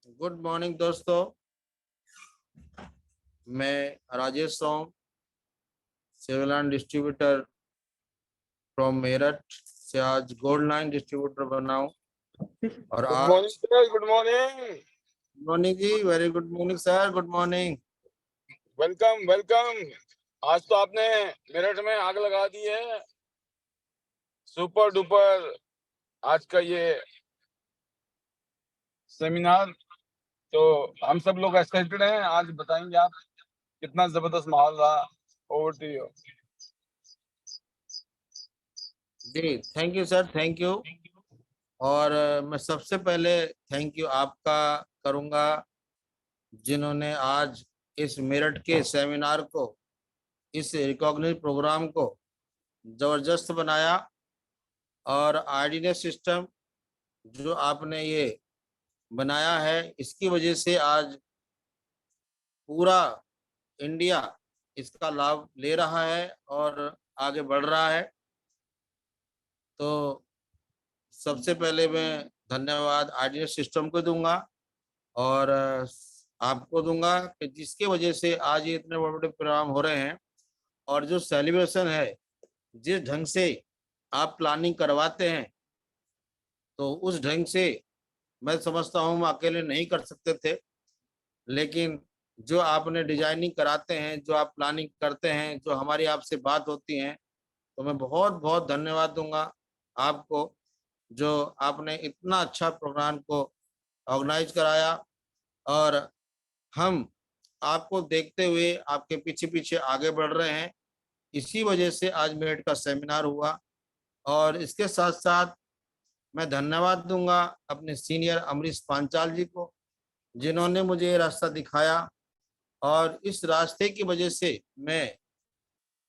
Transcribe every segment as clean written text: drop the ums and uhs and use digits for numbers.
Good morning दोस्तों। मैं Rajesh Som, civil and distributor from Meerut से आज गोल्ड लाइन डिस्ट्रीब्यूटर बना हूं। और गुड मॉर्निंग आज sir, good morning. Morning ji, very good morning sir, good morning. Welcome welcome. आज तो आपने मेरठ में आग लगा दी है। सुपर डुपर आज का ये सेमिनार, तो हम सब लोग एक्साइटेड हैं। आज बताएंगे आप कितना जबरदस्त माहौल रहा। Over to you. जी thank you sir, thank you. और मैं सबसे पहले थैंक यू आपका करूंगा, जिन्होंने आज इस मेरठ के सेमिनार को, इस रिकॉग्निशन प्रोग्राम को जबरदस्त बनाया। और आईडीनेस सिस्टम जो आपने ये बनाया है, इसकी वजह से आज पूरा इंडिया इसका लाभ ले रहा है और आगे बढ़ रहा है। तो सबसे पहले मैं धन्यवाद आईडीएस सिस्टम को दूंगा और आपको दूंगा कि जिसके वजह से आज ये इतने बड़े बड़े प्रोग्राम हो रहे हैं। और जो सेलिब्रेशन है, जिस ढंग से आप प्लानिंग करवाते हैं, तो उस ढंग से मैं समझता हूँ हम अकेले नहीं कर सकते थे। लेकिन जो आपने डिजाइनिंग कराते हैं, जो आप प्लानिंग करते हैं, जो हमारी आपसे बात होती है, तो मैं बहुत बहुत धन्यवाद दूंगा आपको, जो आपने इतना अच्छा प्रोग्राम को ऑर्गेनाइज कराया। और हम आपको देखते हुए आपके पीछे पीछे आगे बढ़ रहे हैं। इसी वजह से आज मेरिट का सेमिनार हुआ। और इसके साथ साथ मैं धन्यवाद दूंगा अपने सीनियर अमरीश पांचाल जी को, जिन्होंने मुझे ये रास्ता दिखाया। और इस रास्ते की वजह से मैं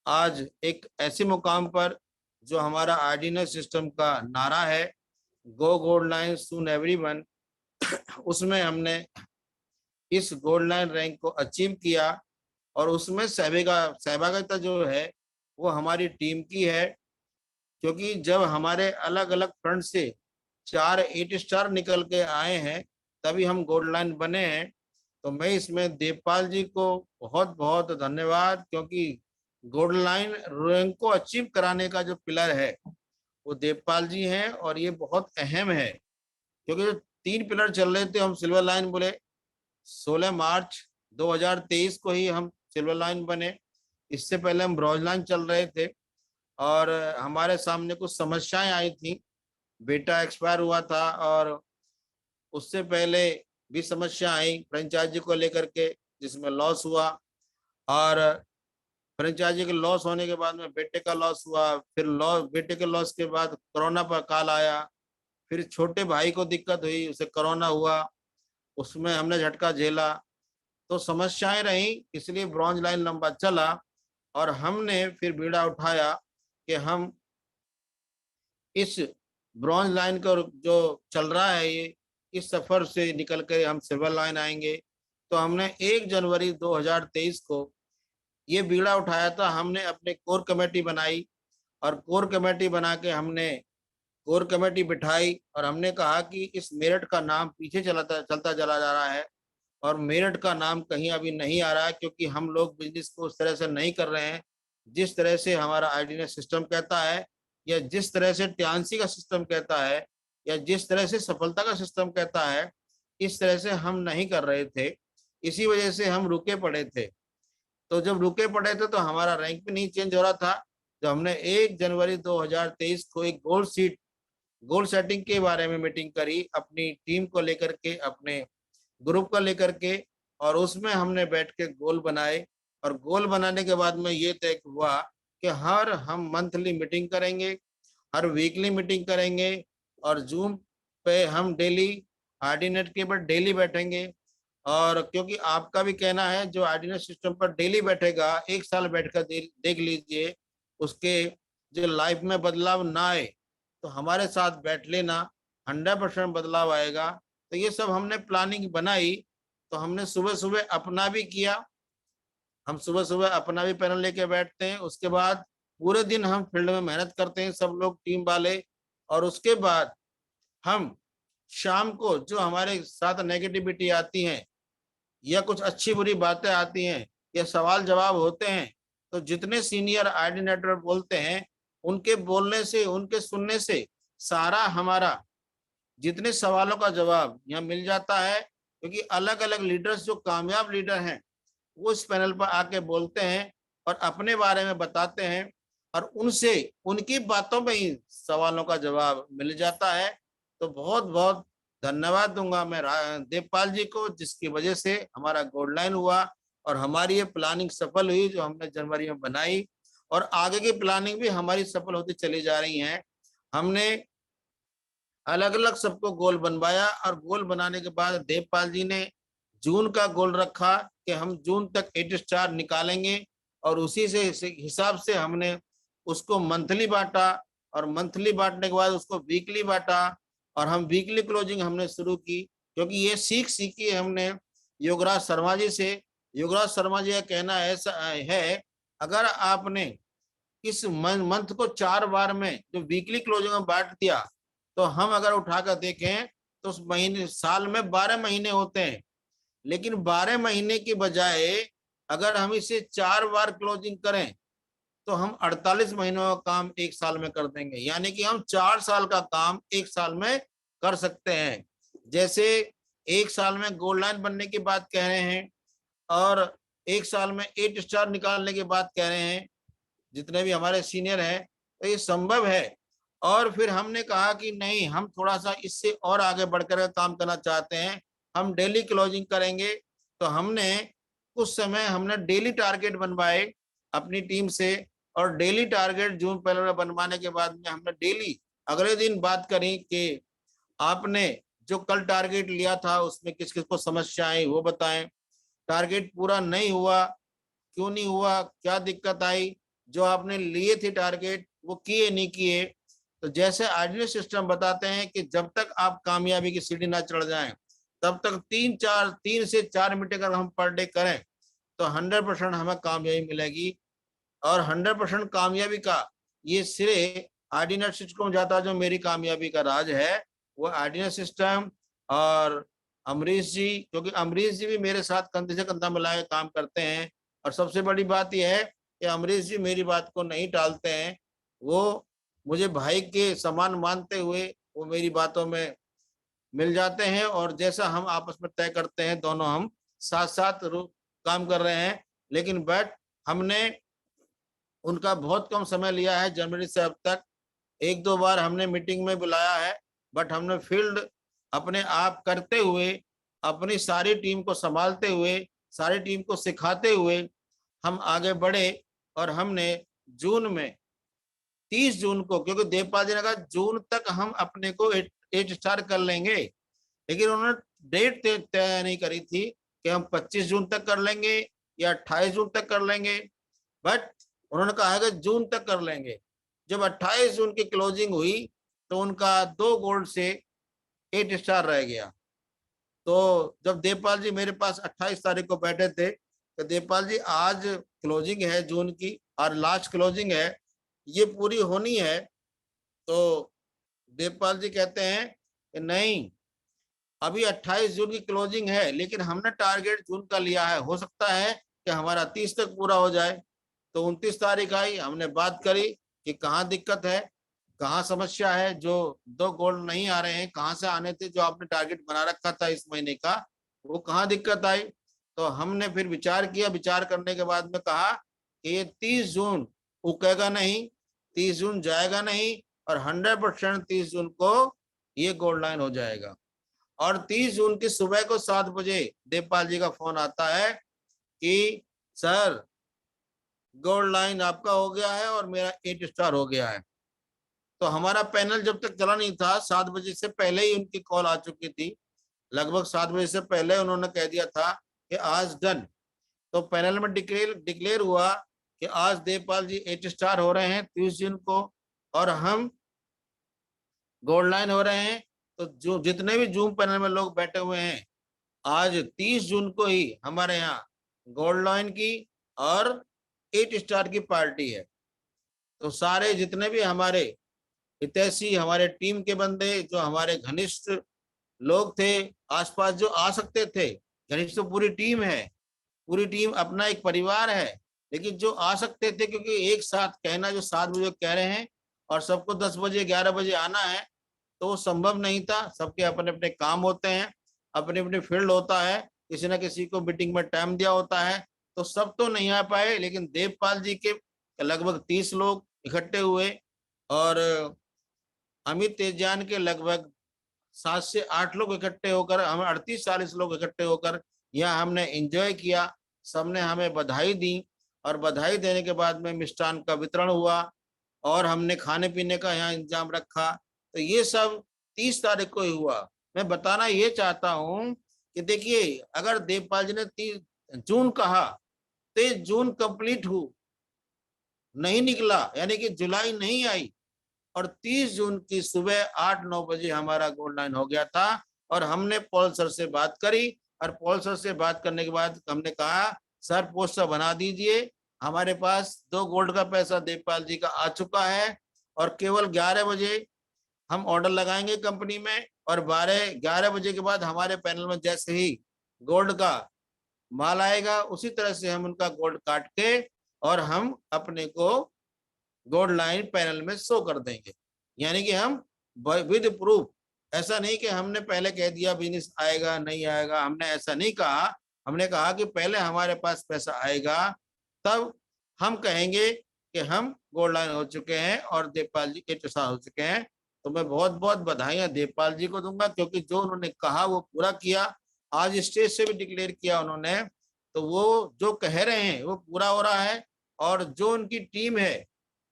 आज एक ऐसे मुकाम पर, जो हमारा आर्डिनेंस सिस्टम का नारा है, गो गोल्ड लाइन सून एवरीवन, उसमें हमने इस गोल्ड लाइन रैंक को अचीव किया। और उसमें सहभागिता जो है वो हमारी टीम की है। क्योंकि जब हमारे अलग अलग फ्रंट से 4 8 स्टार निकल के आए हैं, तभी हम गोल्ड लाइन बने हैं। तो मैं इसमें देवपाल जी को बहुत बहुत धन्यवाद, क्योंकि गोल्ड लाइन रैंक को अचीव कराने का जो पिलर है वो देवपाल जी हैं। और ये बहुत अहम है, क्योंकि जो 3 पिलर चल रहे थे, हम सिल्वर लाइन बोले 16 मार्च 2023 को ही हम सिल्वर लाइन बने। इससे पहले हम ब्रॉन्ज लाइन चल रहे थे। और हमारे सामने कुछ समस्याएं आई थी, बेटा एक्सपायर हुआ था, और उससे पहले भी समस्या आई फ्रेंचाइजी को लेकर के, जिसमें लॉस हुआ। और फ्रेंचाइजी के लॉस होने के बाद में बेटे का लॉस हुआ, फिर लॉस, बेटे के लॉस के बाद कोरोना पर काल आया। फिर छोटे भाई को दिक्कत हुई, उसे कोरोना हुआ, उसमें हमने झटका झेला। तो समस्याएं रही, इसलिए ब्रॉन्ज लाइन लंबा चला। और हमने फिर बीड़ा उठाया कि हम इस ब्रॉन्ज लाइन का जो चल रहा है, ये इस सफर से निकल कर हम सिल्वर लाइन आएंगे। तो हमने 1 जनवरी 2023 को ये बीड़ा उठाया था। हमने अपने कोर कमेटी बनाई, और कोर कमेटी बना के हमने कोर कमेटी बिठाई, और हमने कहा कि इस मेरठ का नाम पीछे चलता चलता चला जा रहा है, और मेरठ का नाम कहीं अभी नहीं आ रहा है, क्योंकि हम लोग बिजनेस को उस तरह से नहीं कर रहे हैं जिस तरह से हमारा आईडीनेस सिस्टम कहता है, या जिस तरह से ट्यांसी का सिस्टम कहता है, या जिस तरह से सफलता का सिस्टम कहता है। इस तरह से हम नहीं कर रहे थे, इसी वजह से हम रुके पड़े थे। तो जब रुके पड़े थे तो हमारा रैंक भी नहीं चेंज हो रहा था। जब हमने 1 जनवरी 2023 को एक गोल सेटिंग के बारे में मीटिंग करी, अपनी टीम को लेकर के, अपने ग्रुप को लेकर के, और उसमें हमने बैठ के गोल बनाए। और गोल बनाने के बाद में ये तय हुआ कि हर हम मंथली मीटिंग करेंगे, हर वीकली मीटिंग करेंगे, और जूम पे हम डेली आर्डिनेट के ऊपर डेली बैठेंगे। और क्योंकि आपका भी कहना है, जो आर्डिनेट सिस्टम पर डेली बैठेगा, 1 साल बैठकर देख लीजिए, उसके जो लाइफ में बदलाव ना आए, तो हमारे साथ बैठ लेना, 100% बदलाव आएगा। तो ये सब हमने प्लानिंग बनाई। तो हमने सुबह सुबह अपना भी किया, हम सुबह सुबह अपना भी पैनल लेके बैठते हैं। उसके बाद पूरे दिन हम फील्ड में मेहनत करते हैं, सब लोग टीम वाले। और उसके बाद हम शाम को जो हमारे साथ नेगेटिविटी आती है या कुछ अच्छी बुरी बातें आती हैं या सवाल जवाब होते हैं, तो जितने सीनियर आईडी नेटवर्क बोलते हैं उनके बोलने से, उनके सुनने से सारा हमारा जितने सवालों का जवाब यहाँ मिल जाता है। क्योंकि अलग अलग लीडर्स, जो कामयाब लीडर हैं, वो इस पैनल पर आके बोलते हैं और अपने बारे में बताते हैं और उनसे उनकी बातों में ही सवालों का जवाब मिल जाता है। तो बहुत बहुत धन्यवाद दूंगा मैं देवपाल जी को, जिसकी वजह से हमारा गोल्ड लाइन हुआ और हमारी ये प्लानिंग सफल हुई जो हमने जनवरी में बनाई, और आगे की प्लानिंग भी हमारी सफल होती चली जा रही है। हमने अलग अलग सबको गोल बनवाया और गोल बनाने के बाद देवपाल जी ने जून का गोल रखा कि हम जून तक 8 स्टार निकालेंगे, और उसी से हिसाब से हमने उसको मंथली बांटा और मंथली बांटने के बाद उसको वीकली बांटा और हम वीकली क्लोजिंग हमने शुरू की। क्योंकि ये सीखी हमने योगराज शर्मा जी से। योगराज शर्मा जी का कहना ऐसा है, अगर आपने इस मंथ को 4 बार में जो वीकली क्लोजिंग में बांट दिया, तो हम अगर उठाकर देखें तो उस महीने, साल में 12 महीने होते हैं, लेकिन 12 महीने की बजाय अगर हम इसे 4 बार क्लोजिंग करें तो हम 48 महीनों का काम एक साल में कर देंगे। यानी कि हम 4 साल का काम एक साल में कर सकते हैं। जैसे एक साल में गोल्ड लाइन बनने की बात कह रहे हैं और एक साल में 8 स्टार निकालने की बात कह रहे हैं जितने भी हमारे सीनियर हैं, तो ये संभव है। और फिर हमने कहा कि नहीं, हम थोड़ा सा इससे और आगे बढ़कर काम करना चाहते हैं, हम डेली क्लोजिंग करेंगे। तो हमने कुछ समय हमने डेली टारगेट बनवाए अपनी टीम से, और डेली टारगेट जून पहले बनवाने के बाद में हमने डेली अगले दिन बात करी कि आपने जो कल टारगेट लिया था उसमें किस किस को समस्या आई वो बताएं, टारगेट पूरा नहीं हुआ, क्यों नहीं हुआ, क्या दिक्कत आई, जो आपने लिए थे टारगेट वो किए नहीं किए। तो जैसे आर्डिनरी सिस्टम बताते हैं कि जब तक आप कामयाबी की सीढ़ी ना चढ़ जाएं तब तक 3 से 4 मीटिंग अगर हम पर डे करें तो 100% हमें कामयाबी मिलेगी। और 100% कामयाबी का ये श्रेय आर्डिनरी सिस्टम जाता है। जो मेरी कामयाबी का राज है वो आर्डिनरी सिस्टम और अमरीश जी, क्योंकि अमरीश जी भी मेरे साथ कंधे से कंधा मिला के काम करते हैं। और सबसे बड़ी बात यह है कि अमरीश जी मेरी बात को नहीं टालते हैं, वो मुझे भाई के समान मानते हुए वो मेरी बातों में मिल जाते हैं, और जैसा हम आपस में तय करते हैं दोनों हम साथ साथ काम कर रहे हैं। लेकिन बट हमने उनका बहुत कम समय लिया है, जनवरी से अब तक 1-2 बार हमने मीटिंग में बुलाया है, बट हमने फील्ड अपने आप करते हुए, अपनी सारी टीम को संभालते हुए, सारी टीम को सिखाते हुए हम आगे बढ़े। और हमने जून में 30 जून को, क्योंकि देवपाल जी ने कहा जून तक हम अपने को 8 स्टार कर लेंगे, लेकिन उन्होंने डेट तय नहीं करी थी कि हम 25 जून तक कर लेंगे या 28 जून तक कर लेंगे, बट उन्होंने कहा है कि जून तक कर लेंगे। जब 28 जून की क्लोजिंग हुई तो उनका 2 गोल्ड से 8 स्टार रह गया। तो जब देवपाल जी मेरे पास 28 तारीख को बैठे थे तो देवपाल जी आज क्लोजिंग है जून की और लास्ट क्लोजिंग है, ये पूरी होनी है। तो देवपाल जी कहते हैं कि नहीं, अभी 28 जून की क्लोजिंग है लेकिन हमने टारगेट जून का लिया है, हो सकता है कि हमारा 30 तक पूरा हो जाए। तो 29 तारीख आई, हमने बात करी कि कहाँ दिक्कत है, कहाँ समस्या है, जो 2 गोल्ड नहीं आ रहे हैं, कहाँ से आने थे, जो आपने टारगेट बना रखा था इस महीने का, वो कहाँ दिक्कत आई। तो हमने फिर विचार किया, विचार करने के बाद में कहा कि ये 30 जून उकेगा नहीं, 30 जून जाएगा नहीं, और 100% 30 जून को ये गोल्ड लाइन हो जाएगा। और 30 जून की सुबह को 7 बजे देवपाल जी का फोन आता है कि सर गोल्ड लाइन आपका हो गया है और मेरा 8 स्टार हो गया है। तो हमारा पैनल जब तक चला नहीं था, 7 बजे से पहले ही उनकी कॉल आ चुकी थी, लगभग 7 बजे से पहले उन्होंने कह दिया था कि आज डन। तो पैनल में डिक्लेयर हुआ कि आज देवपाल जी 8 स्टार हो रहे हैं 30 जून को, और हम गोल्ड लाइन हो रहे हैं। तो जो जितने भी जूम पैनल में लोग बैठे हुए हैं, आज 30 जून को ही हमारे यहाँ गोल्ड लाइन की और 8 स्टार की पार्टी है। तो सारे जितने भी हमारे हितैषी, हमारे टीम के बंदे, जो हमारे घनिष्ठ लोग थे आसपास जो आ सकते थे, गणेश तो पूरी टीम है, पूरी टीम अपना एक परिवार है, लेकिन जो आ सकते थे, क्योंकि एक साथ कहना जो 7 बजे कह रहे हैं और सबको 10 बजे 11 बजे आना है, तो वो संभव नहीं था। सबके अपने अपने काम होते हैं, अपने अपने फील्ड होता है, किसी ना किसी को मीटिंग में टाइम दिया होता है, तो सब तो नहीं आ पाए। लेकिन देवपाल जी के लगभग 30 लोग इकट्ठे हुए और अमित तेजान के लगभग 7 से 8 लोग इकट्ठे होकर, हम 38-40 लोग इकट्ठे होकर यहाँ हमने एंजॉय किया। सबने हमें बधाई दी और बधाई देने के बाद में मिष्ठान का वितरण हुआ और हमने खाने पीने का यहाँ इंतजाम रखा। तो ये सब 30 तारीख को ही हुआ। मैं बताना ये चाहता हूँ कि देखिए, अगर देवपाल जी ने 30 जून कहा, 23 जून कंप्लीट हो नहीं निकला, यानी कि जुलाई नहीं आई, और 30 जून की सुबह 8-9 बजे हमारा गोल्ड लाइन हो गया था। और हमने पॉल सर से बात करी और पॉल सर से बात करने के बाद हमने कहा, सर पोस्टर बना दीजिए, हमारे पास 2 गोल्ड का पैसा देवपाल जी का आ चुका है और केवल 11 बजे हम ऑर्डर लगाएंगे कंपनी में, और 11 बजे के बाद हमारे पैनल में जैसे ही गोल्ड का माल आएगा उसी तरह से हम उनका गोल्ड काट के और हम अपने को गोल्ड लाइन पैनल में शो कर देंगे। यानी कि हम विद प्रूफ, ऐसा नहीं कि हमने पहले कह दिया बिजनेस आएगा नहीं आएगा, हमने ऐसा नहीं कहा। हमने कहा कि पहले हमारे पास पैसा आएगा तब हम कहेंगे कि हम गोल्ड लाइन हो चुके हैं और देवपाल जी के साथ हो चुके हैं। तो मैं बहुत बहुत बधाइयां देवपाल जी को दूंगा, क्योंकि जो उन्होंने कहा वो पूरा किया। आज स्टेज से भी डिक्लेयर किया उन्होंने, तो वो जो कह रहे हैं वो पूरा हो रहा है। और जो उनकी टीम है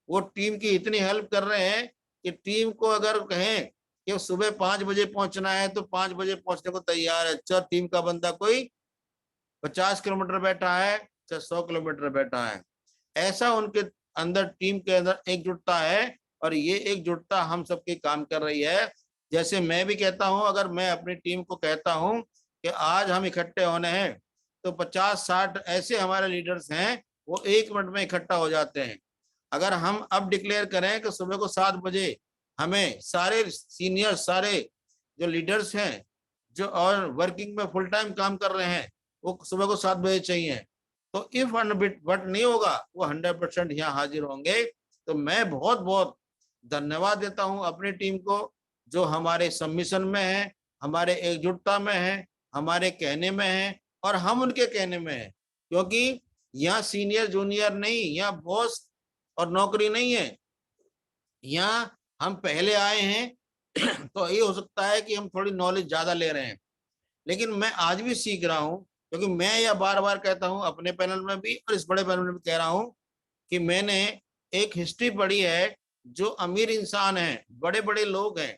वो टीम की इतनी हेल्प कर रहे हैं कि टीम को अगर कहें कि सुबह 5 बजे पहुंचना है तो 5 बजे पहुंचने को तैयार है। चाहे टीम का बंदा कोई 50 किलोमीटर बैठा है, चाहे 100 किलोमीटर बैठा है, ऐसा उनके अंदर टीम के अंदर एकजुटता है। और ये एकजुटता हम सबके काम कर रही है। जैसे मैं भी कहता हूं, अगर मैं अपनी टीम को कहता हूं कि आज हम इकट्ठे होने हैं, तो 50-60 ऐसे हमारे लीडर्स हैं वो 1 मिनट में इकट्ठा हो जाते हैं। अगर हम अब डिक्लेयर करें कि सुबह को 7 बजे हमें सारे सीनियर, सारे जो लीडर्स हैं जो और वर्किंग में फुल टाइम काम कर रहे हैं, वो सुबह को 7 बजे चाहिए, तो इफ बट नहीं होगा, वो 100% यहाँ हाजिर होंगे। तो मैं बहुत बहुत धन्यवाद देता हूँ अपनी टीम को, जो हमारे सबमिशन में है, हमारे एकजुटता में है, हमारे कहने में है और हम उनके कहने में है। क्योंकि यहाँ सीनियर जूनियर नहीं, यहाँ बॉस और नौकरी नहीं है, यहाँ हम पहले आए हैं तो ये हो सकता है कि हम थोड़ी नॉलेज ज्यादा ले रहे हैं, लेकिन मैं आज भी सीख रहा हूँ। क्योंकि मैं यह बार बार कहता हूँ अपने पैनल में भी और इस बड़े पैनल में भी कह रहा हूँ कि मैंने एक हिस्ट्री पढ़ी है। जो अमीर इंसान है, बड़े बड़े लोग हैं,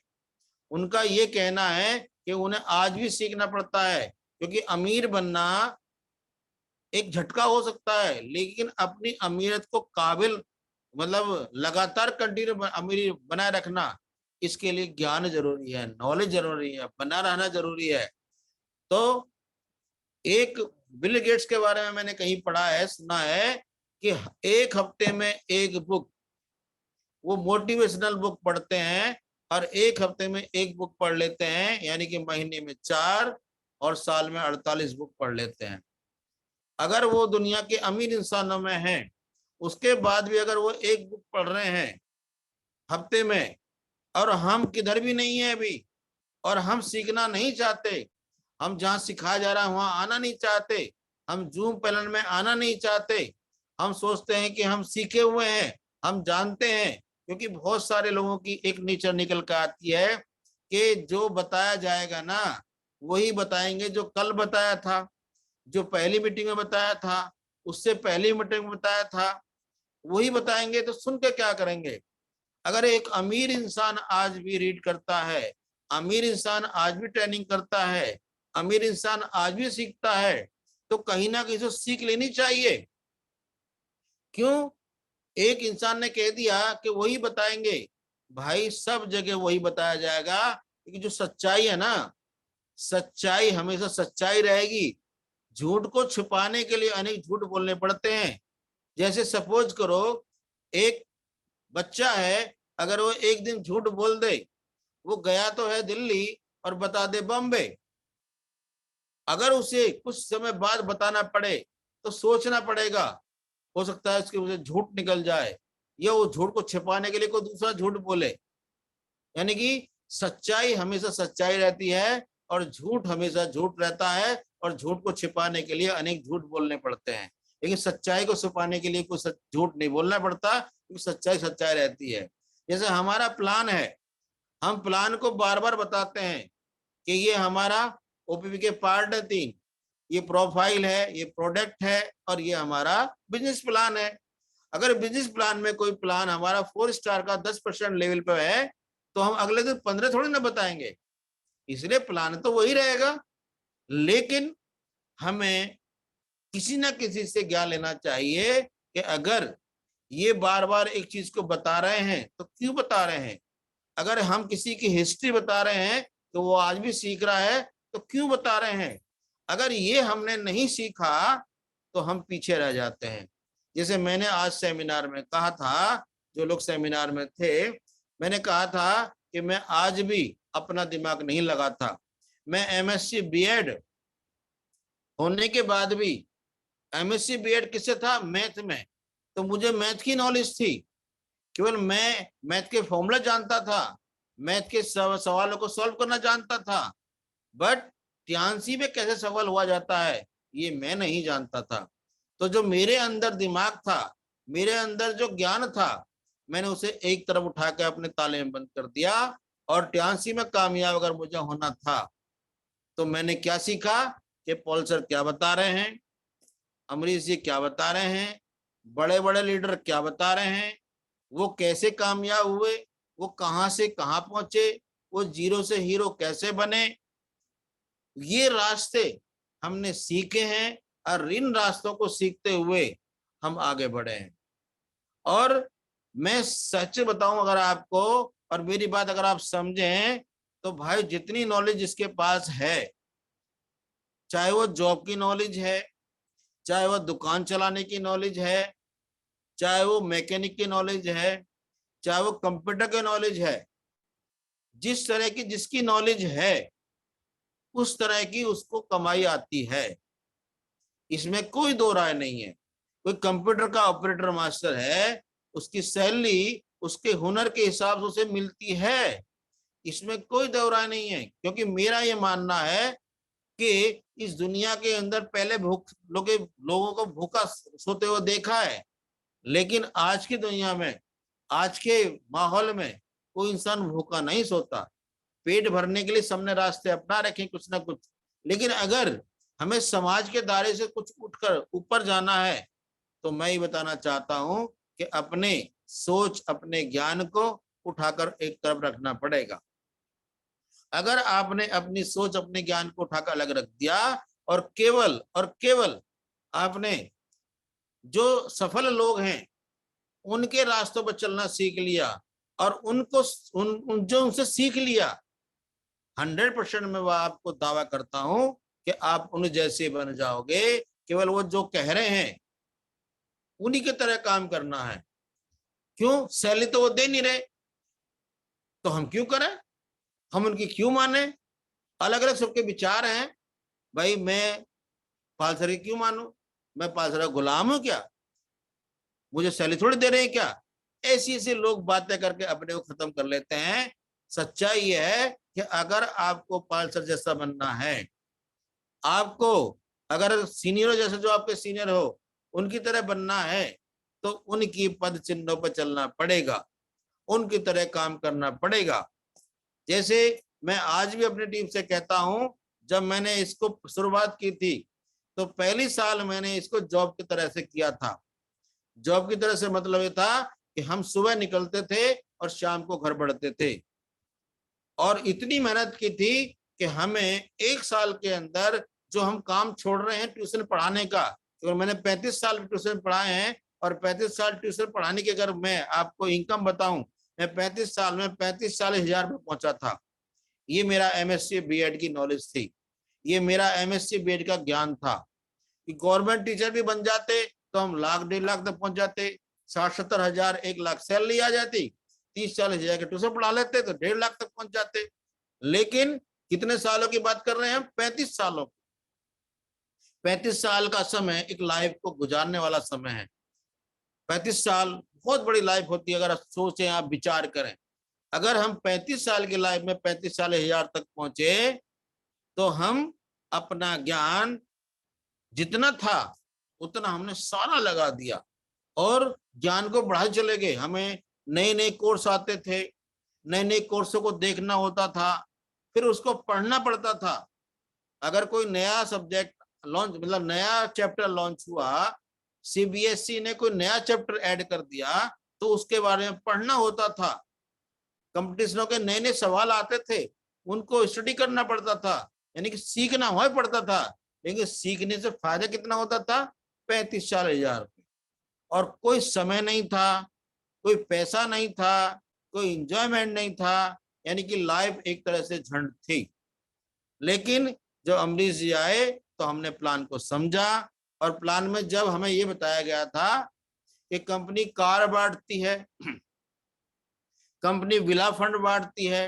उनका ये कहना है कि उन्हें आज भी सीखना पड़ता है। क्योंकि अमीर बनना एक झटका हो सकता है, लेकिन अपनी अमीरत को काबिल, मतलब लगातार कंटिन्यू अमीरी बनाए रखना, इसके लिए ज्ञान जरूरी है, नॉलेज जरूरी है, बना रहना जरूरी है। तो एक बिल गेट्स के बारे में मैंने कहीं पढ़ा है, सुना है कि 1 हफ्ते में एक बुक, वो मोटिवेशनल बुक पढ़ते हैं और 1 हफ्ते में एक बुक पढ़ लेते हैं, यानी कि महीने में 4 और साल में 48 बुक पढ़ लेते हैं। अगर वो दुनिया के अमीर इंसानों में हैं, उसके बाद भी अगर वो एक बुक पढ़ रहे हैं हफ्ते में, और हम किधर भी नहीं है अभी, और हम सीखना नहीं चाहते, हम जहाँ सिखाया जा रहा है वहां आना नहीं चाहते, हम जूम पैनल में आना नहीं चाहते, हम सोचते हैं कि हम सीखे हुए हैं, हम जानते हैं। क्योंकि बहुत सारे लोगों की एक नेचर निकल कर आती है कि जो बताया जाएगा ना वही बताएंगे, जो कल बताया था, जो पहली मीटिंग में बताया था, उससे पहली मीटिंग में बताया था, वही बताएंगे। तो सुन के क्या करेंगे? अगर एक अमीर इंसान आज भी रीड करता है, अमीर इंसान आज भी ट्रेनिंग करता है, अमीर इंसान आज भी सीखता है, तो कहीं ना कहीं से सीख लेनी चाहिए। क्यों? एक इंसान ने कह दिया कि वही बताएंगे, भाई सब जगह वही बताया जाएगा। क्योंकि जो सच्चाई है ना, सच्चाई हमेशा सच्चाई रहेगी। झूठ को छुपाने के लिए अनेक झूठ बोलने पड़ते हैं। जैसे सपोज करो, एक बच्चा है, अगर वो एक दिन झूठ बोल दे, वो गया तो है दिल्ली, और बता दे बॉम्बे, अगर उसे कुछ समय बाद बताना पड़े तो सोचना पड़ेगा, हो सकता है उसके मुझे झूठ निकल जाए या वो झूठ को छिपाने के लिए कोई दूसरा झूठ बोले। यानी कि सच्चाई हमेशा सच्चाई रहती है और झूठ हमेशा झूठ रहता है, और झूठ को छिपाने के लिए अनेक झूठ बोलने पड़ते हैं, लेकिन सच्चाई को छिपाने के लिए कोई झूठ नहीं बोलना पड़ता, क्योंकि सच्चाई सच्चाई रहती है। जैसे हमारा प्लान है, हम प्लान को बार बार बताते हैं कि ये हमारा ओपीपी के पार्ट है 3, ये प्रोफाइल है, ये प्रोडक्ट है, और ये हमारा बिजनेस प्लान है। अगर बिजनेस प्लान में कोई प्लान हमारा 4 स्टार का 10% लेवल पे है, तो हम अगले दिन 15 थोड़ी ना बताएंगे, इसलिए प्लान तो वही रहेगा। लेकिन हमें किसी ना किसी से ज्ञान लेना चाहिए कि अगर ये बार बार एक चीज को बता रहे हैं तो क्यों बता रहे हैं, अगर हम किसी की हिस्ट्री बता रहे हैं तो वो आज भी सीख रहा है तो क्यों बता रहे हैं, अगर ये हमने नहीं सीखा तो हम पीछे रह जाते हैं। जैसे मैंने आज सेमिनार में कहा था, जो लोग सेमिनार में थे, मैंने कहा था कि मैं आज भी अपना दिमाग नहीं लगाता। मैं एमएससी बीएड होने के बाद भी, एमएससी बीएड किससे था, मैथ में, तो मुझे मैथ की नॉलेज थी, केवल मैं मैथ के फॉर्मूला जानता था, मैथ के सवालों को सॉल्व करना जानता था, बट ट्यांसी में कैसे सवाल हुआ जाता है ये मैं नहीं जानता था। तो जो मेरे अंदर दिमाग था, मेरे अंदर जो ज्ञान था, मैंने उसे एक तरफ उठा के अपने ताले में बंद कर दिया, और ट्यांसी में कामयाब अगर मुझे होना था तो मैंने क्या सीखा कि पॉल सर क्या बता रहे हैं, अमरीश जी क्या बता रहे हैं, बड़े बड़े लीडर क्या बता रहे हैं, वो कैसे कामयाब हुए, वो कहां से कहां पहुंचे, वो जीरो से हीरो कैसे बने, ये रास्ते हमने सीखे हैं, और इन रास्तों को सीखते हुए हम आगे बढ़े हैं। और मैं सच बताऊं अगर आपको, और मेरी बात अगर आप समझें, तो भाई जितनी नॉलेज जिसके पास है, चाहे वो जॉब की नॉलेज है, चाहे वो दुकान चलाने की नॉलेज है, चाहे वो मैकेनिक की नॉलेज है, चाहे वो कंप्यूटर की नॉलेज है, जिस तरह की जिसकी नॉलेज है उस तरह की उसको कमाई आती है, इसमें कोई दो राय नहीं है। कोई कंप्यूटर का ऑपरेटर मास्टर है, उसकी सैलरी उसके हुनर के हिसाब से उसे मिलती है, इसमें कोई दो राय नहीं है। क्योंकि मेरा ये मानना है कि इस दुनिया के अंदर पहले लोगों को भूखा सोते हुए देखा है, लेकिन आज की दुनिया में, आज के माहौल में कोई इंसान भूखा नहीं सोता। पेट भरने के लिए सबने रास्ते अपना रखे कुछ ना कुछ, लेकिन अगर हमें समाज के दायरे से कुछ उठकर ऊपर जाना है, तो मैं ये बताना चाहता हूं कि अपने सोच, अपने ज्ञान को उठाकर एक तरफ रखना पड़ेगा। अगर आपने अपनी सोच, अपने ज्ञान को उठाकर अलग रख दिया, और केवल आपने जो सफल लोग हैं उनके रास्तों पर चलना सीख लिया, और उनको जो उनसे सीख लिया, 100% मैं वह आपको दावा करता हूं कि आप उन जैसे बन जाओगे। केवल वो जो कह रहे हैं उन्हीं की तरह काम करना है। क्यों, सैलरी तो वो दे नहीं रहे, तो हम क्यों करें, हम उनकी क्यों माने। अलग अलग सबके विचार हैं, भाई मैं पालसर की क्यों मानूं, मैं पालसर का गुलाम हूं क्या, मुझे सैलरी थोड़ी दे रहे हैं क्या। ऐसी ऐसी लोग बातें करके अपने को खत्म कर लेते हैं। सच्चाई यह है कि अगर आपको पालसर जैसा बनना है, आपको अगर सीनियरों जैसे जो आपके सीनियर हो उनकी तरह बनना है, तो उनकी पद चिन्हों पर चलना पड़ेगा, उनकी तरह काम करना पड़ेगा। जैसे मैं आज भी अपनी टीम से कहता हूं, जब मैंने इसको शुरुआत की थी तो पहली साल मैंने इसको जॉब की तरह से किया था। जॉब की तरह से मतलब ये था कि हम सुबह निकलते थे और शाम को घर बढ़ते थे, और इतनी मेहनत की थी कि हमें एक साल के अंदर जो हम काम छोड़ रहे हैं ट्यूशन पढ़ाने का, तो मैंने 35 साल ट्यूशन पढ़ाए हैं, और 35 साल ट्यूशन पढ़ाने की अगर मैं आपको इनकम बताऊं, मैं 35 साल में 35-40 हजार पे पहुंचा था। ये मेरा एमएससी बीएड की नॉलेज थी, ये मेरा एमएससी बीएड का ज्ञान था कि गवर्नमेंट टीचर भी बन जाते तो हम 1,00,000-1,50,000 तक पहुंच जाते, 60-70 हजार 1 लाख सैलरी आ जाती, 30-40 हजार के ट्यूशन पढ़ा लेते तो 1.5 लाख तक पहुंच जाते। लेकिन कितने सालों की बात कर रहे हैं हम? 35 सालों। 35 साल का समय एक लाइफ को गुजारने वाला समय है। 35 साल बहुत बड़ी लाइफ होती है, अगर आप सोचें, आप विचार करें। अगर हम 35 साल की लाइफ में 35,000 तक पहुंचे, तो हम अपना ज्ञान जितना था उतना हमने सारा लगा दिया और ज्ञान को बढ़ाए चले गए। हमें नए नए कोर्स आते थे, नए नए कोर्सों को देखना होता था, फिर उसको पढ़ना पड़ता था। अगर कोई नया सब्जेक्ट लॉन्च, मतलब नया चैप्टर लॉन्च हुआ, सीबीएसई ने कोई नया चैप्टर ऐड कर दिया, तो उसके बारे में पढ़ना होता था। कंपटीशनों के नए नए सवाल आते थे, उनको स्टडी करना पड़ता था, यानी कि सीखना हुआ पड़ता था। लेकिन सीखने से फायदा कितना होता था? 35,000 और कोई समय नहीं था, कोई पैसा नहीं था, कोई इंजॉयमेंट नहीं था, यानी कि लाइफ एक तरह से झंड थी। लेकिन जब अमरीश जी आए तो हमने प्लान को समझा, और प्लान में जब हमें ये बताया गया था कि कंपनी कार बांटती है, कंपनी विला फंड बांटती है,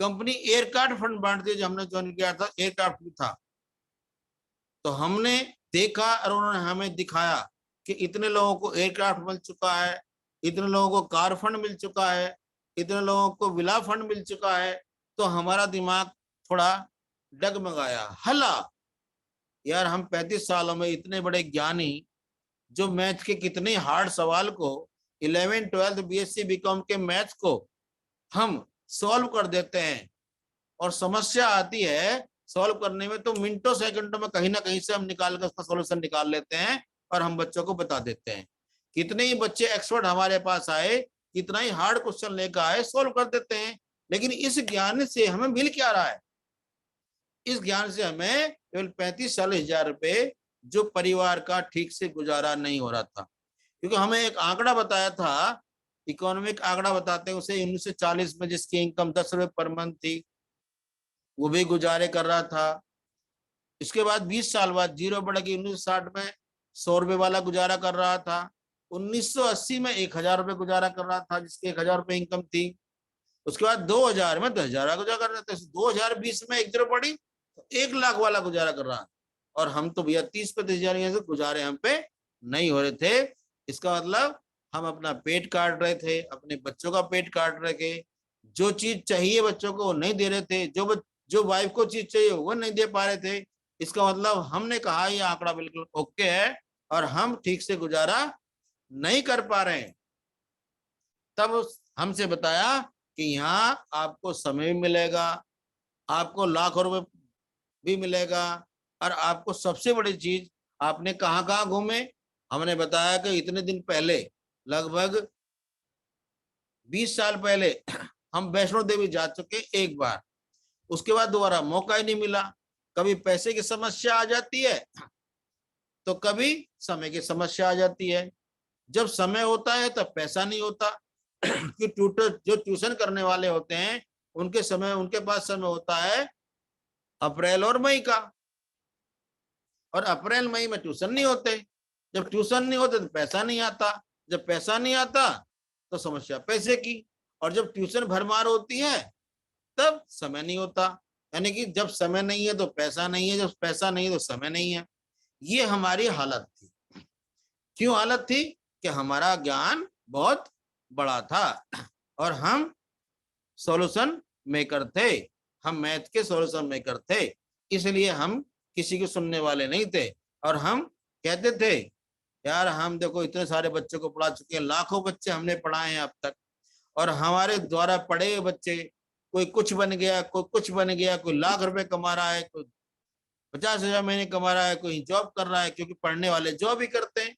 कंपनी एयरक्राफ्ट फंड बांटती है, जो हमने ज्वाइन किया था एयरक्राफ्ट भी था, तो हमने देखा और उन्होंने हमें दिखाया कि इतने लोगों को एयरक्राफ्ट मिल चुका है, इतने लोगों को कार फंड मिल चुका है, इतने लोगों को विला फंड मिल चुका है। तो हमारा दिमाग थोड़ा डगमगाया, हला। यार, हम 35 सालों में इतने बड़े ज्ञानी, जो मैथ के कितने हार्ड सवाल को 11th 12th बीएससी बीकॉम के मैथ को हम सॉल्व कर देते हैं, और समस्या आती है सॉल्व करने में तो मिनटों सेकंडों में कहीं ना कहीं से हम निकाल कर उसका सॉल्यूशन निकाल लेते हैं और हम बच्चों को बता देते हैं। कितने ही बच्चे एक्सपर्ट हमारे पास आए, कितना ही हार्ड क्वेश्चन लेकर आए, सॉल्व कर देते हैं। लेकिन इस ज्ञान से हमें मिल क्या रहा है? इस ज्ञान से हमें केवल 35,000 रुपए, जो परिवार का ठीक से गुजारा नहीं हो रहा था। क्योंकि हमें एक आंकड़ा बताया था, इकोनॉमिक आंकड़ा बताते हैं उसे, 1940 में जिसकी इनकम 10 रुपए पर मंथ थी, वो भी गुजारे कर रहा था। इसके बाद 20 साल बाद जीरो बढ़ गई, 1960 में 100 रुपए वाला गुजारा कर रहा था, 1980 में 1,000 रुपए गुजारा कर रहा था जिसकी 1,000 रुपए इनकम थी। उसके बाद 2000 में 10,000 गुजारा कर रहे थे, 2020 में एक जीरो पड़ी तो 1 लाख वाला गुजारा कर रहा है। और हम तो भैया 30-35,000 से गुजारे हम पे नहीं हो रहे थे। इसका मतलब हम अपना पेट काट रहे थे, अपने बच्चों का पेट काट रहे थे। जो चीज चाहिए बच्चों को वो नहीं दे रहे थे, जो वाइफ को चीज चाहिए वो नहीं दे पा रहे थे। इसका मतलब हमने कहा ये आंकड़ा बिल्कुल ओके है और हम ठीक से गुजारा नहीं कर पा रहे हैं। तब हमसे बताया कि यहाँ आपको समय भी मिलेगा, आपको लाखों रुपए भी मिलेगा, और आपको सबसे बड़ी चीज, आपने कहाँ कहाँ घूमे? हमने बताया कि इतने दिन पहले, लगभग 20 साल पहले हम वैष्णो देवी जा चुके एक बार, उसके बाद दोबारा मौका ही नहीं मिला। कभी पैसे की समस्या आ जाती है तो कभी समय की समस्या आ जाती है। जब समय होता है तब पैसा नहीं होता कि ट्यूटर, जो ट्यूशन करने वाले होते हैं, उनके पास समय होता है अप्रैल और मई का, और अप्रैल मई में ट्यूशन नहीं होते। जब ट्यूशन नहीं होते तो पैसा नहीं आता, जब पैसा नहीं आता तो समस्या पैसे की, और जब ट्यूशन भरमार होती है तब समय नहीं होता। यानी कि जब समय नहीं है तो पैसा नहीं है, जब पैसा नहीं है तो समय नहीं है। ये हमारी हालत थी। क्यों हालत थी? कि हमारा ज्ञान बहुत बड़ा था और हम सॉल्यूशन मेकर थे, हम मैथ के सॉल्यूशन मेकर थे, इसलिए हम किसी के सुनने वाले नहीं थे। और हम कहते थे यार, हम देखो इतने सारे बच्चों को पढ़ा चुके हैं, लाखों बच्चे हमने पढ़ाए हैं अब तक, और हमारे द्वारा पढ़े हुए बच्चे, कोई कुछ बन गया, कोई कुछ बन गया, कोई लाख रुपए कमा रहा है, कोई 50,000 महीने कमा रहा है, कोई जॉब कर रहा है, क्योंकि पढ़ने वाले जॉब ही करते हैं।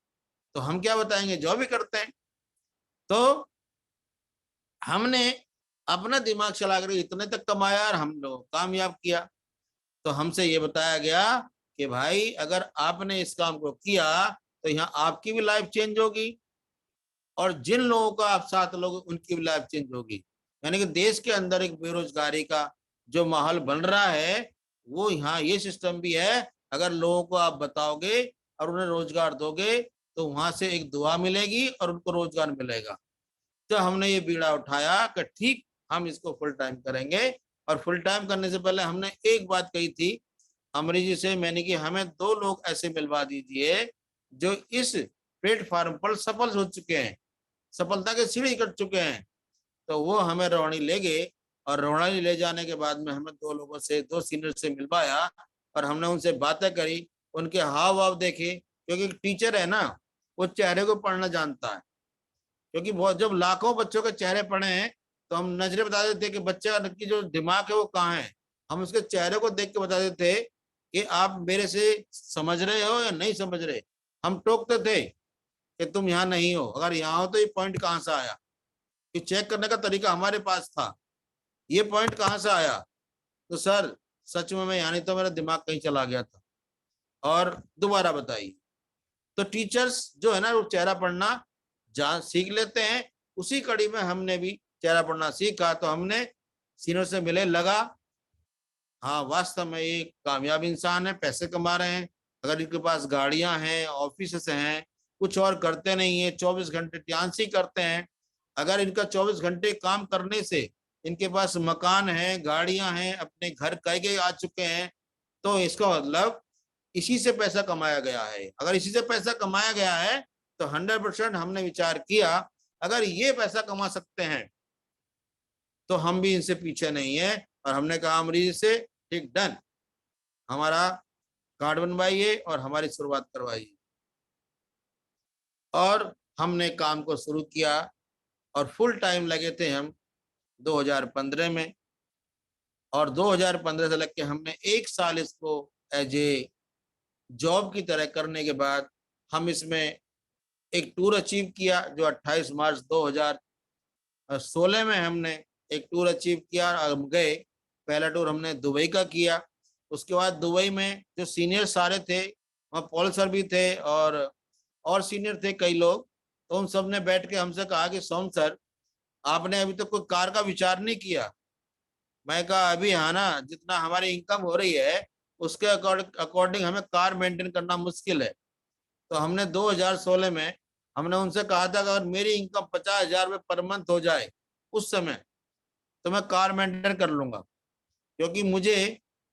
तो हम क्या बताएंगे, जॉब ही करते हैं। तो हमने अपना दिमाग चलाकर इतने तक कमाया और हम लोग कामयाब किया। तो हमसे ये बताया गया कि भाई, अगर आपने इस काम को किया तो यहाँ आपकी भी लाइफ चेंज होगी, और जिन लोगों का आप साथ लोग उनकी भी लाइफ चेंज होगी। यानी कि देश के अंदर एक बेरोजगारी का जो माहौल बन रहा है, वो यहाँ ये सिस्टम भी है। अगर लोगों को आप बताओगे और उन्हें रोजगार दोगे तो वहां से एक दुआ मिलेगी और उनको रोजगार मिलेगा। तो हमने ये बीड़ा उठाया कि ठीक, हम इसको फुल टाइम करेंगे और फुल टाइम करने से पहले हमने एक बात कही थी अमरीश जी से मैंने कि हमें 2 लोग ऐसे मिलवा दीजिए जो इस प्लेटफॉर्म पर सफल हो चुके हैं, सफलता के सीढ़ी कट चुके हैं। तो वो हमें रोहिणी ले गए और रोहिणी ले जाने के बाद में हमें 2 लोगों से 2 सीनियर से मिलवाया और हमने उनसे बातें करी, उनके हाव भाव देखे, क्योंकि टीचर है ना वो चेहरे को पढ़ना जानता है। क्योंकि बहुत जब लाखों बच्चों के चेहरे पढ़े हैं तो हम नजरे बता देते हैं कि बच्चे की जो दिमाग है वो कहाँ है। हम उसके चेहरे को देख के बता देते कि आप मेरे से समझ रहे हो या नहीं समझ रहे। हम टोकते थे कि तुम यहाँ नहीं हो, अगर यहाँ हो तो ये पॉइंट कहाँ से आया, कि चेक करने का तरीका हमारे पास था, ये पॉइंट कहाँ से आया। तो सर सच में मैं यहाँ नहीं तो मेरा दिमाग कहीं चला गया था और दोबारा बताइए। तो टीचर्स जो है ना वो चेहरा पढ़ना जान सीख लेते हैं। उसी कड़ी में हमने भी चेहरा पढ़ना सीखा। तो हमने सीनियर से मिले, लगा हाँ वास्तव में ये कामयाब इंसान है, पैसे कमा रहे हैं, अगर इनके पास गाड़ियां हैं, ऑफिस हैं, कुछ और करते नहीं है, 24 घंटे ट्यांसी करते हैं, अगर इनका 24 घंटे काम करने से इनके पास मकान है, गाड़ियां हैं, अपने घर कई आ चुके हैं, तो इसका मतलब इसी से पैसा कमाया गया है। अगर इसी से पैसा कमाया गया है तो 100% हमने विचार किया अगर ये पैसा कमा सकते हैं तो हम भी इनसे पीछे नहीं है। और हमने कहा अमरीश से ठीक डन, हमारा कार्ड बनवाइए और हमारी शुरुआत करवाइए। और हमने काम को शुरू किया और फुल टाइम लगे थे हम 2015 में। और 2015 से लग के हमने 1 साल इसको एज ए जॉब की तरह करने के बाद हम इसमें एक टूर अचीव किया जो 28 मार्च 2016 में हमने एक टूर अचीव किया। हम गए, पहला टूर हमने दुबई का किया। उसके बाद दुबई में जो सीनियर सारे थे, वहाँ पॉल सर भी थे और सीनियर थे कई लोग, तो उन सब ने बैठ के हमसे कहा कि सोम सर आपने अभी तक कोई कार का विचार नहीं किया। मैं कहा अभी हाँ ना, जितना हमारी इनकम हो रही है उसके अकॉर्डिंग हमें कार मेंटेन करना मुश्किल है। तो हमने 2016 में हमने उनसे कहा था कि अगर मेरी इनकम 50,000 रुपये पर मंथ हो जाए उस समय तो मैं कार मेंटेन कर लूंगा, क्योंकि मुझे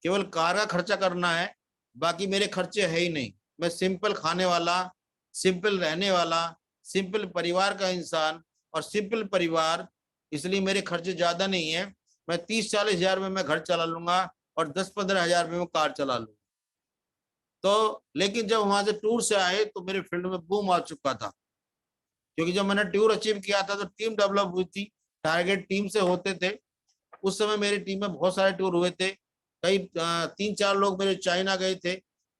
केवल कार का खर्चा करना है, बाकी मेरे खर्चे है ही नहीं। मैं सिंपल खाने वाला, सिंपल रहने वाला, सिंपल परिवार का इंसान और सिंपल परिवार, इसलिए मेरे खर्चे ज्यादा नहीं है। मैं 30-40 हजार में मैं घर चला लूंगा और 10-15 हजार में मैं कार चला लूंगा। तो लेकिन जब वहां से टूर से आए तो मेरे फील्ड में बूम आ चुका था, क्योंकि जब मैंने टूर अचीव किया था तो टीम डेवलप हुई थी, टारगेट टीम से होते थे। उस समय मेरी टीम में बहुत सारे टूर हुए थे, कई 3-4 लोग मेरे चाइना गए थे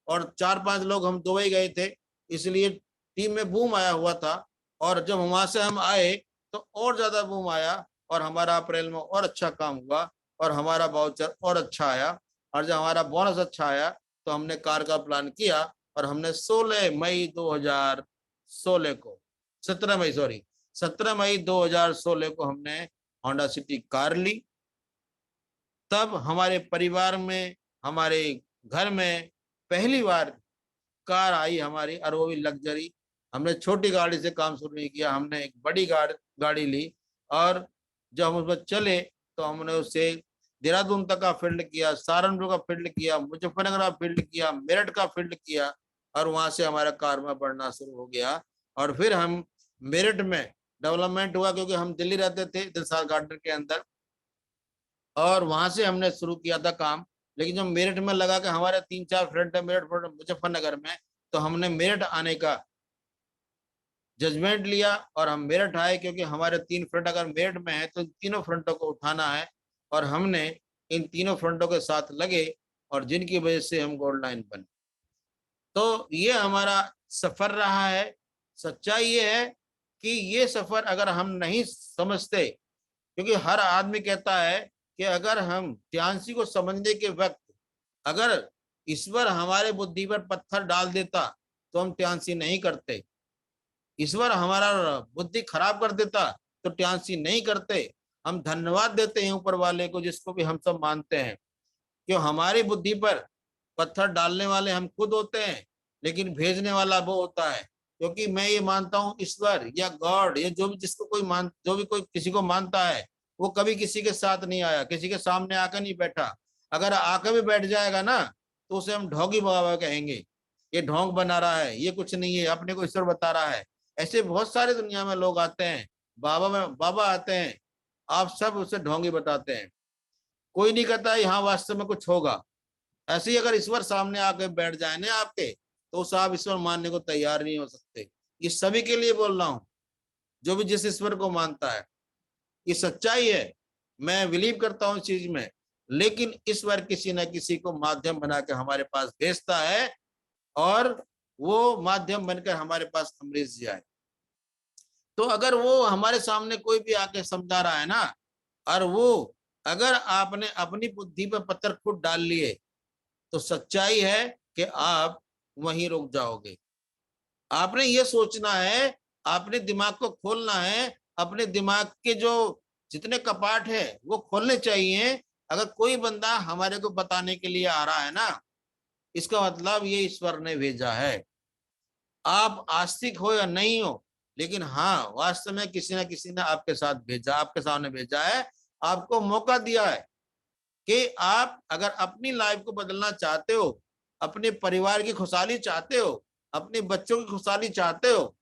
और 4-5 लोग हम दुबई गए थे, इसलिए टीम में बूम आया हुआ था। और जब वहां से हम आए तो और ज्यादा बूम आया और हमारा अप्रैल में और अच्छा काम हुआ और हमारा वाउचर और अच्छा आया। और जब हमारा बोनस अच्छा आया तो हमने कार का प्लान किया और हमने 16 मई 2016 को 17 मई सॉरी 17 मई 2016 को हमने होंडा सिटी कार ली। तब हमारे परिवार में, हमारे घर में पहली बार कार आई हमारी, और वो भी लग्जरी। हमने छोटी गाड़ी से काम शुरू नहीं किया, हमने एक बड़ी गाड़ी ली। और जब हम उसमें चले तो हमने उससे देहरादून तक का फील्ड किया, सहारनपुर का फील्ड किया, मुजफ्फरनगर का फील्ड किया, मेरठ का फील्ड किया, और वहां से हमारा कार में बढ़ना शुरू हो गया। और फिर हम मेरठ में डेवलपमेंट हुआ, क्योंकि हम दिल्ली रहते थे दिलशाद गार्डन के अंदर, और वहां से हमने शुरू किया था काम। लेकिन जब मेरठ में लगा कि हमारे 3-4 फ्रेंड है मेरठ मुजफ्फरनगर में, तो हमने मेरठ आने का जजमेंट लिया और हम मेरठ आए, क्योंकि हमारे 3 फ्रंट अगर मेरठ में है तो इन तीनों फ्रंटों को उठाना है। और हमने इन तीनों फ्रंटों के साथ लगे और जिनकी वजह से हम गोल्ड लाइन बने। तो ये हमारा सफर रहा है। सच्चाई ये है कि ये सफर अगर हम नहीं समझते, क्योंकि हर आदमी कहता है कि अगर हम त्यांशी को समझने के वक्त अगर ईश्वर हमारे बुद्धि पर पत्थर डाल देता तो हम त्यांशी नहीं करते। ईश्वर हमारा बुद्धि खराब कर देता तो त्यांशी नहीं करते। हम धन्यवाद देते हैं ऊपर वाले को, जिसको भी हम सब मानते हैं, क्यों हमारी बुद्धि पर पत्थर डालने वाले हम खुद होते हैं, लेकिन भेजने वाला वो होता है। क्योंकि मैं ये मानता हूँ ईश्वर या गॉड या जो भी जिसको कोई जो भी कोई किसी को मानता है, वो कभी किसी के साथ नहीं आया, किसी के सामने आकर नहीं बैठा। अगर आकर भी बैठ जाएगा ना तो उसे हम ढोंगी बाबा कहेंगे, ये ढोंग बना रहा है, ये कुछ नहीं है, अपने को ईश्वर बता रहा है। ऐसे बहुत सारे दुनिया में लोग आते हैं, बाबा आते हैं, आप सब उसे ढोंगी बताते हैं। कोई नहीं कहता यहाँ वास्तव में कुछ होगा। ऐसे ही अगर ईश्वर सामने आके बैठ जाए ना आपके, तो उस आप ईश्वर मानने को तैयार नहीं हो सकते। ये सभी के लिए बोल रहा हूँ, जो भी जिस ईश्वर को मानता है। ये सच्चाई है, मैं बिलीव करता हूँ इस चीज में। लेकिन ईश्वर किसी न किसी को माध्यम बना के हमारे पास भेजता है, और वो माध्यम बनकर हमारे पास अमरीश जी आए। तो अगर वो हमारे सामने कोई भी आके समझा रहा है ना, और वो अगर आपने अपनी बुद्धि पर पत्थर खुद डाल लिए, तो सच्चाई है कि आप वहीं रुक जाओगे। आपने ये सोचना है, आपने दिमाग को खोलना है, अपने दिमाग के जो जितने कपाट है वो खोलने चाहिए। अगर कोई बंदा हमारे को बताने के लिए आ रहा है ना, इसका मतलब ये ईश्वर ने भेजा है। आप आस्तिक हो या नहीं हो, लेकिन हाँ, वास्तव में किसी न किसी ने आपके साथ भेजा, आपके सामने भेजा है, आपको मौका दिया है कि आप अगर अपनी लाइफ को बदलना चाहते हो, अपने परिवार की खुशहाली चाहते हो, अपने बच्चों की खुशहाली चाहते हो,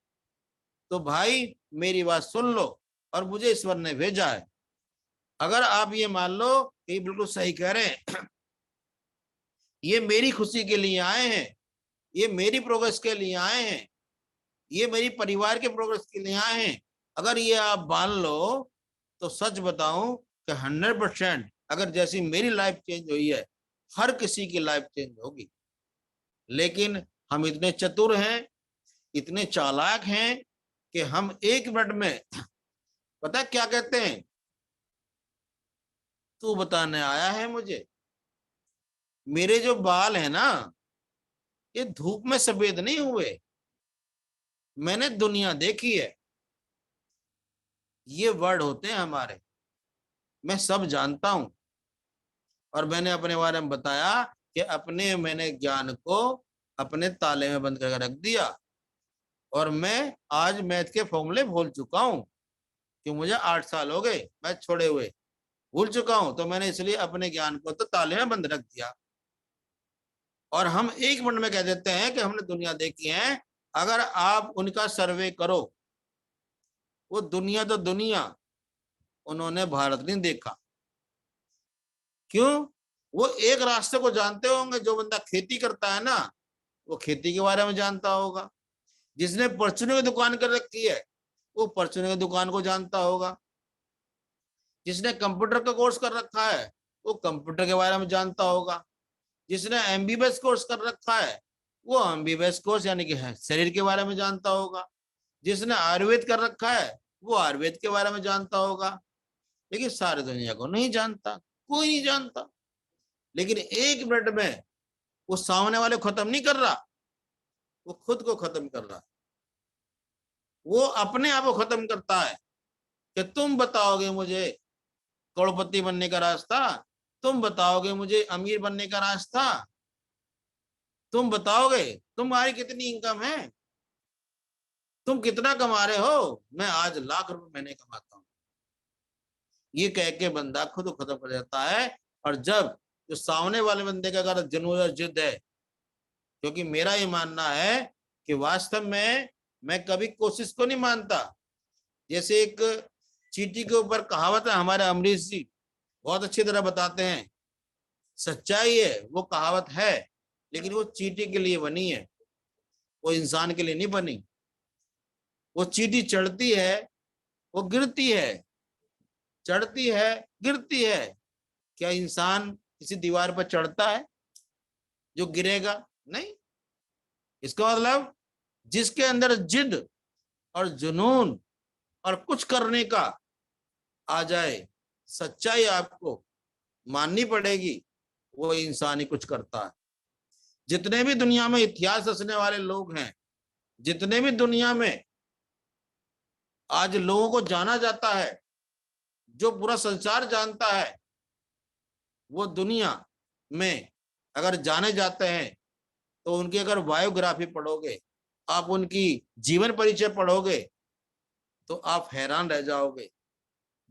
तो भाई मेरी बात सुन लो, और मुझे ईश्वर ने भेजा है। अगर आप ये मान लो कि बिल्कुल सही कह रहे हैं, ये मेरी खुशी के लिए आए हैं, ये मेरी प्रोग्रेस के लिए आए हैं, ये मेरी परिवार के प्रोग्रेस के लिए आए हैं, अगर ये आप मान लो, तो सच बताऊं कि 100% अगर जैसी मेरी लाइफ चेंज हुई है, हर किसी की लाइफ चेंज होगी। लेकिन हम इतने चतुर हैं, इतने चालाक हैं कि हम 1 मिनट में, पता क्या कहते हैं, तू बताने आया है मुझे, मेरे जो बाल है ना, ये धूप में सफेद नहीं हुए, मैंने दुनिया देखी है। ये वर्ड होते हैं हमारे। मैं सब जानता हूं, और मैंने अपने बारे में बताया कि मैंने ज्ञान को अपने ताले में बंद करके रख दिया, और मैं आज मैथ के फॉर्मूले भूल चुका हूं, कि मुझे 8 साल हो गए मैथ छोड़े हुए, भूल चुका हूं। तो मैंने इसलिए अपने ज्ञान को तो ताले में बंद रख दिया, और हम 1 मिनट में कह देते हैं कि हमने दुनिया देखी है। अगर आप उनका सर्वे करो, वो दुनिया तो दुनिया, उन्होंने भारत नहीं देखा। क्यों? वो एक रास्ते को जानते होंगे, जो बंदा खेती करता है ना, वो खेती के बारे में जानता होगा। जिसने परचून की दुकान कर रखी है, वो परचून की दुकान को जानता होगा। जिसने कंप्यूटर का कोर्स कर रखा है, वो कंप्यूटर के बारे में जानता होगा। जिसने एमबीबीएस कोर्स कर रखा है, वो एमबीबीएस कोर्स यानी कि शरीर के बारे में जानता होगा। जिसने आयुर्वेद कर रखा है, वो आयुर्वेद के बारे में जानता होगा। लेकिन सारी दुनिया को नहीं जानता, कोई नहीं जानता। लेकिन 1 मिनट में वो सामने वाले को खत्म नहीं कर रहा, वो खुद को खत्म कर रहा है। वो अपने आप को खत्म करता है कि तुम बताओगे मुझे करोड़पति बनने का रास्ता, तुम बताओगे मुझे अमीर बनने का रास्ता, तुम बताओगे तुम्हारी कितनी इनकम है, तुम कितना कमा रहे हो, मैं आज लाख रुपए महीने कमाता हूं। ये कह के बंदा खुद को खत्म कर जाता है। और जब जो सामने वाले बंदे का अगर जुनून और जिद है, क्योंकि मेरा ये मानना है कि वास्तव में मैं कभी कोशिश को नहीं मानता। जैसे एक चींटी के ऊपर कहावत है, हमारे अमरीश जी बहुत अच्छी तरह बताते हैं। सच्चाई है, वो कहावत है, लेकिन वो चींटी के लिए बनी है, वो इंसान के लिए नहीं बनी। वो चींटी चढ़ती है, वो गिरती है, चढ़ती है, गिरती है। क्या इंसान किसी दीवार पर चढ़ता है जो गिरेगा? नहीं। इसका मतलब जिसके अंदर जिद और जुनून और कुछ करने का आ जाए, सच्चाई आपको माननी पड़ेगी, वो इंसान ही कुछ करता है। जितने भी दुनिया में इतिहास रचने वाले लोग हैं, जितने भी दुनिया में आज लोगों को जाना जाता है, जो पूरा संसार जानता है, वो दुनिया में अगर जाने जाते हैं, तो उनकी अगर बायोग्राफी पढ़ोगे, आप उनकी जीवन परिचय पढ़ोगे, तो आप हैरान रह जाओगे।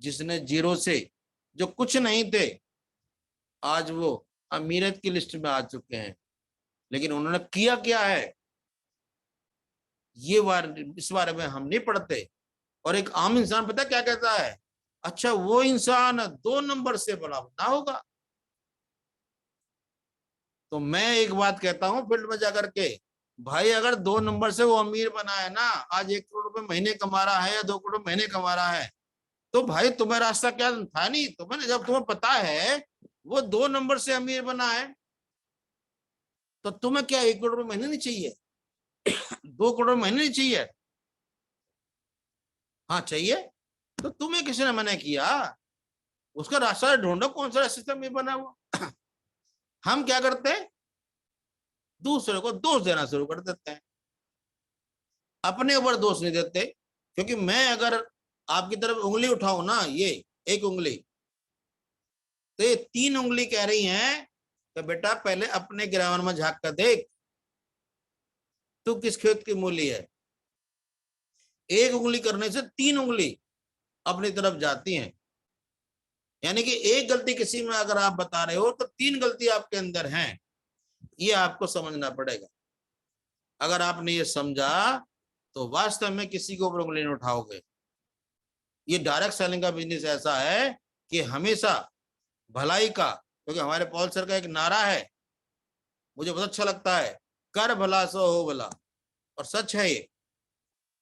जिसने जीरो से, जो कुछ नहीं थे, आज वो अमीरत की लिस्ट में आ चुके हैं। लेकिन उन्होंने किया क्या है, इस बारे में हम नहीं पढ़ते। और एक आम इंसान पता क्या कहता है, अच्छा वो इंसान 2 नंबर से बड़ा बना होगा। तो मैं एक बात कहता हूं फील्ड में जाकर के, भाई अगर 2 नंबर से वो अमीर बना है ना, आज 1 करोड़ रुपए महीने कमा रहा है या 2 करोड़ महीने कमा रहा है, तो भाई तुम्हें रास्ता क्या था नहीं? तुम्हें जब तुम्हें पता है वो 2 नंबर से अमीर बना है, तो तुम्हें क्या 1 करोड़ रुपए महीने नहीं चाहिए? 2 करोड़ महीने नहीं चाहिए? हाँ चाहिए। तो तुम्हें किसी ने मना किया? उसका रास्ता ढूंढो, कौन सा सिस्टम में बना हुआ। हम क्या करते हैं, दूसरे को दोष देना शुरू कर देते हैं, अपने ऊपर दोष नहीं देते। क्योंकि मैं अगर आपकी तरफ उंगली उठाऊं ना, ये एक उंगली, तो ये 3 उंगली कह रही हैं कि बेटा पहले अपने गिरावन में झांक कर देख, तू किस खेत की मूली है। एक उंगली करने से 3 उंगली अपनी तरफ जाती हैं। यानी कि एक गलती किसी में अगर आप बता रहे हो तो 3 गलती आपके अंदर हैं, ये आपको समझना पड़ेगा। अगर आपने ये समझा तो वास्तव में किसी को ऊपर उंगली नहीं उठाओगे। ये डायरेक्ट सेलिंग का बिजनेस ऐसा है कि हमेशा भलाई का, क्योंकि हमारे पॉल सर का एक नारा है, मुझे बहुत अच्छा लगता है, कर भला सो हो भला। और सच है ये,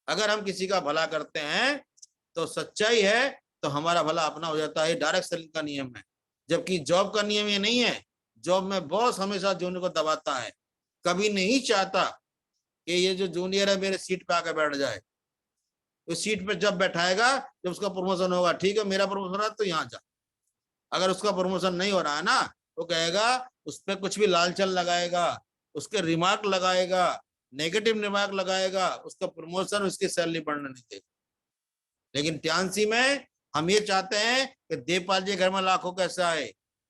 अगर हम किसी का भला करते हैं तो सच्चाई है, तो हमारा भला अपना हो जाता है। डायरेक्ट सेलिंग का नियम है। जबकि जॉब का नियम ये नहीं है। जॉब में बॉस हमेशा जूनियर को दबाता है, कभी नहीं चाहता कि ये जो जूनियर है मेरे सीट पे आकर बैठ जाए। तो सीट पे जब बैठाएगा, जब उसका प्रमोशन होगा, ठीक है मेरा प्रमोशन है तो यहाँ जा। अगर उसका प्रमोशन नहीं हो रहा है ना, तो कहेगा, उस पर कुछ भी लालचन लगाएगा, उसके रिमार्क लगाएगा, नेगेटिव रिमार्क लगाएगा, उसका प्रमोशन, उसकी सैलरी बढ़ने नहीं देगा। लेकिन ट्यान्सी में हम ये चाहते हैं कि देवपाल जी के घर में लाखों कैसे आए,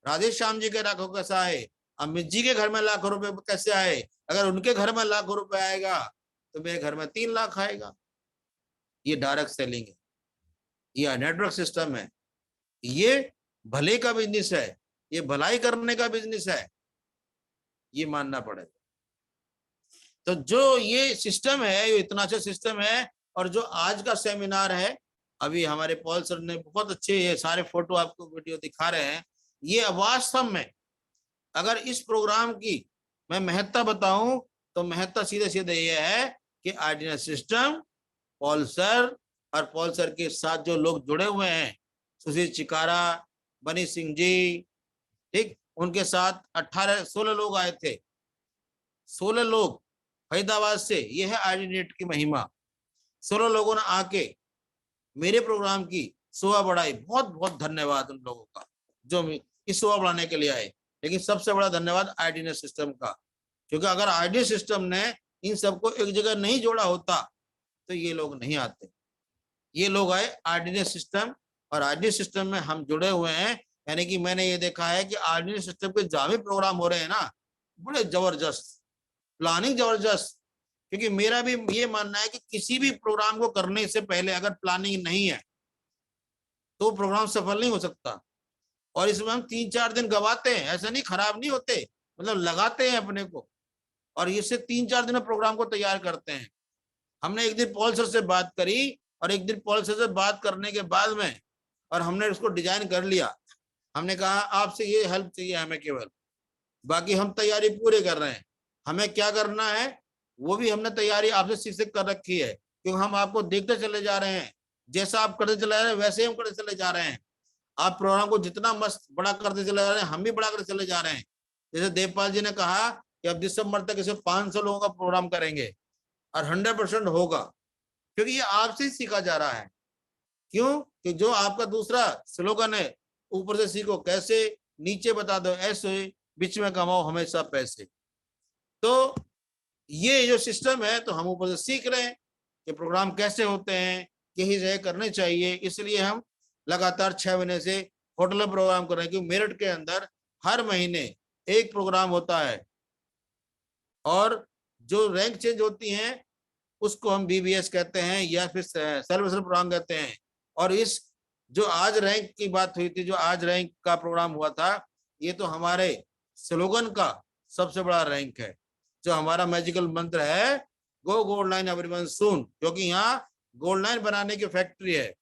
राधे श्याम जी के लाखों कैसा आए, अमित जी के घर में लाखों रुपए कैसे आए। अगर उनके घर में लाखों रुपए आएगा तो मेरे घर में 3 लाख आएगा। ये डायरेक्ट सेलिंग है, ये नेटवर्क सिस्टम है, ये भले का बिजनेस है, ये भलाई करने का बिजनेस है, ये मानना पड़ेगा। तो जो ये सिस्टम है, ये इतना अच्छा सिस्टम है। और जो आज का सेमिनार है, अभी हमारे पॉल सर ने बहुत अच्छे ये सारे फोटो आपको वीडियो दिखा रहे हैं। ये वास्तव में अगर इस प्रोग्राम की मैं महत्ता बताऊं तो महत्ता सीधे सीधे ये है कि आर्डिनेंस सिस्टम, पॉल सर और पॉल सर के साथ जो लोग जुड़े हुए हैं, सुशील चिकारा, बनी सिंह जी, ठीक, उनके साथ 16 लोग आए थे, 16 लोग फरीदाबाद से। ये है आईडीनेट की महिमा। 16 लोगों ने आके मेरे प्रोग्राम की शोभा बढ़ाई। बहुत बहुत धन्यवाद उन लोगों का जो इस शोभा बढ़ाने के लिए आए। लेकिन सबसे बड़ा धन्यवाद आईडीनेट सिस्टम का, क्योंकि अगर आईडीनेट सिस्टम ने इन सबको एक जगह नहीं जोड़ा होता तो ये लोग नहीं आते। ये लोग आए आईडीनेट सिस्टम, और आईडीनेट सिस्टम में हम जुड़े हुए हैं। यानी कि मैंने ये देखा है कि आईडीनेट सिस्टम के जहां भी प्रोग्राम हो रहे हैं ना, बड़े जबरदस्त प्लानिंग, जबरदस्त। क्योंकि मेरा भी ये मानना है कि किसी भी प्रोग्राम को करने से पहले अगर प्लानिंग नहीं है तो प्रोग्राम सफल नहीं हो सकता। और इसमें हम 3-4 दिन गवाते हैं, ऐसा नहीं खराब नहीं होते, मतलब लगाते हैं अपने को, और इससे 3-4 दिन में प्रोग्राम को तैयार करते हैं। हमने एक दिन पॉल सर से बात करी, और एक दिन पॉल सर से बात करने के बाद में, और हमने उसको डिजाइन कर लिया। हमने कहा आपसे ये हेल्प चाहिए हमें केवल, बाकी हम तैयारी पूरे कर रहे हैं। हमें क्या करना है वो भी हमने तैयारी आपसे सीख कर रखी है, क्योंकि हम आपको देखते चले जा रहे हैं। जैसा आप करते चले जा रहे हैं वैसे हम करते चले जा रहे हैं। आप प्रोग्राम को जितना मस्त बड़ा करते चले जा रहे हैं, हम भी बड़ा करते चले जा रहे हैं। जैसे देवपाल जी ने कहा कि अब दिसंबर तक इसे 500 लोगों का प्रोग्राम करेंगे, और 100% होगा, क्योंकि ये आपसे ही सीखा जा रहा है। क्यों? कि जो आपका दूसरा स्लोगन है, ऊपर से सीखो कैसे, नीचे बता दो ऐसे, बीच में कमाओ हमेशा पैसे। तो ये जो सिस्टम है, तो हम ऊपर से सीख रहे हैं कि प्रोग्राम कैसे होते हैं, यही जगह करने चाहिए। इसलिए हम लगातार 6 महीने से होटल में प्रोग्राम कर रहे हैं, क्योंकि मेरठ के अंदर हर महीने एक प्रोग्राम होता है, और जो रैंक चेंज होती हैं उसको हम बीबीएस कहते हैं या फिर सर्विस प्रोग्राम कहते हैं। और इस जो आज रैंक की बात हुई थी, जो आज रैंक का प्रोग्राम हुआ था, ये तो हमारे स्लोगन का सबसे बड़ा रैंक है। जो हमारा मैजिकल मंत्र है, गो गोल्ड लाइन एवरीवन सून, क्योंकि यहाँ गोल्ड लाइन बनाने की फैक्ट्री है।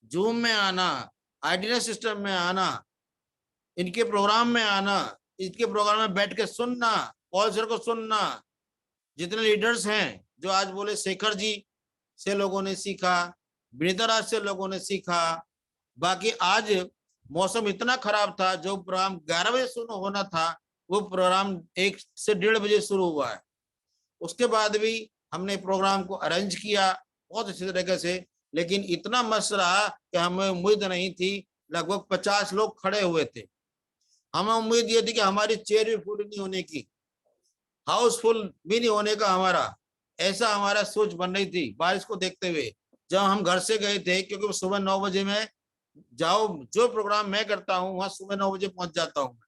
जूम में आना, आइडियस सिस्टम में आना, इनके प्रोग्राम में आना, इनके प्रोग्राम में बैठ के सुनना, पॉल सर को सुनना, जितने लीडर्स हैं जो आज बोले, शेखर जी से लोगों ने सीखा, विनीता राज से लोगों ने सीखा। बाकी आज मौसम इतना खराब था, जो प्रोग्राम 11 बजे शुरू होना था वो प्रोग्राम 1 से 1:30 बजे शुरू हुआ है। उसके बाद भी हमने प्रोग्राम को अरेंज किया बहुत अच्छी तरीके से, लेकिन इतना मस्त रहा कि हमें उम्मीद नहीं थी। लगभग 50 लोग खड़े हुए थे। हमें उम्मीद ये थी कि हमारी चेयर भी फुल नहीं होने की, हाउसफुल भी नहीं होने का हमारा, ऐसा हमारा सोच बन रही थी बारिश को देखते हुए। जब हम घर से गए थे, क्योंकि सुबह 9 बजे में जाओ, जो प्रोग्राम मैं करता हूँ वहां सुबह 9 बजे पहुंच जाता हूँ।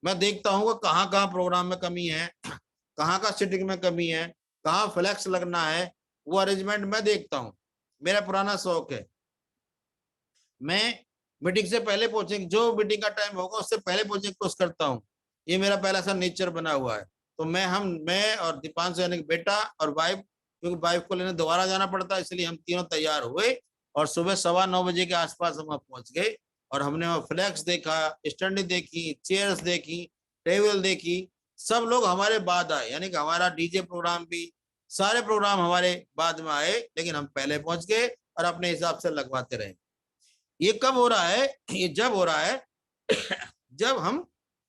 मैं देखता हूँ कि कहाँ कहाँ प्रोग्राम में कमी है, कहाँ का सीटिंग में कमी है, कहाँ फ्लैक्स लगना है, वो अरेंजमेंट मैं देखता हूँ। मेरा पुराना शौक है, मैं मीटिंग से पहले पहुंचे, जो मीटिंग का टाइम होगा उससे पहले पहुंचने की कोशिश करता हूँ। ये मेरा पहला सा नेचर बना हुआ है। तो मैं और दीपांशु यानी कि बेटा और वाइफ, क्योंकि वाइफ को लेने दोबारा जाना पड़ता है, इसलिए हम तीनों तैयार हुए और सुबह 9:15 के आसपास हम वहां पहुंच गए। और हमने वहाँ फ्लैक्स देखा, स्टैंड देखी, चेयर्स देखी, टेबल देखी। सब लोग हमारे बाद आए, यानी कि हमारा डीजे प्रोग्राम भी, सारे प्रोग्राम हमारे बाद में आए, लेकिन हम पहले पहुंच गए और अपने हिसाब से लगवाते रहे। ये कब हो रहा है? ये जब हो रहा है जब हम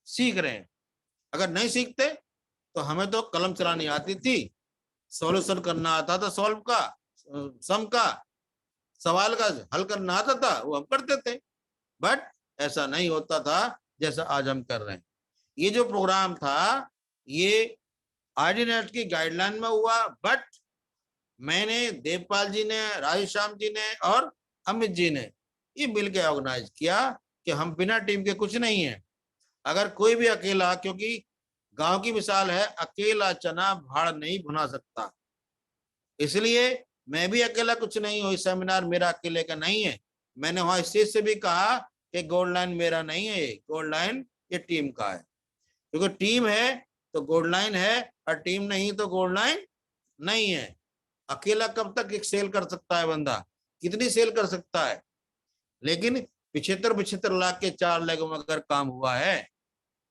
सीख रहे हैं। अगर नहीं सीखते तो हमें तो कलम चलानी आती थी, सॉल्यूशन करना आता था, सॉल्व का, सम का, सवाल का हल करना आता था, वो हम करते थे। बट ऐसा नहीं होता था जैसा आज हम कर रहे हैं। ये जो प्रोग्राम था ये आरडीनेट की गाइडलाइन में हुआ, बट मैंने, देवपाल जी ने, राधेश्याम जी ने और अमित जी ने ये मिलकर ऑर्गेनाइज किया कि हम बिना टीम के कुछ नहीं है। अगर कोई भी अकेला, क्योंकि गांव की मिसाल है, अकेला चना भाड़ नहीं भुना सकता, इसलिए मैं भी अकेला कुछ नहीं हूँ। सेमिनार मेरा अकेले का नहीं है। मैंने वहां स्टेज से भी कहा कि गोल्ड लाइन मेरा नहीं है, गोल्ड लाइन ये टीम का है। क्योंकि टीम है तो गोल्ड लाइन है, और टीम नहीं तो गोल्ड लाइन नहीं है। अकेला कब तक एक सेल कर सकता है बंदा, कितनी सेल कर सकता है? लेकिन 75 लाख के 4 लेगों में अगर काम हुआ है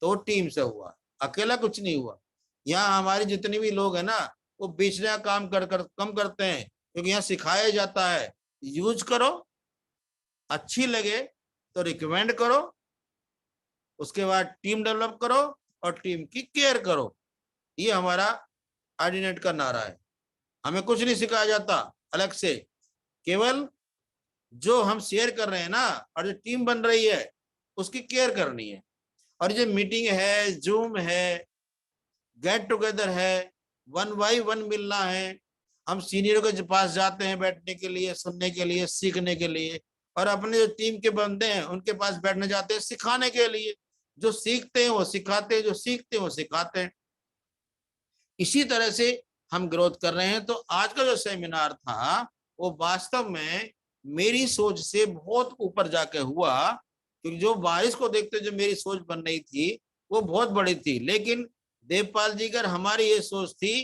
तो टीम से हुआ, अकेला कुछ नहीं हुआ। यहाँ हमारे जितने भी लोग हैं ना, वो बेचने का काम कर कम करते हैं, क्योंकि यहाँ सिखाया जाता है यूज करो, अच्छी लगे तो रिकमेंड करो, उसके बाद टीम डेवलप करो और टीम की केयर करो। ये हमारा आर्डिनेट का नारा है। हमें कुछ नहीं सिखाया जाता अलग से, केवल जो हम शेयर कर रहे हैं ना और जो टीम बन रही है उसकी केयर करनी है। और जो मीटिंग है, जूम है, गेट टुगेदर है, 1 by 1 मिलना है। हम सीनियरों के पास जाते हैं बैठने के लिए, सुनने के लिए, सीखने के लिए, और अपने जो टीम के बंदे हैं उनके पास बैठने जाते हैं सिखाने के लिए। जो सीखते हैं वो सिखाते हैं, जो सीखते हैं वो सिखाते हैं। इसी तरह से हम ग्रोथ कर रहे हैं। तो आज का जो सेमिनार था वो वास्तव में मेरी सोच से बहुत ऊपर जाके हुआ, क्योंकि जो बारिश को देखते जो मेरी सोच बन रही थी वो बहुत बड़ी थी। लेकिन देवपाल जी कर हमारी ये सोच थी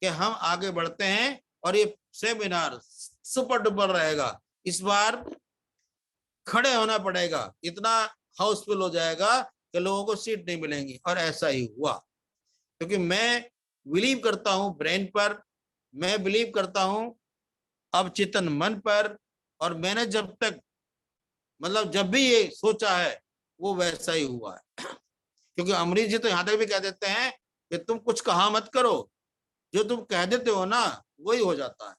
कि हम आगे बढ़ते हैं और ये सेमिनार सुपर डुपर रहेगा। इस बार खड़े होना पड़ेगा, इतना हाउसफुल हो जाएगा कि लोगों को सीट नहीं मिलेंगी, और ऐसा ही हुआ। क्योंकि मैं बिलीव करता हूं ब्रेन पर, मैं बिलीव करता हूं अवचेतन मन पर, और मैंने जब तक, मतलब जब भी ये सोचा है वो वैसा ही हुआ है। क्योंकि अमरीश जी तो यहां तक भी कह देते हैं कि तुम कुछ कहा मत करो, जो तुम कह देते हो ना वही हो जाता है।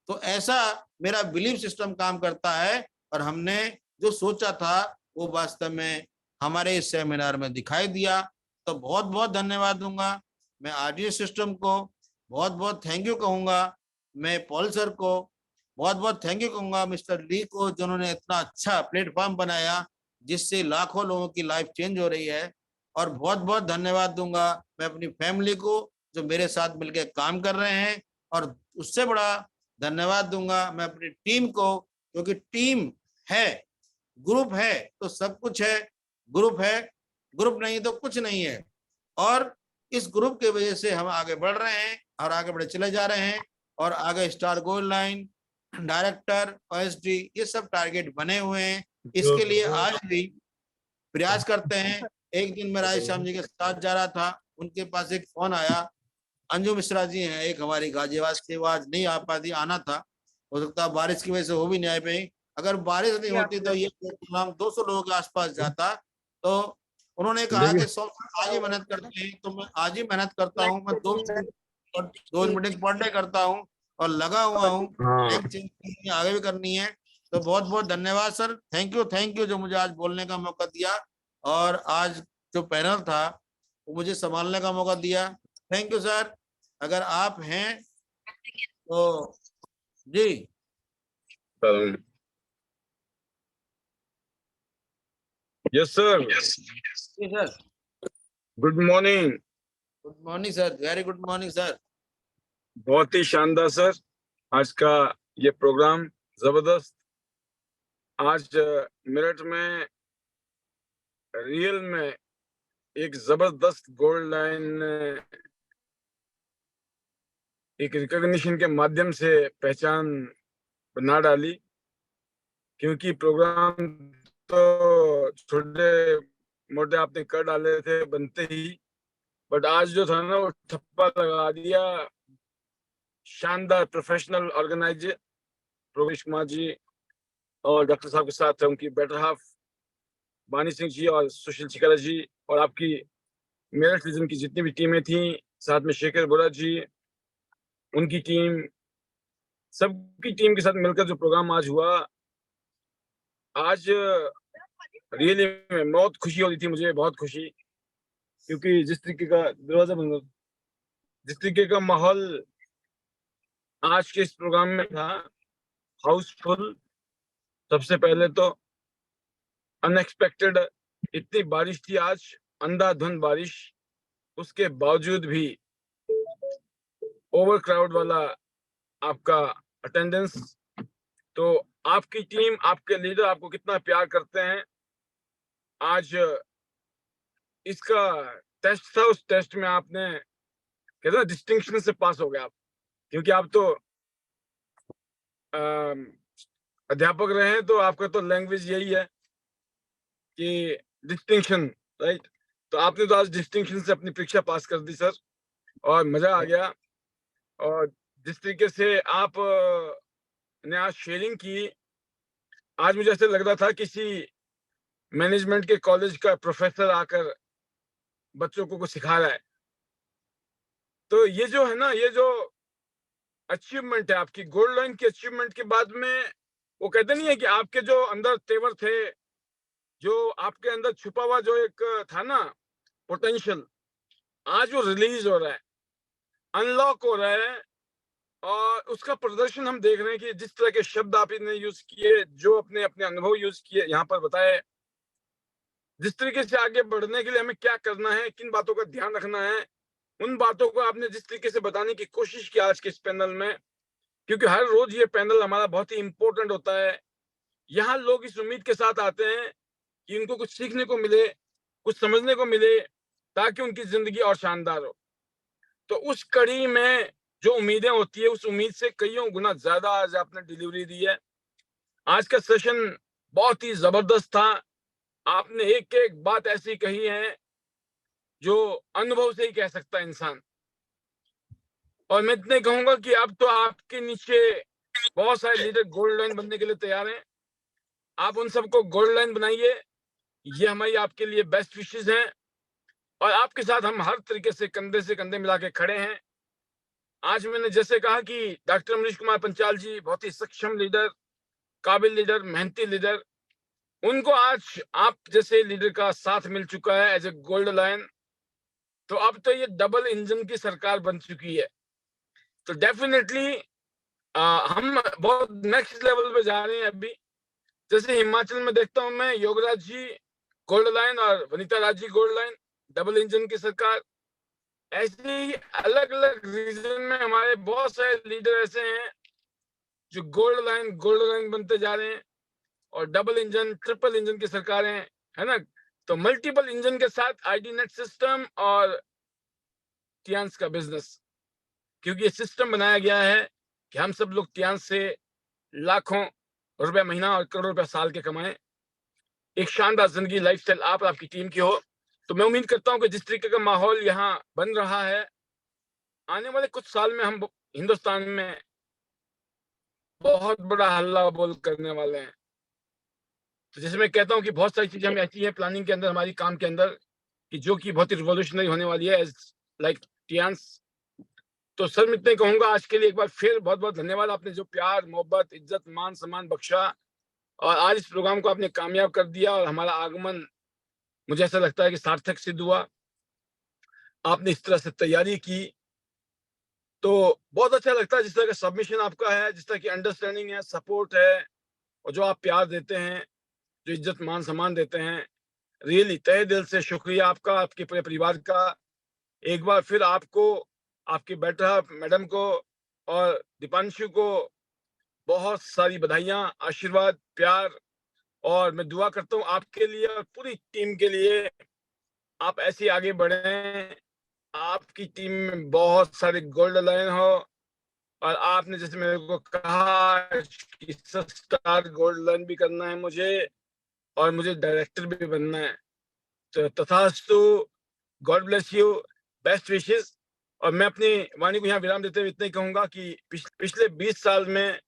तो ऐसा मेरा बिलीव सिस्टम काम करता है, और हमने जो सोचा था वो वास्तव में हमारे इस सेमिनार में दिखाई दिया। तो बहुत बहुत धन्यवाद दूंगा मैं आरडीएस सिस्टम को, बहुत बहुत थैंक यू कहूंगा मैं पॉल सर को, बहुत बहुत थैंक यू कहूंगा मिस्टर ली को, जिन्होंने इतना अच्छा प्लेटफॉर्म बनाया जिससे लाखों लोगों की लाइफ चेंज हो रही है। और बहुत बहुत धन्यवाद दूंगा मैं अपनी फैमिली को जो मेरे साथ मिलकर काम कर रहे हैं, और उससे बड़ा धन्यवाद दूंगा मैं अपनी टीम को क्योंकि टीम है, ग्रुप है तो सब कुछ है, ग्रुप है, ग्रुप नहीं तो कुछ नहीं है। और इस ग्रुप की वजह से हम आगे बढ़ रहे हैं और आगे बढ़े चले जा रहे हैं, और आगे star gold line, director, OSD, ये सब टारगेट बने हुए हैं। इसके लिए आज भी प्रयास करते हैं। एक दिन मैं राधेश्याम जी के साथ जा रहा था, उनके पास एक फोन आया, अंजू मिश्रा जी हैं एक हमारी गाजियाबाद से, वो आज नहीं आ पाती, आना था, हो सकता है बारिश की वजह से वो भी नहीं आ पाई। अगर बारिश नहीं होती तो ये प्रोग्राम 200 लोगों के आसपास जाता। तो उन्होंने कहा कि सौ आज ही मेहनत करते हैं, तो मैं आज ही मेहनत करता हूँ। मैं दो मीटिंग पर डे करता हूँ और लगा हुआ हूँ, हाँ, एक चीज आगे भी करनी है। तो बहुत बहुत धन्यवाद सर, थैंक यू जो मुझे आज बोलने का मौका दिया, और आज जो पैनल था वो मुझे संभालने का मौका दिया। Thank you sir. अगर आप हैं तो जी। यस सर, जी sir, good morning. Good morning sir, very good morning sir. बहुत ही शानदार सर, आज का ये प्रोग्राम जबरदस्त। आज मेरठ में रियल में एक जबरदस्त गोल्ड लाइन एक रिकॉग्निशन के माध्यम से पहचान बना डाली, क्योंकि प्रोग्राम तो छोटे मोटे आपने कर डाले थे बनते ही, बट आज जो था ना वो ठप्पा लगा दिया। शानदार प्रोफेशनल ऑर्गेनाइजर प्रवेश कुमार जी और डॉक्टर साहब के साथ उनकी बेटर हाफ बानी सिंह जी और सुशील चिकारा जी, और आपकी मेरठ रीजन की जितनी भी टीमें थी, साथ में शेखर बोरा जी, उनकी टीम, सबकी टीम के साथ मिलकर जो प्रोग्राम आज हुआ, आज रियली में बहुत खुशी हो रही थी मुझे, बहुत खुशी, क्योंकि जिस तरीके का दरवाजा बंद कर, जिस तरीके का माहौल आज के इस प्रोग्राम में था, हाउसफुल। सबसे पहले तो अनएक्सपेक्टेड इतनी बारिश थी आज, अंधाधुंध बारिश, उसके बावजूद भी ओवर क्राउड वाला आपका अटेंडेंस। तो आपकी टीम, आपके लीडर आपको कितना प्यार करते हैं। आज इसका टेस्ट था, उस टेस्ट में आपने कहते हैं डिस्टिंक्शन से पास हो गए आप, क्योंकि आप तो अध्यापक रहे हैं, तो आपका तो लैंग्वेज यही है कि डिस्टिंक्शन, राइट। तो आपने तो आज डिस्टिंक्शन से अपनी परीक्षा पास कर दी सर, और मजा आ गया। और जिस तरीके से आप ने आज शेयरिंग की, आज मुझे ऐसे लग रहा था किसी मैनेजमेंट के कॉलेज का प्रोफेसर आकर बच्चों को कुछ सिखा रहा है। तो ये जो है ना, ये जो अचीवमेंट है आपकी गोल्ड लाइन की, अचीवमेंट के बाद में वो कहते नहीं है कि आपके जो अंदर तेवर थे, जो आपके अंदर छुपा हुआ जो एक था ना पोटेंशियल, आज वो रिलीज हो रहा है, अनलॉक हो रहा है। और उसका प्रदर्शन हम देख रहे हैं कि जिस तरह के शब्द आप इन्हें यूज किए, जो अपने अपने अनुभव यूज किए, यहाँ पर बताए, जिस तरीके से आगे बढ़ने के लिए हमें क्या करना है, किन बातों का ध्यान रखना है, उन बातों को आपने जिस तरीके से बताने की कोशिश की आज के इस पैनल में, क्योंकि हर रोज ये पैनल हमारा बहुत ही इंपॉर्टेंट होता है। यहाँ लोग इस उम्मीद के साथ आते हैं कि उनको कुछ सीखने को मिले, कुछ समझने को मिले, ताकि उनकी जिंदगी और शानदार हो। तो उस कड़ी में जो उम्मीदें होती है, उस उम्मीद से कईयों गुना ज्यादा आज आपने डिलीवरी दी है। आज का सेशन बहुत ही जबरदस्त था। आपने एक एक बात ऐसी कही है जो अनुभव से ही कह सकता है इंसान। और मैं इतने कहूंगा कि अब तो आपके नीचे बहुत सारे लीडर गोल्ड लाइन बनने के लिए तैयार हैं। आप उन सबको गोल्ड लाइन बनाइए, ये हमारी आपके लिए बेस्ट विशेष हैं, और आपके साथ हम हर तरीके से कंधे मिला के खड़े हैं। आज मैंने जैसे कहा कि डॉक्टर मनीष कुमार पंचाल जी बहुत ही सक्षम लीडर, काबिल लीडर, मेहनती लीडर, उनको आज आप जैसे लीडर का साथ मिल चुका है एज ए गोल्ड लाइन। तो अब तो ये डबल इंजन की सरकार बन चुकी है। तो डेफिनेटली हम बहुत नेक्स्ट लेवल पे जा रहे हैं अभी। जैसे हिमाचल में देखता हूं मैं, योगराज जी गोल्ड लाइन और Vanita Raj ji gold line, double engine की सरकार। ऐसे ही अलग अलग रीजन में हमारे बहुत सारे लीडर ऐसे हैं जो गोल्ड लाइन बनते जा रहे हैं, और डबल इंजन, ट्रिपल इंजन की सरकारें, है ना। तो मल्टीपल इंजन के साथ आईडी नेट सिस्टम और टियांस का बिजनेस, क्योंकि ये सिस्टम बनाया गया है कि हम सब लोग टियांस से लाखों रुपया महीना और करोड़ों रुपया साल के कमाएं, एक शानदार जिंदगी लाइफस्टाइल आप और आपकी टीम की हो। तो मैं उम्मीद करता हूं कि जिस तरीके का माहौल यहाँ बन रहा है, आने वाले कुछ साल में हम हिंदुस्तान में बहुत बड़ा हल्ला बोल करने वाले हैं। तो जैसे मैं कहता हूँ कि बहुत सारी चीजें हमें ऐसी हैं प्लानिंग के अंदर, हमारी काम के अंदर, कि जो कि बहुत ही रिवॉल्यूशनरी होने वाली है, लाइक टियांस। तो सर मैं इतना ही कहूंगा आज के लिए। एक बार फिर बहुत बहुत धन्यवाद, आपने जो प्यार, मोहब्बत, इज्जत, मान सम्मान बख्शा, और आज इस प्रोग्राम को आपने कामयाब कर दिया, और हमारा आगमन मुझे ऐसा लगता है कि सार्थक सिद्ध हुआ। आपने इस तरह से तैयारी की, तो बहुत अच्छा लगता है। जिस तरह का सबमिशन आपका है, जिस तरह की अंडरस्टैंडिंग है, सपोर्ट है, और जो आप प्यार देते हैं, जो इज्जत मान सम्मान देते हैं, रियली तहे दिल से शुक्रिया आपका, आपके पूरे परिवार का। एक बार फिर आपको, आपकी बेटा मैडम को और दीपांशु को बहुत सारी बधाइयां, आशीर्वाद, प्यार, और मैं दुआ करता हूँ आपके लिए और पूरी टीम के लिए। आप ऐसे ही आगे बढ़ें, आपकी टीम में बहुत सारे गोल्ड लाइन हो, और आपने जैसे मेरे को कहा कि स्टार गोल्ड लाइन भी करना है मुझे, और मुझे डायरेक्टर भी बनना है। तो तथास्तु, God bless you, best wishes. और मैं अपनी वाणी को यहाँ विराम देते हुए इतना ही कहूंगा कि पिछले 20 साल में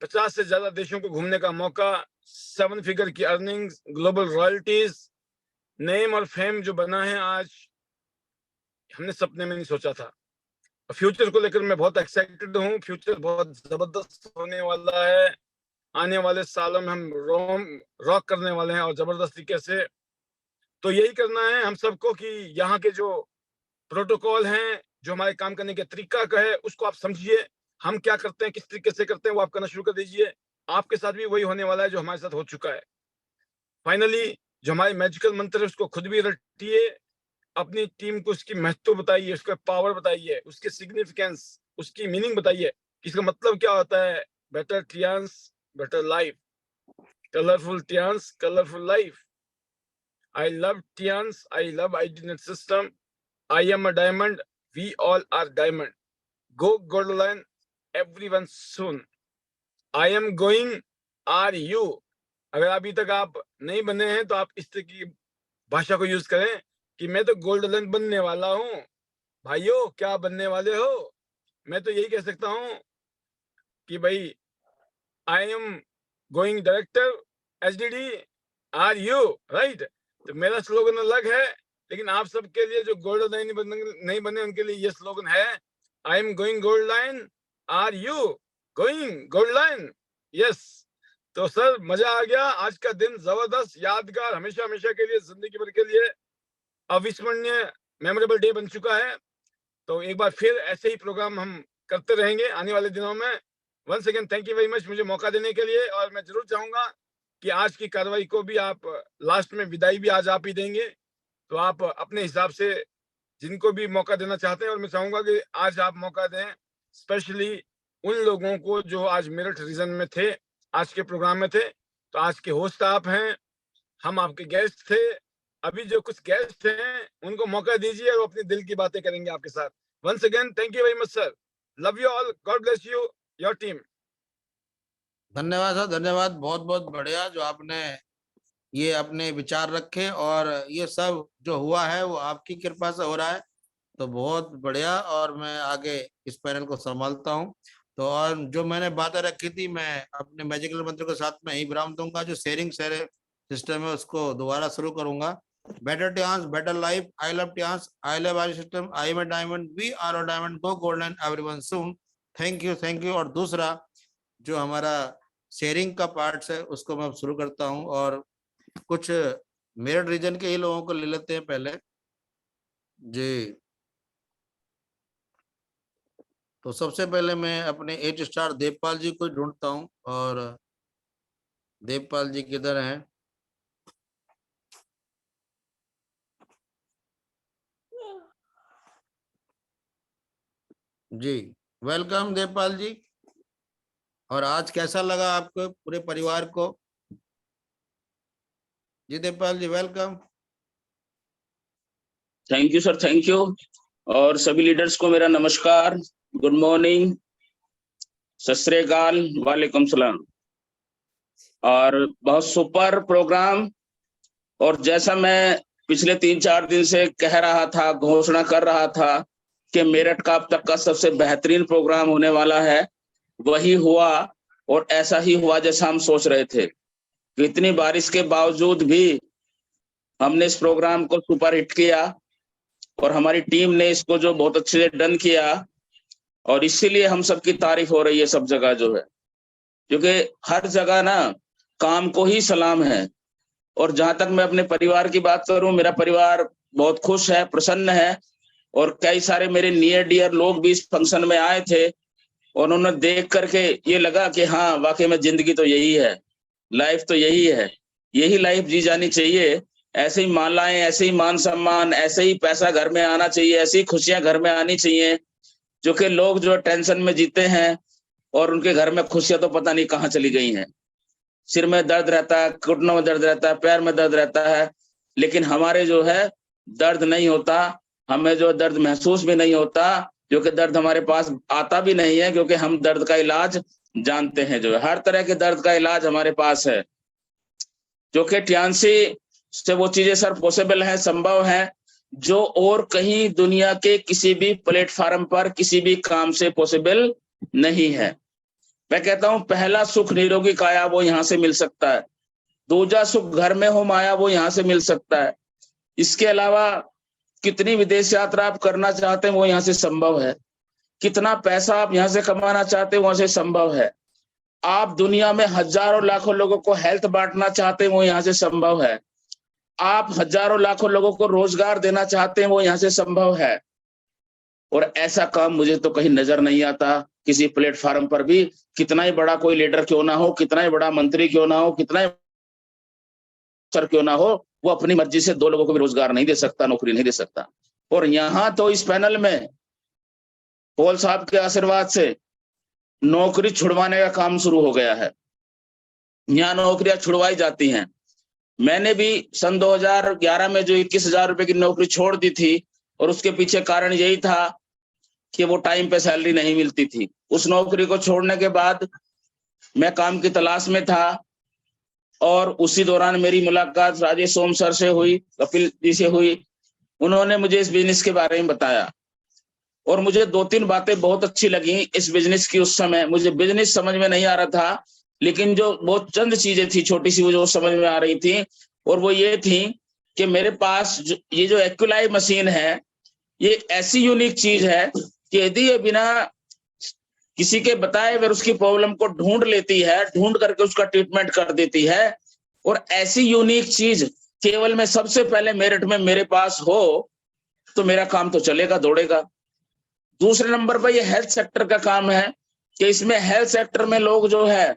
50 से ज्यादा देशों को घूमने का मौका, 7 फिगर की अर्निंग्स, ग्लोबल रॉयल्टीज, नेम और फेम जो बना है आज, हमने सपने में नहीं सोचा था। फ्यूचर को लेकर मैं बहुत एक्साइटेड हूँ। फ्यूचर बहुत जबरदस्त होने वाला है। आने वाले सालों में हम रॉक करने वाले हैं, और जबरदस्त तरीके से। तो यही करना है हम सबको कि यहाँ के जो प्रोटोकॉल हैं, जो हमारे काम करने के तरीका का है, उसको आप समझिए। हम क्या करते हैं, किस तरीके से करते हैं, वो आप करना शुरू कर दीजिए। आपके साथ भी वही होने वाला है जो हमारे साथ हो चुका है। फाइनली, जो हमारे मैजिकल मंत्र है, उसको खुद भी रटिए, अपनी टीम को उसकी महत्व बताइए, उसका पावर बताइए, उसकी सिग्निफिकेंस, उसकी मीनिंग बताइए, इसका मतलब क्या होता है। Better Tiens, better life, colourful Tiens, colourful life. I love Tiens, I love identity system, I am a diamond, we all are diamond, go gold line, everyone soon, I am going, are you. अगर अभी तक आप नहीं बने हैं तो आप इस तरह की भाषा को यूज करें कि मैं तो गोल्ड लाइन बनने वाला हूँ। भाइयों, क्या बनने वाले हो? मैं तो यही कह सकता हूँ कि भाई, I am going director, HDD, are you, right. तो मेरा स्लोगन अलग है, लेकिन आप सबके लिए जो गोल्ड लाइन नहीं बने उनके लिए ये स्लोगन है, I am going gold line, are you going gold line. Yes. तो सर, मजा आ गया। आज का दिन जबरदस्त, यादगार, हमेशा हमेशा के लिए, जिंदगी भर के लिए अविस्मरणीय, मेमोरेबल डे बन चुका है। तो एक बार फिर ऐसे ही प्रोग्राम हम करते रहेंगे आने वाले दिनों में। Once again thank you very much मुझे मौका देने के लिए। और मैं जरूर चाहूंगा कि आज की कार्रवाई को भी आप लास्ट में विदाई भी आज आप ही देंगे। तो आप अपने हिसाब से जिनको भी मौका देना चाहते हैं, और मैं चाहूंगा कि आज आप मौका दें स्पेशली उन लोगों को जो आज मेरिट रीजन में थे, आज के प्रोग्राम में थे। तो आज के होस्ट आप हैं, हम आपके गेस्ट थे। अभी जो कुछ गेस्ट हैं उनको मौका दीजिए, और वो अपने दिल की बातें करेंगे आपके साथ। Once again thank you very much sir, love you all, God bless you, your team. धन्यवाद सर, धन्यवाद। बहुत बहुत बढ़िया जो आपने ये अपने विचार रखे, और ये सब जो हुआ है वो आपकी कृपा से हो रहा है। तो बहुत बढ़िया, और मैं आगे इस पैनल को संभालता हूँ। तो और जो मैंने बातें रखी थी, मैं अपने मैजिकल मंत्र के साथ में ही विराम दूंगा। जो शेयरिंग सिस्टम है उसको दोबारा शुरू करूंगा। Better Tiens, better life, I love Tiens, I love I system, I am a diamond, we are a diamond, go golden, everyone soon. Thank you, thank you. और दूसरा जो हमारा शेयरिंग का पार्ट है उसको मैं अब शुरू करता हूँ, और कुछ मेरठ रीजन के ही लोगों को ले लेते हैं पहले जी। तो सबसे पहले मैं अपने 8 स्टार देवपाल जी को ढूंढता हूँ, और देवपाल जी किधर हैं? जी, वेलकम देवपाल जी। और आज कैसा लगा आपको पूरे परिवार को? जी Devpal ji, welcome. Thank you sir, thank you. और सभी लीडर्स को मेरा नमस्कार, गुड मॉर्निंग, सत श्री अकाल, वालेकुम सलाम। और बहुत सुपर प्रोग्राम। और जैसा मैं पिछले 3-4 दिन से कह रहा था, घोषणा कर रहा था कि मेरठ का अब तक का सबसे बेहतरीन प्रोग्राम होने वाला है, वही हुआ। और ऐसा ही हुआ जैसा हम सोच रहे थे। तो इतनी बारिश के बावजूद भी हमने इस प्रोग्राम को सुपर हिट किया और हमारी टीम ने इसको जो बहुत अच्छे से डन किया, और इसीलिए हम सबकी तारीफ हो रही है सब जगह जो है, क्योंकि हर जगह ना काम को ही सलाम है। और जहां तक मैं अपने परिवार की बात करूं, मेरा परिवार बहुत खुश है, प्रसन्न है। और कई सारे मेरे नियर डियर लोग भी इस फंक्शन में आए थे और उन्होंने देख करके ये लगा कि हाँ, वाकई में जिंदगी तो यही है, लाइफ तो यही है, यही लाइफ जी जानी चाहिए। ऐसे ही मालाएं, ऐसे ही मान सम्मान, ऐसे ही पैसा घर में आना चाहिए, ऐसी खुशियां घर में आनी चाहिए। जो कि लोग जो टेंशन में जीते हैं और उनके घर में खुशियां तो पता नहीं कहाँ चली गई हैं। सिर में दर्द रहता है, घुटनों में दर्द रहता है, पैर में दर्द रहता है, लेकिन हमारे जो है दर्द नहीं होता, हमें जो दर्द महसूस भी नहीं होता, जो कि दर्द हमारे पास आता भी नहीं है, क्योंकि हम दर्द का इलाज जानते हैं। जो है हर तरह के दर्द का इलाज हमारे पास है, जो कि टियान्सी से वो चीजें सर पॉसिबल है, संभव है, जो और कहीं दुनिया के किसी भी प्लेटफॉर्म पर किसी भी काम से पॉसिबल नहीं है। मैं कहता हूं, पहला सुख निरोगी काया वो यहां से मिल सकता है, दूजा सुख घर में हो माया वो यहां से मिल सकता है। इसके अलावा कितनी विदेश यात्रा आप करना चाहते हैं वो यहां से संभव है, कितना पैसा आप यहां से कमाना चाहते हैं वहां से संभव है, आप दुनिया में हजारों लाखों लोगों को हेल्थ बांटना चाहते हैं वो यहां से संभव है, आप हजारों लाखों लोगों को रोजगार देना चाहते हैं वो यहां से संभव है। और ऐसा काम मुझे तो कहीं नजर नहीं आता किसी प्लेटफॉर्म पर भी, कितना ही बड़ा कोई लीडर क्यों ना हो, कितना ही बड़ा मंत्री क्यों ना हो, कितना ही सर क्यों ना हो, वो अपनी मर्जी से 2 लोगों को भी रोजगार नहीं दे सकता, नौकरी नहीं दे सकता। और यहाँ तो इस पैनल में पॉल साहब के आशीर्वाद से नौकरी छुड़वाने का काम शुरू हो गया है, यहाँ नौकरियां छुड़वाई जाती हैं। मैंने भी सन 2011 में जो 21,000 रुपए की नौकरी छोड़ दी थी, और उसके पीछे कारण यही था कि वो टाइम पे सैलरी नहीं मिलती थी। उस नौकरी को छोड़ने के बाद मैं काम की तलाश में था, और उसी दौरान मेरी मुलाकात राजेश सोम सर से हुई, कपिल जी से हुई। उन्होंने मुझे इस बिजनेस के बारे में बताया और मुझे 2-3 बातें बहुत अच्छी लगी इस बिजनेस की। उस समय मुझे बिजनेस समझ में नहीं आ रहा था, लेकिन जो बहुत चंद चीजें थी छोटी सी, वो जो समझ में आ रही थी, और वो ये थी कि मेरे पास ये जो एक्विलाइव मशीन है, ये ऐसी यूनिक चीज है कि यदि ये बिना किसी के बताए अगर उसकी प्रॉब्लम को ढूंढ लेती है, ढूंढ करके उसका ट्रीटमेंट कर देती है। और ऐसी यूनिक चीज केवल मैं सबसे पहले मेरठ में मेरे पास हो तो मेरा काम तो चलेगा, दौड़ेगा। दूसरे नंबर पर ये हेल्थ सेक्टर का काम है कि इसमें हेल्थ सेक्टर में लोग जो है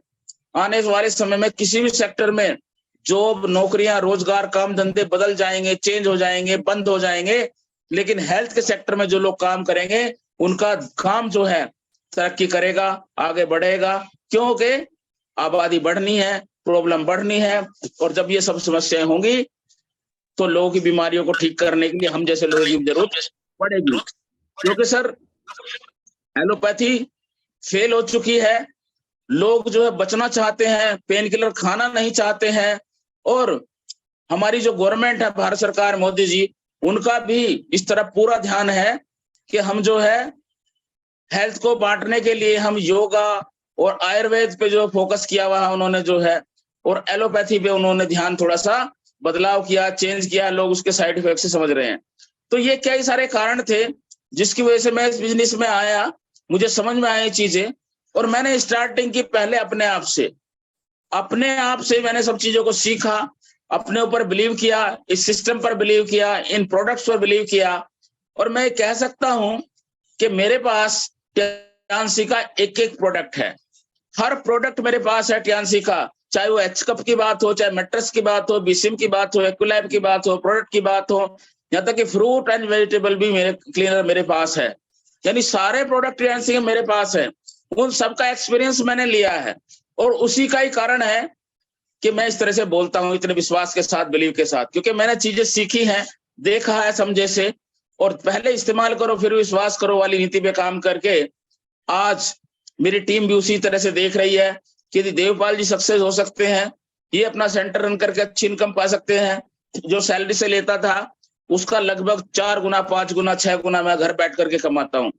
आने वाले समय में किसी भी सेक्टर में जॉब, नौकरियां, रोजगार, काम धंधे बदल जाएंगे, चेंज हो जाएंगे, बंद हो जाएंगे, लेकिन हेल्थ के सेक्टर में जो लोग काम करेंगे उनका काम जो है तरक्की करेगा, आगे बढ़ेगा, क्योंकि आबादी बढ़नी है, प्रॉब्लम बढ़नी है। और जब ये सब समस्याएं होंगी तो लोगों की बीमारियों को ठीक करने के लिए हम जैसे लोगों की जरूरत पड़ेगी, क्योंकि सर एलोपैथी फेल हो चुकी है, लोग जो है बचना चाहते हैं, पेन किलर खाना नहीं चाहते हैं। और हमारी जो गवर्नमेंट है, भारत सरकार, मोदी जी, उनका भी इस तरफ पूरा ध्यान है कि हम जो है हेल्थ को बांटने के लिए हम योगा और आयुर्वेद पे जो फोकस किया हुआ है उन्होंने जो है, और एलोपैथी पे उन्होंने ध्यान थोड़ा सा बदलाव किया, चेंज किया, लोग उसके साइड इफेक्ट से समझ रहे हैं। तो ये कई सारे कारण थे जिसकी वजह से मैं इस बिजनेस में आया, मुझे समझ में आई चीजें, और मैंने स्टार्टिंग की पहले अपने आप से मैंने सब चीजों को सीखा, अपने ऊपर बिलीव किया, इस सिस्टम पर बिलीव किया, इन प्रोडक्ट्स पर बिलीव किया। और मैं कह सकता हूं कि मेरे पास टियान्सी का एक प्रोडक्ट है, हर प्रोडक्ट मेरे पास है टियान्सी का, चाहे वो एच कप की बात हो, चाहे मैट्रेस की बात हो, बीसिम की बात हो, एक्विलाइव की बात हो, प्रोडक्ट की बात हो, यहाँ तक कि फ्रूट एंड वेजिटेबल भी मेरे क्लीनर मेरे पास है। यानी सारे प्रोडक्ट टियान्सी के मेरे पास है। उन सबका एक्सपीरियंस मैंने लिया है, और उसी का ही कारण है कि मैं इस तरह से बोलता हूँ, इतने विश्वास के साथ, बिलीव के साथ, क्योंकि मैंने चीजें सीखी हैं, देखा है, समझे से, और पहले इस्तेमाल करो फिर विश्वास करो वाली नीति पे काम करके आज मेरी टीम भी उसी तरह से देख रही है कि यदि देवपाल जी सक्सेस हो सकते हैं, ये अपना सेंटर रन करके अच्छी इनकम पा सकते हैं, जो सैलरी से लेता था उसका लगभग 4 गुना, 5 गुना, 6 गुना मैं घर बैठ करके कमाता हूँ।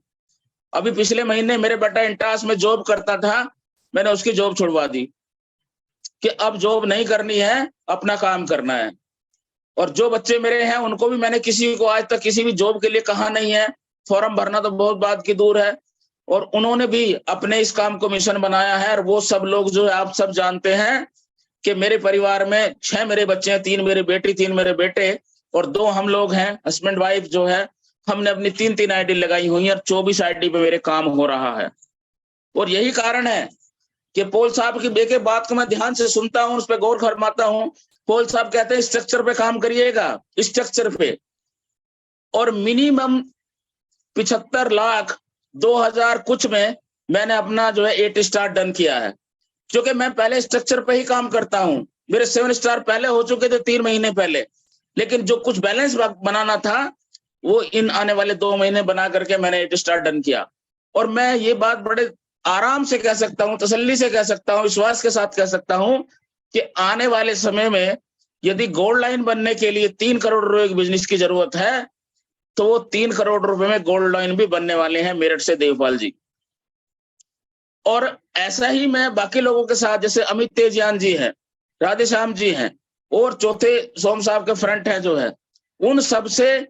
अभी पिछले महीने मेरे बेटा इंटास में जॉब करता था, मैंने उसकी जॉब छुड़वा दी कि अब जॉब नहीं करनी है, अपना काम करना है। और जो बच्चे मेरे हैं उनको भी मैंने किसी को आज तक किसी भी जॉब के लिए कहा नहीं है, फॉर्म भरना तो बहुत बात की दूर है, और उन्होंने भी अपने इस काम को मिशन बनाया है। और वो सब लोग जो है, आप सब जानते हैं कि मेरे परिवार में 6 मेरे बच्चे हैं, 3 मेरी बेटी, 3 मेरे बेटे, और 2 हम लोग हैं, हस्बैंड वाइफ जो है, हमने अपनी 3-3 आईडी लगाई हुई है और 24 आईडी पे मेरे काम हो रहा है। और यही कारण है कि पॉल साहब की बेके बात को मैं ध्यान से सुनता हूँ, उस पर गौर फरमाता हूँ। पॉल साहब कहते हैं स्ट्रक्चर पे काम करिएगा, स्ट्रक्चर पे, और मिनिमम 75 लाख 2000 कुछ में मैंने अपना जो है 8 स्टार डन किया है, क्योंकि मैं पहले स्ट्रक्चर पे ही काम करता हूं। मेरे 7 स्टार पहले हो चुके थे 3 महीने पहले, लेकिन जो कुछ बैलेंस बनाना था वो इन आने वाले 2 महीने बना करके मैंने 8 स्टार डन किया। और मैं ये बात बड़े आराम से कह सकता हूं, तसल्ली से कह सकता हूं, विश्वास के साथ कह सकता हूं कि आने वाले समय में यदि गोल्ड लाइन बनने के लिए 3 करोड़ रुपए की बिजनेस की जरूरत है, तो वो 3 करोड़ रुपए में गोल्ड लाइन भी बनने वाले हैं मेरठ से देवपाल जी। और ऐसा ही मैं बाकी लोगों के साथ, जैसे अमित तेजियान जी हैं, राधेश्याम जी हैं, और चौथे सोम साहब के फ्रंट हैं जो है, उन सब से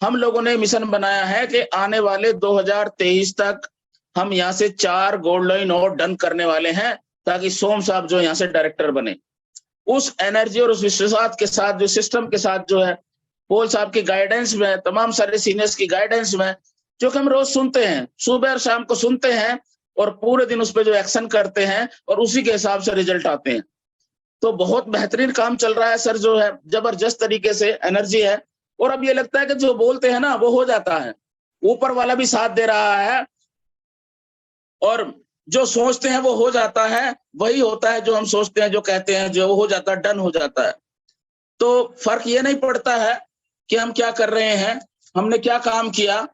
हम लोगों ने मिशन बनाया है कि आने वाले 2023 तक हम यहाँ से 4 गोल्ड लाइन और डन करने वाले हैं, ताकि सोम साहब जो यहाँ से डायरेक्टर बने। उस एनर्जी और उस विश्वास के साथ, जो सिस्टम के साथ जो है, पॉल साहब की गाइडेंस में, तमाम सारे सीनियर्स की गाइडेंस में, जो कि हम रोज सुनते हैं, सुबह और शाम को सुनते हैं, और पूरे दिन उस पर जो एक्शन करते हैं, और उसी के हिसाब से रिजल्ट आते हैं। तो बहुत बेहतरीन काम चल रहा है सर, जो है जबरदस्त तरीके से एनर्जी है। और अब ये लगता है कि जो बोलते हैं ना वो हो जाता है, ऊपर वाला भी साथ दे रहा है, और जो सोचते हैं वो हो जाता है, वही होता है जो हम सोचते हैं, जो कहते हैं, जो हो जाता है, डन हो जाता है। तो फर्क ये नहीं पड़ता है कि हम क्या कर रहे हैं, हमने क्या काम किया,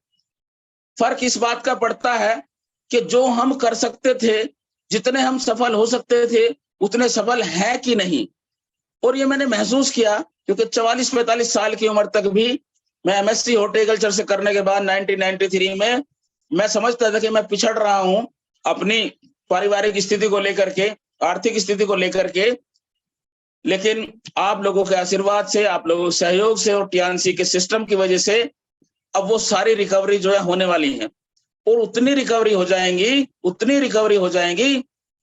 फर्क इस बात का पड़ता है कि जो हम कर सकते थे, जितने हम सफल हो सकते थे, उतने सफल हैं कि नहीं। और ये मैंने महसूस किया, क्योंकि 44-45 साल की उम्र तक भी मैं एमएससी हॉर्टिकल्चर से करने के बाद 1993 में मैं समझता था कि मैं पिछड़ रहा हूं अपनी पारिवारिक स्थिति को लेकर के, आर्थिक स्थिति को लेकर के। लेकिन आप लोगों के आशीर्वाद से, आप लोगों के सहयोग से और टीआरसी के सिस्टम की वजह से अब वो सारी रिकवरी जो है होने वाली है, और उतनी रिकवरी हो जाएंगी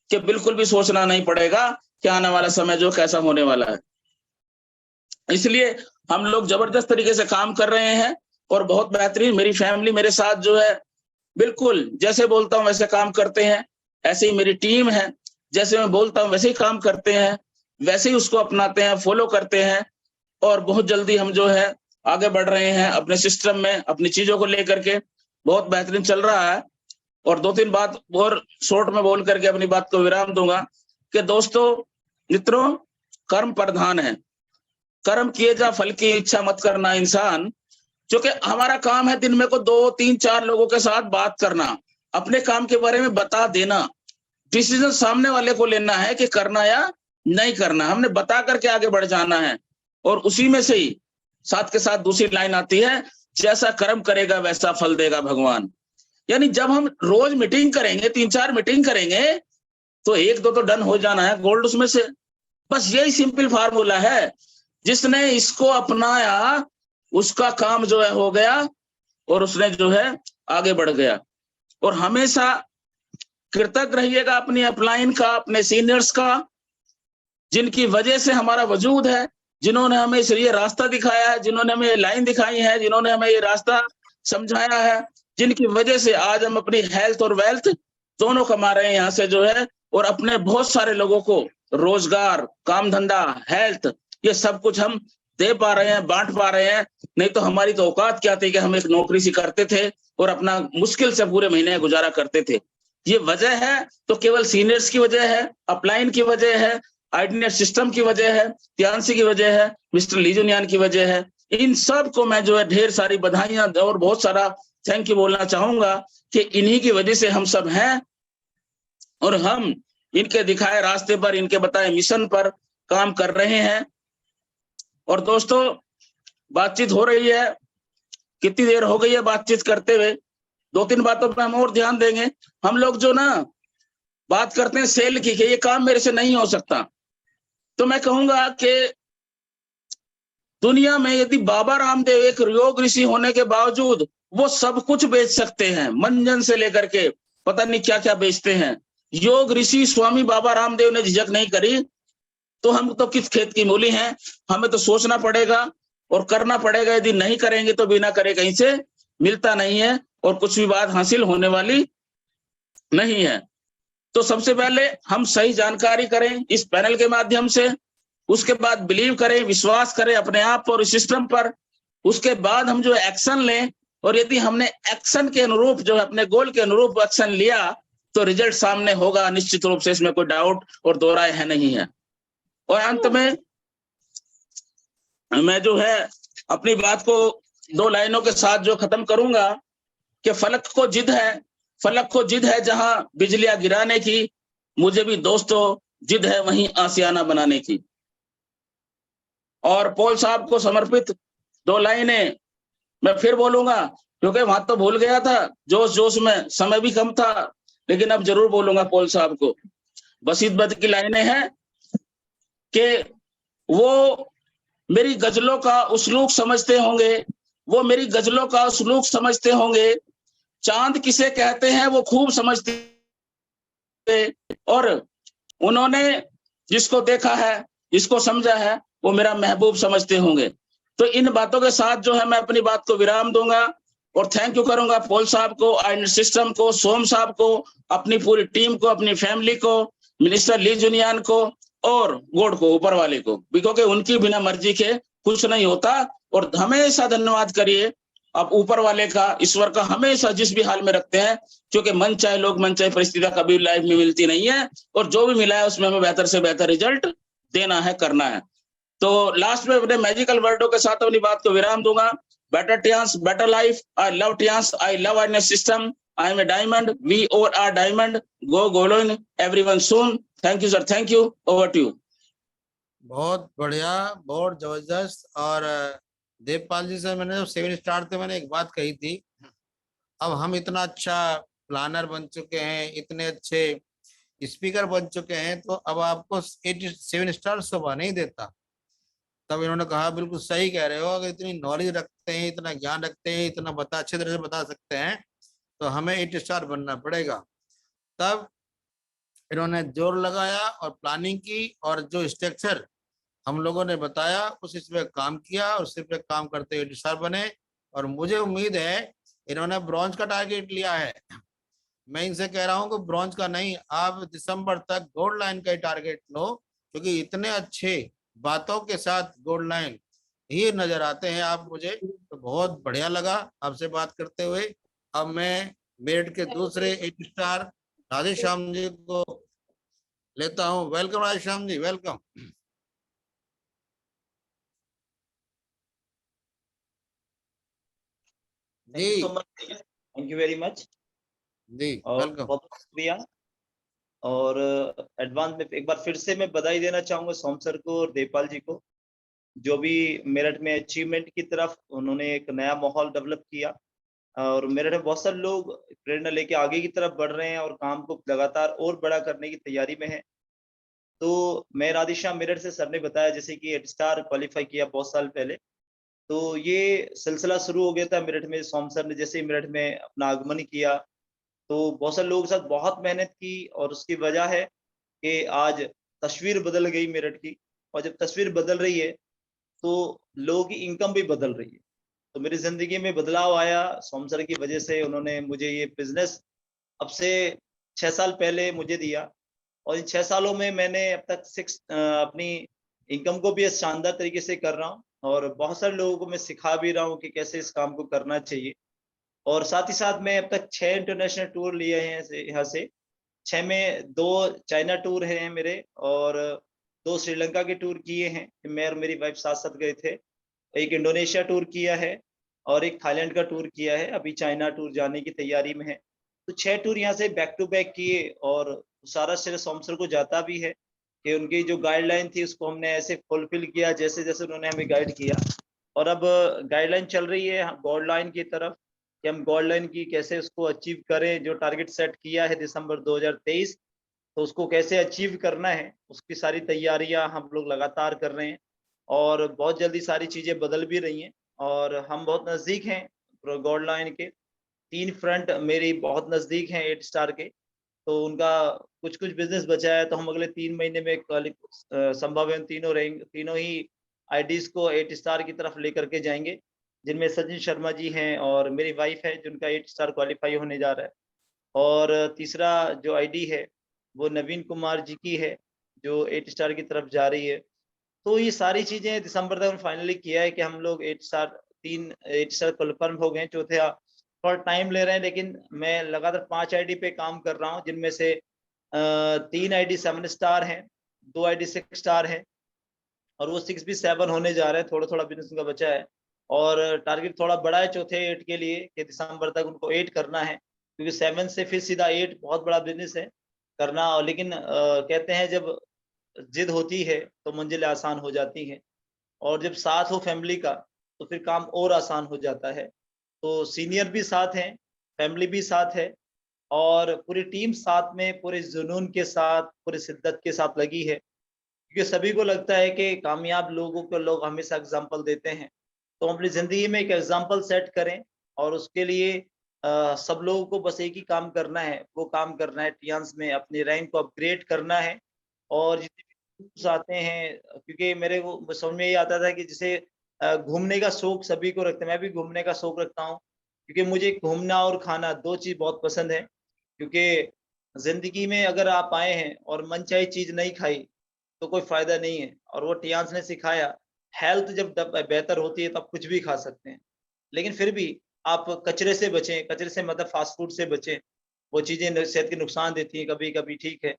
कि बिल्कुल भी सोचना नहीं पड़ेगा कि आने वाला समय जो कैसा होने वाला है। इसलिए हम लोग जबरदस्त तरीके से काम कर रहे हैं, और बहुत बेहतरीन मेरी फैमिली मेरे साथ जो है, बिल्कुल जैसे बोलता हूं वैसे काम करते हैं। ऐसे ही मेरी टीम है, जैसे मैं बोलता हूं वैसे ही काम करते हैं, वैसे ही उसको अपनाते हैं, फॉलो करते हैं। और बहुत जल्दी हम जो है आगे बढ़ रहे हैं अपने सिस्टम में, अपनी चीजों को लेकर के बहुत बेहतरीन चल रहा है। और 2-3 बात और शॉर्ट में बोल करके अपनी बात को विराम दूंगा कि दोस्तों, मित्रों, कर्म प्रधान है, कर्म किए जा, फल की इच्छा मत करना इंसान। क्योंकि हमारा काम है दिन में को 2-3-4 लोगों के साथ बात करना, अपने काम के बारे में बता देना, डिसीजन सामने वाले को लेना है कि करना या नहीं करना, हमने बता करके आगे बढ़ जाना है। और उसी में से ही साथ के साथ दूसरी लाइन आती है, जैसा कर्म करेगा वैसा फल देगा भगवान। यानी जब हम रोज मीटिंग करेंगे, 3-4 मीटिंग करेंगे, तो 1-2 तो डन हो जाना है गोल्ड उसमें से। बस यही सिंपल फार्मूला है। जिसने इसको अपनाया उसका काम जो है हो गया, और उसने जो है आगे बढ़ गया। और हमेशा कृतज्ञ रहिएगा अपनी अपलाइन का, अपने सीनियर्स का, जिनकी वजह से हमारा वजूद है, जिन्होंने हमें ये रास्ता दिखाया है, जिन्होंने हमें ये लाइन दिखाई है, जिन्होंने हमें ये रास्ता समझाया है, जिनकी वजह से आज हम अपनी हेल्थ और वेल्थ दोनों कमा रहे हैं यहाँ से जो है, और अपने बहुत सारे लोगों को रोजगार, काम धंधा, हेल्थ, ये सब कुछ हम दे पा रहे हैं, बांट पा रहे हैं। नहीं तो हमारी तो औकात क्या थी कि हम एक नौकरी सी करते थे और अपना मुश्किल से पूरे महीने गुजारा करते थे। ये वजह है तो केवल सीनियर्स की वजह है, अपलाइन की वजह है, आइडिनेट सिस्टम की वजह है, त्यांसी की वजह है, मिस्टर लीजुनियान की वजह है। इन सब को मैं जो है ढेर सारी बधाइयां और बहुत सारा थैंक यू बोलना चाहूंगा कि इन्हीं की वजह से हम सब हैं और हम इनके दिखाए रास्ते पर, इनके बताए मिशन पर काम कर रहे हैं। और दोस्तों, बातचीत हो रही है, कितनी देर हो गई है बातचीत करते हुए, 2-3 बातों पर हम और ध्यान देंगे। हम लोग जो ना बात करते हैं सेल की कि ये काम मेरे से नहीं हो सकता, तो मैं कहूंगा कि दुनिया में यदि बाबा रामदेव एक योग ऋषि होने के बावजूद वो सब कुछ बेच सकते हैं, मंजन से लेकर के पता नहीं क्या क्या बेचते हैं, योग ऋषि स्वामी बाबा रामदेव ने झिझक नहीं करी, तो हम तो किस खेत की मूली हैं। हमें तो सोचना पड़ेगा और करना पड़ेगा। यदि नहीं करेंगे तो बिना करे कहीं से मिलता नहीं है और कुछ भी बात हासिल होने वाली नहीं है। तो सबसे पहले हम सही जानकारी करें इस पैनल के माध्यम से, उसके बाद बिलीव करें, विश्वास करें अपने आप और सिस्टम पर, उसके बाद हम जो एक्शन लें, और यदि हमने एक्शन के अनुरूप जो है अपने गोल के अनुरूप एक्शन लिया तो रिजल्ट सामने होगा निश्चित रूप से, इसमें कोई डाउट और दो राय है नहीं है। और अंत में मैं जो है अपनी बात को 2 लाइनों के साथ जो खत्म करूंगा कि फलक को जिद है, फलक को जिद है जहां बिजलियां गिराने की, मुझे भी दोस्तों जिद है वहीं आसियाना बनाने की। और पॉल साहब को समर्पित 2 लाइनें मैं फिर बोलूंगा, क्योंकि वहां तो भूल गया था जोश जोश में, समय भी कम था, लेकिन अब जरूर बोलूंगा पॉल साहब को। बसीत बद की लाइनें हैं कि वो मेरी गजलों का उसलूक समझते होंगे, वो मेरी गजलों का उसलूक समझते होंगे, चांद किसे कहते हैं वो खूब समझते, और उन्होंने जिसको देखा है, जिसको समझा है, वो मेरा महबूब समझते होंगे। तो इन बातों के साथ जो है मैं अपनी बात को विराम दूंगा और थैंक यू करूंगा पॉल साहब को, आइडिनेट सिस्टम को, सोम साहब को, अपनी पूरी टीम को, अपनी फैमिली को, मिनिस्टर ली जुनियान को और गॉड को, ऊपर वाले को, क्योंकि उनकी बिना मर्जी के कुछ नहीं होता। और हमेशा धन्यवाद करिए आप ऊपर वाले का, ईश्वर का, हमेशा जिस भी हाल में रखते हैं, क्योंकि मन चाहे लोग, मन चाहे परिस्थितियां कभी लाइफ में मिलती नहीं है, और जो भी मिला है उसमें हमें बेहतर से बेहतर रिजल्ट देना है, करना है। तो लास्ट में अपने मैजिकल वर्डों के साथ अपनी बात को विराम दूंगा। Better Tiens, better life, I love Tiens, I love identity system, I am a diamond, we all are diamond, go gold line everyone soon. Thank you sir, thank you, over to you. बहुत बढ़िया, बहुत जबरदस्त। और देवपाल जी से मैंने जब 7 star थे मैंने एक बात कही थी, अब हम इतना अच्छा प्लानर बन चुके हैं, इतने अच्छे स्पीकर बन चुके हैं, तो अब आपको 7 स्टार शोभा नहीं देता। तब इन्होंने कहा बिल्कुल सही कह रहे हो, अगर इतनी नॉलेज रखते हैं, इतना ज्ञान रखते हैं, इतना अच्छे तरह से बता सकते हैं, तो हमें 8 स्टार बनना पड़ेगा। तब इन्होंने जोर लगाया और प्लानिंग की, और जो स्ट्रक्चर हम लोगों ने बताया उस पे काम किया, और उस पे काम करते 8 स्टार बने। और मुझे उम्मीद है इन्होंने ब्रॉन्ज का टारगेट लिया है, मैं इनसे कह रहा हूँ कि ब्रॉन्ज का नहीं, आप दिसंबर तक गोल्ड लाइन का ही टारगेट लो, क्योंकि इतने अच्छे बातों के साथ गोल्ड लाइन ही नजर आते हैं आप मुझे। तो बहुत बढ़िया लगा आपसे बात करते हुए। अब मैं मेरिट के दूसरे 8 स्टार राधे श्याम जी को लेता हूँ। Welcome Radhe Shyam ji, welcome. Thank you so much, thank you very much जी और वेलकम। बहुत शुक्रिया। और एडवांस में एक बार फिर से मैं बधाई देना चाहूंगा सोम सर को और देवपाल जी को, जो भी मेरठ में अचीवमेंट की तरफ उन्होंने एक नया माहौल डेवलप किया, और मेरठ में बहुत सारे लोग प्रेरणा लेके आगे की तरफ बढ़ रहे हैं और काम को लगातार और बड़ा करने की तैयारी में है। तो मैं राधेश्याम मेरठ से, सर ने बताया जैसे कि 8 स्टार क्वालिफाई किया बहुत साल पहले, तो ये सिलसिला शुरू हो गया था मेरठ में। सोम सर ने जैसे ही मेरठ में अपना आगमन किया तो बहुत सारे लोगों के साथ बहुत मेहनत की, और उसकी वजह है कि आज तस्वीर बदल गई मेरठ की। और जब तस्वीर बदल रही है तो लोगों की इनकम भी बदल रही है। तो मेरी जिंदगी में बदलाव आया सोम सर की वजह से। उन्होंने मुझे ये बिजनेस अब से 6 साल पहले मुझे दिया, और इन 6 सालों में मैंने अब तक अपनी इनकम को भी शानदार तरीके से कर रहा हूँ, और बहुत सारे लोगों को मैं सिखा भी रहा हूँ कि कैसे इस काम को करना चाहिए। और साथ ही साथ मैं अब तक 6 इंटरनेशनल टूर लिए हैं यहाँ से। 6 में 2 चाइना टूर हैं मेरे, और 2 श्रीलंका के टूर किए हैं, मैं और मेरी वाइफ साथ-साथ गए थे। एक इंडोनेशिया टूर किया है और एक थाईलैंड का टूर किया है, अभी चाइना टूर जाने की तैयारी में है। तो 6 टूर यहाँ से बैक टू बैक किए, और सारा श्रेय सोमसर को जाता भी है कि उनकी जो गाइडलाइन थी उसको हमने ऐसे फुलफिल किया जैसे-जैसे उन्होंने हमें गाइड किया। और अब गाइडलाइन चल रही है गॉड लाइन की तरफ, कि हम गॉड लाइन की कैसे उसको अचीव करें, जो टारगेट सेट किया है दिसंबर 2023, तो उसको कैसे अचीव करना है, उसकी सारी तैयारियां हम लोग लगातार कर रहे हैं। और बहुत जल्दी सारी चीजें बदल भी रही हैं, और हम बहुत नजदीक हैं गॉड लाइन के। 3 फ्रंट मेरी बहुत नजदीक हैं 8 स्टार के, तो उनका कुछ-कुछ बिज़नेस बचा है, तो हम अगले 3 महीने में संभव है तीनों ही आईडीज़ को 8 स्टार की तरफ लेकर के जाएँगे, जिनमें सचिन शर्मा जी हैं और मेरी वाइफ है, जिनका 8 स्टार क्वालीफाई होने जा रहा है। और तीसरा जो आईडी है, वो नवीन कुमार जी की है, जो 8 स्टार की तरफ जा रही है। तो ये सारी चीज़ें दिसंबर तक फाइनली किया है कि हम लोग 8 स्टार 8 स्टार कन्फर्म हो गए। चौथे थोड़ा टाइम ले रहे हैं, लेकिन मैं लगातार 5 आईडी पे काम कर रहा हूँ, जिनमें से 3 आईडी 7 स्टार हैं, 2 आईडी 6 स्टार हैं, और वो 6 भी 7 होने जा रहे हैं, थोड़ा-थोड़ा बिज़नेस उनका बचा है। और टारगेट थोड़ा बड़ा है चौथे 8 के लिए कि दिसंबर तक उनको 8 करना है, क्योंकि 7 से फिर सीधा 8 बहुत बड़ा बिज़नेस है करना। और लेकिन कहते हैं जब ज़िद होती है तो मंजिलें आसान हो जाती हैं, और जब साथ हो फैमिली का तो फिर काम और आसान हो जाता है। तो सीनियर भी साथ हैं, फैमिली भी साथ है, और पूरी टीम साथ में पूरे जुनून के साथ, पूरी शिद्दत के साथ लगी है। क्योंकि सभी को लगता है कि कामयाब लोगों को लोग हमेशा एग्ज़ाम्पल देते हैं। तो हम अपनी ज़िंदगी में एक एग्ज़ाम्पल सेट करें, और उसके लिए सब लोगों को बस एक ही काम करना है, वो काम करना है टियान्स में अपनी रैंक को अपग्रेड करना है। और जितने भी टूर्स आते हैं, क्योंकि मेरे को समझ में ये आता था कि जैसे घूमने का शौक सभी को रखते हैं, मैं भी घूमने का शौक रखता हूँ, क्योंकि मुझे घूमना और खाना 2 चीज़ बहुत पसंद है। क्योंकि ज़िंदगी में अगर आप आए हैं और मनचाही चीज़ नहीं खाई, तो कोई फ़ायदा नहीं है। और वो टियान्स ने सिखाया, हेल्थ जब बेहतर होती है तो आप कुछ भी खा सकते हैं। लेकिन फिर भी आप कचरे से बचें, कचरे से मतलब फ़ास्ट फ़ूड से बचें। वो चीज़ें न सेहत के नुकसान देती हैं कभी-कभी, ठीक है।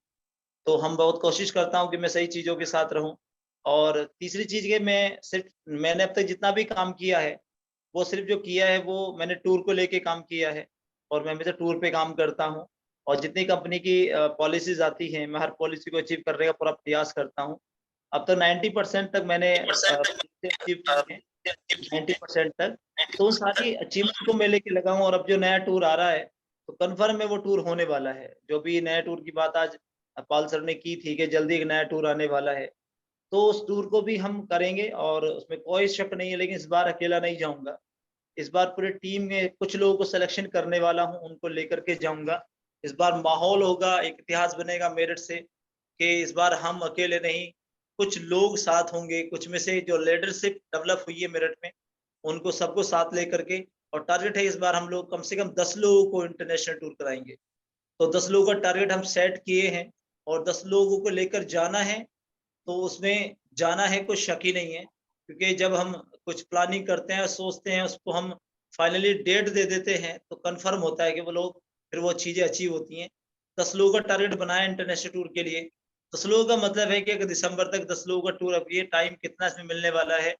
तो हम बहुत कोशिश करता हूँ कि मैं सही चीज़ों के साथ रहूँ। और तीसरी चीज़ ये मैंने अब तक जितना भी काम किया है, वो सिर्फ़ जो किया है वो मैंने टूर को लेके काम किया है, और मैं हमेशा टूर पे काम करता हूँ। और जितनी कंपनी की पॉलिसीज़ आती हैं, मैं हर पॉलिसी को अचीव करने का पूरा प्रयास करता हूँ। अब तो 90% तक मैंने अचीव की हैं, 90% तक। तो उन सारी अचीवमेंट को मैं लेके लगा हूँ, और अब जो नया टूर आ रहा है, तो कन्फर्म है वो टूर होने वाला है। जो भी नया टूर की बात आज पाल सर ने की थी कि जल्दी एक नया टूर आने वाला है, तो उस टूर को भी हम करेंगे, और उसमें कोई शक नहीं है। लेकिन इस बार अकेला नहीं जाऊँगा। इस बार पूरी टीम में कुछ लोगों को सिलेक्शन करने वाला हूँ, उनको लेकर के जाऊँगा। इस बार माहौल होगा, एक इतिहास बनेगा मेरठ से, कि इस बार हम अकेले नहीं, कुछ लोग साथ होंगे, कुछ में से जो लीडरशिप डेवलप हुई है मेरठ में, उनको सबको साथ लेकर के। और टारगेट है इस बार हम लोग कम से कम 10 लोगों को इंटरनेशनल टूर कराएँगे। तो 10 लोगों का टारगेट हम सेट किए हैं, और 10 लोगों को लेकर जाना है, तो उसमें जाना है, कोई शक ही नहीं है। क्योंकि जब हम कुछ प्लानिंग करते हैं, सोचते हैं, उसको हम फाइनली डेट दे देते हैं, तो कन्फर्म होता है कि वो लोग फिर वो चीज़ें अचीव होती हैं। 10 लोगों का टारगेट बनाया इंटरनेशनल टूर के लिए। 10 लोगों का मतलब है कि अगर दिसंबर तक 10 लोगों का टूर, अब ये टाइम कितना इसमें मिलने वाला है,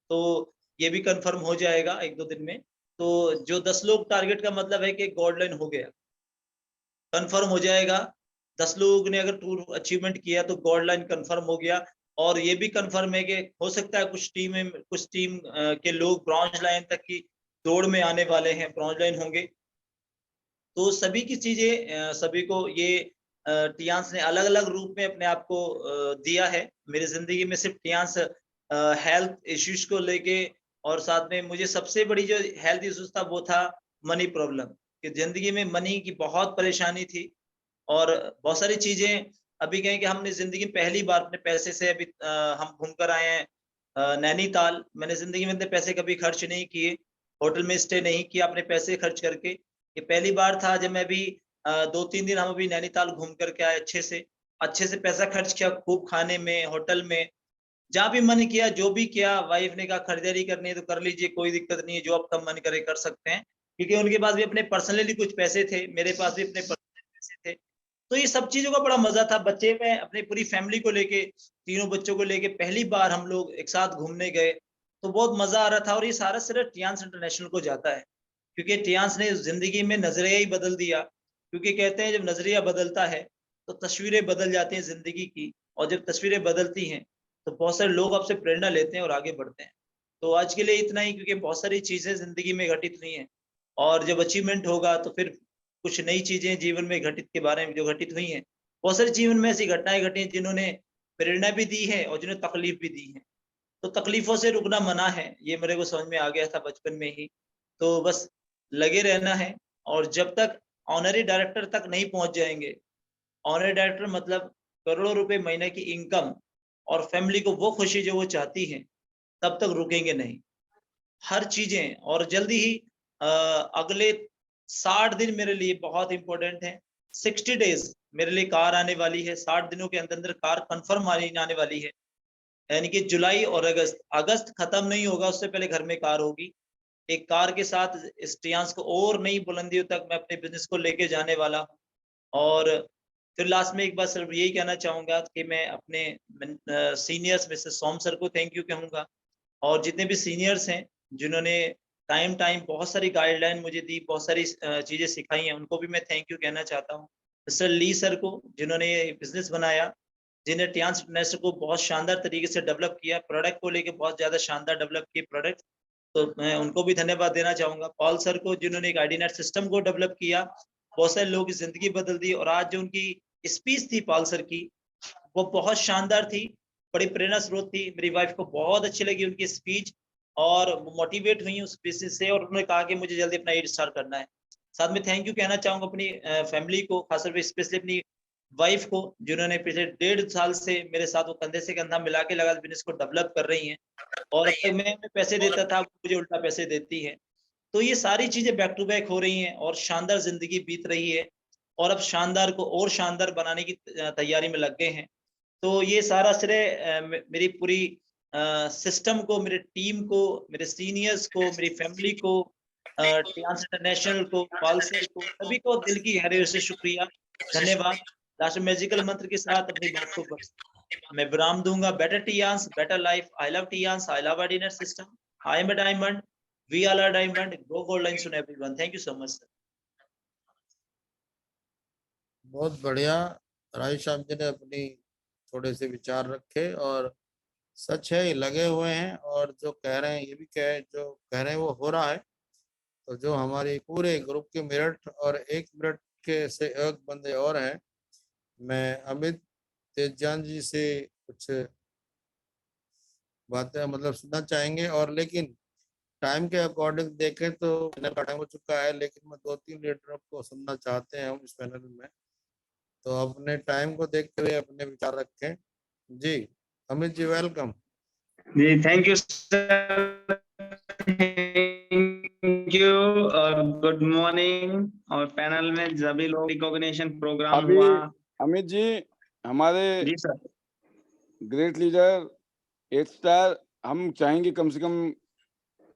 तो ये भी कन्फर्म हो जाएगा 1-2 दिन में। तो जो 10 लोग टारगेट का मतलब है कि गाइडलाइन हो गया, कन्फर्म हो जाएगा। 10 लोगों ने अगर टूर अचीवमेंट किया तो गॉड लाइन कन्फर्म हो गया। और ये भी कन्फर्म है कि हो सकता है कुछ टीम के लोग ब्रॉन्ज लाइन तक की दौड़ में आने वाले हैं, ब्रॉन्ज लाइन होंगे। तो सभी की चीज़ें सभी को ये टियान्स ने अलग-अलग रूप में अपने आप को दिया है। मेरी ज़िंदगी में सिर्फ़ टियान्स हेल्थ इश्यूज़ को लेके, और साथ में मुझे सबसे बड़ी जो हेल्थ इश्यूज़ था वो था मनी प्रॉब्लम, कि ज़िंदगी में मनी की बहुत परेशानी थी। और बहुत सारी चीज़ें अभी क्या है कि हमने ज़िंदगी में पहली बार अपने पैसे से अभी हम घूम कर आए हैं नैनीताल। मैंने ज़िंदगी में इतने पैसे कभी खर्च नहीं किए, होटल में स्टे नहीं किया अपने पैसे खर्च करके। ये पहली बार था जब मैं भी 2-3 दिन हम अभी नैनीताल घूम कर के आए अच्छे से पैसा खर्च किया खूब खाने में, होटल में। जहाँ भी मन किया, जो भी किया, वाइफ ने कहा खरीदारी करनी है तो कर लीजिए, कोई दिक्कत नहीं है, जो आपका मन करे कर सकते हैं। क्योंकि उनके पास भी अपने पर्सनली कुछ पैसे थे, मेरे पास भी अपने पर्सनली पैसे थे। तो ये सब चीजों का बड़ा मजा था। बच्चे में अपनी पूरी फैमिली को लेके, तीनों बच्चों को लेके पहली बार हम लोग एक साथ घूमने गए, तो बहुत मजा आ रहा था। और ये सारा सिर्फ टियांस इंटरनेशनल को जाता है, क्योंकि टियांस ने जिंदगी में नजरिया ही बदल दिया। क्योंकि कहते हैं जब नजरिया बदलता है तो तस्वीरें बदल जाती हैं जिंदगी की, और जब तस्वीरें बदलती हैं तो बहुत सारे लोग आपसे प्रेरणा लेते हैं और आगे बढ़ते हैं। तो आज के लिए इतना ही, क्योंकि बहुत सारी चीजें जिंदगी में घटित हुई हैं, और जब अचीवमेंट होगा तो फिर कुछ नई चीजें जीवन में घटित के बारे में जो घटित हुई हैं। बहुत सारी जीवन में ऐसी घटनाएं घटी हैं जिन्होंने प्रेरणा भी दी है और जिन्होंने तकलीफ भी दी है। तो तकलीफों से रुकना मना है, ये मेरे को समझ में आ गया था बचपन में ही। तो बस लगे रहना है, और जब तक ऑनरी डायरेक्टर तक नहीं पहुंच जाएंगे, ऑनरी डायरेक्टर मतलब करोड़ों रुपए महीने की इनकम और फैमिली को वो खुशी जो वो चाहती है, तब तक रुकेंगे नहीं। हर चीजें, और जल्दी ही अगले 60 दिन मेरे लिए बहुत इंपॉर्टेंट है। 60 डेज मेरे लिए कार आने वाली है, 60 दिनों के अंदर अंदर कार कंफर्म आने वाली है। यानी कि जुलाई और अगस्त खत्म नहीं होगा उससे पहले घर में कार होगी। एक कार के साथ इस टियांस को और नई बुलंदियों तक मैं अपने बिजनेस को लेके जाने वाला हूँ। और फिर लास्ट में एक बार सिर्फ यही कहना चाहूंगा कि मैं अपने सीनियर्स मिस्टर सोम सर को थैंक यू कहूंगा, और जितने भी सीनियर्स हैं जिन्होंने टाइम टाइम बहुत सारी गाइडलाइन मुझे दी, बहुत सारी चीजें सिखाई हैं, उनको भी मैं थैंक यू कहना चाहता हूँ। मिस्टर ली सर को जिन्होंने बिजनेस बनाया, जिन्हें टियांस इंटरनेशनल को बहुत शानदार तरीके से डेवलप किया, प्रोडक्ट को लेके बहुत ज्यादा शानदार डेवलप किए प्रोडक्ट, तो मैं उनको भी धन्यवाद देना चाहूंगा। पॉल सर को जिन्होंने एक आईडीनेट सिस्टम को डेवलप किया, बहुत सारे लोगों की जिंदगी बदल दी। और आज जो उनकी स्पीच थी पॉल सर की, वो बहुत शानदार थी, बड़ी प्रेरणा स्रोत थी। मेरी वाइफ को बहुत अच्छी लगी उनकी स्पीच, और वो मोटिवेट हुई उस स्पीच से, और उन्होंने कहा कि मुझे जल्दी अपना एड स्टार्ट करना है। साथ में थैंक यू कहना चाहूंगा अपनी फैमिली को, खासतौर पर स्पेशली अपनी वाइफ को, जिन्होंने पिछले 1.5 साल से मेरे साथ वो कंधे से कंधा मिला के लगा बिजनेस को डेवलप कर रही हैं। और अब तक मैं पैसे देता था, मुझे उल्टा पैसे देती है। तो ये सारी चीजें बैक टू बैक हो रही हैं, और शानदार जिंदगी बीत रही है, और अब शानदार को और शानदार बनाने की तैयारी में लग गए हैं। तो ये सारा श्रेय मेरी पूरी सिस्टम को, मेरे टीम को, मेरे सीनियर्स को, मेरी फैमिली को, टियांस इंटरनेशनल को, पॉल सर को, सभी को दिल की गहराइयों से शुक्रिया, धन्यवाद। लास्ट मैजिकल मंत्र के साथ अपनी बात को मैं विराम दूंगा। Better Tiens, better life. I love Tiens, I love identity system, I am a diamond, we all are diamond, go gold line soon everyone. Thank you so much sir. बहुत बढ़िया। राजेश श्याम जी ने अपनी थोड़े से विचार रखे, और सच है, ये लगे हुए हैं, और जो कह रहे हैं ये भी जो कह रहे हैं वो हो रहा है। तो जो हमारे पूरे ग्रुप के मेरठ और 1 मिनट के से एक बंदे और हैं, मैं अमित तेजान जी से कुछ बातें मतलब सुनना चाहेंगे। और लेकिन टाइम के अकॉर्डिंग देखें तो पैनल का टाइम हो चुका है, लेकिन मैं 2-3 लीडर को सुनना चाहते हैं हम इस पैनल में। तो अपने टाइम को देखते हुए अपने विचार रखें। जी अमित जी, वेलकम। जी thank you sir, thank you और गुड मॉर्निंग। और पैनल में सभी लोग रिकॉग्निशन प्रोग्राम अभी हुआ। अमित जी, हमारे जी सर। ग्रेट लीडर 8 स्टार, हम चाहेंगे कम से कम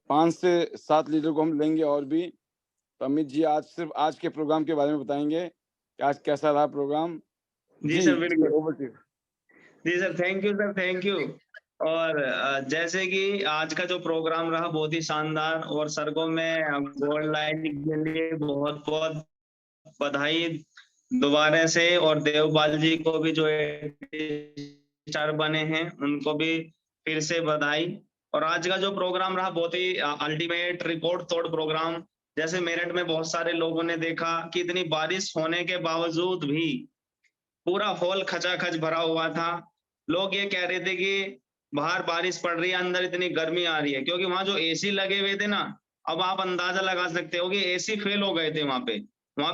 5 से 7 लीडर को हम लेंगे और भी। तो अमित जी आज सिर्फ आज के प्रोग्राम के बारे में बताएंगे कि आज कैसा रहा प्रोग्राम। जी सर बिल्कुल। Over to. जी sir, thank you sir, thank you. और जैसे कि आज का जो प्रोग्राम रहा बहुत ही शानदार, और सर को मैं गोल्ड लाइन के लिए बहुत बहुत बधाई दोबारा से, और देवपाल जी को भी जो स्टार बने हैं उनको भी फिर से बधाई। और आज का जो प्रोग्राम रहा बहुत ही अल्टीमेट रिकॉर्ड तोड़ प्रोग्राम। जैसे मेरठ में बहुत सारे लोगों ने देखा कि इतनी बारिश होने के बावजूद भी पूरा हॉल खचाखच भरा हुआ था। लोग ये कह रहे थे कि बाहर बारिश पड़ रही है, अंदर इतनी गर्मी आ रही है, क्योंकि वहां जो एसी लगे हुए थे ना, अब आप अंदाजा लगा सकते हो कि एसी फेल हो गए थे वहां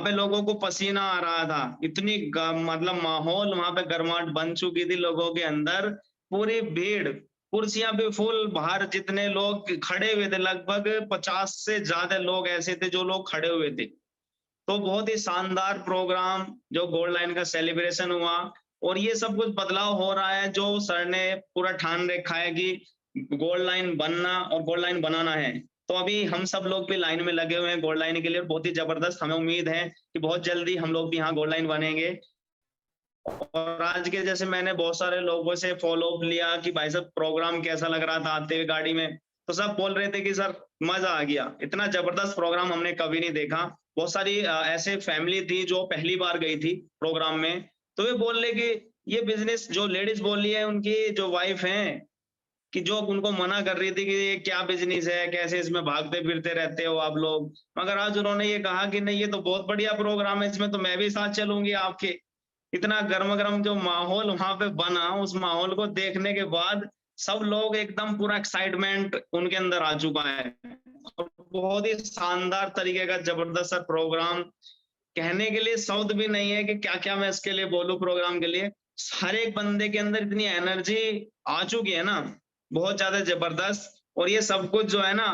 पे लोगों को पसीना आ रहा था, इतनी मतलब माहौल वहां पे गर्माहट बन चुकी थी लोगों के अंदर। पूरी भीड़, कुर्सियां भी फुल, बाहर जितने लोग खड़े हुए थे लगभग 50 से ज्यादा लोग ऐसे थे जो लोग खड़े हुए थे। तो बहुत ही शानदार प्रोग्राम जो गोल्ड लाइन का सेलिब्रेशन हुआ। और ये सब कुछ बदलाव हो रहा है जो सर ने पूरा ठान रखा है कि गोल्ड लाइन बनना और गोल्ड लाइन बनाना है। तो अभी हम सब लोग भी लाइन में लगे हुए हैं गोल्ड लाइन के लिए, और बहुत ही जबरदस्त हमें उम्मीद है कि बहुत जल्दी हम लोग भी यहाँ गोल्ड लाइन बनेंगे। और आज के जैसे मैंने बहुत सारे लोगों से फॉलो अप लिया कि भाई साहब प्रोग्राम कैसा लग रहा था आते हुए गाड़ी में, तो सब बोल रहे थे कि सर मजा आ गया, इतना जबरदस्त प्रोग्राम हमने कभी नहीं देखा। बहुत सारी ऐसे फैमिली थी जो पहली बार गई थी प्रोग्राम में, तो वे बोल रहे कि ये बिजनेस, जो लेडीज बोल रही है उनकी जो वाइफ है, कि जो उनको मना कर रही थी कि ये क्या बिजनेस है, कैसे इसमें भागते फिरते रहते हो आप लोग, मगर आज उन्होंने ये कहा कि नहीं ये तो बहुत बढ़िया प्रोग्राम है, इसमें तो मैं भी साथ चलूंगी आपके। इतना गर्म गर्म जो माहौल वहां पे बना, उस माहौल को देखने के बाद सब लोग एकदम पूरा एक्साइटमेंट उनके अंदर आ चुका है। और बहुत ही शानदार तरीके का जबरदस्त प्रोग्राम, कहने के लिए शब्द भी नहीं है कि क्या क्या मैं इसके लिए बोलूं प्रोग्राम के लिए। हर एक बंदे के अंदर इतनी एनर्जी आ चुकी है ना, बहुत ज्यादा जबरदस्त। और ये सब कुछ जो है ना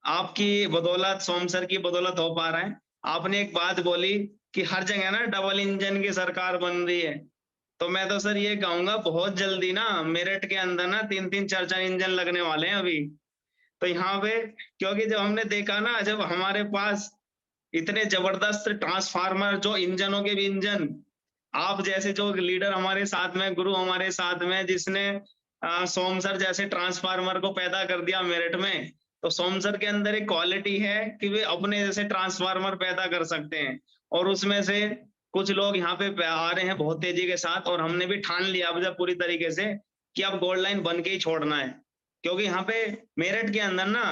आपकी बदौलत, सोम सर की बदौलत हो पा रहा है। आपने एक बात बोली कि हर जगह ना डबल इंजन की सरकार बन रही है, तो मैं तो सर ये कहूंगा बहुत जल्दी ना मेरठ के अंदर ना 3-3 4-4 इंजन लगने वाले हैं अभी। तो यहाँ पे, क्योंकि जब हमने देखा ना, जब हमारे पास इतने जबरदस्त ट्रांसफार्मर, जो इंजनों के भी इंजन, आप जैसे जो लीडर हमारे साथ में, गुरु हमारे साथ में, जिसने सोम सर जैसे ट्रांसफार्मर को पैदा कर दिया मेरठ में, तो सोम सर के अंदर एक क्वालिटी है कि वे अपने जैसे ट्रांसफार्मर पैदा कर सकते हैं। और उसमें से कुछ लोग यहाँ पे आ रहे हैं बहुत तेजी के साथ, और हमने भी ठान लिया अब जब पूरी तरीके से कि अब गोल्ड लाइन बन के ही छोड़ना है। क्योंकि यहाँ पे मेरठ के अंदर ना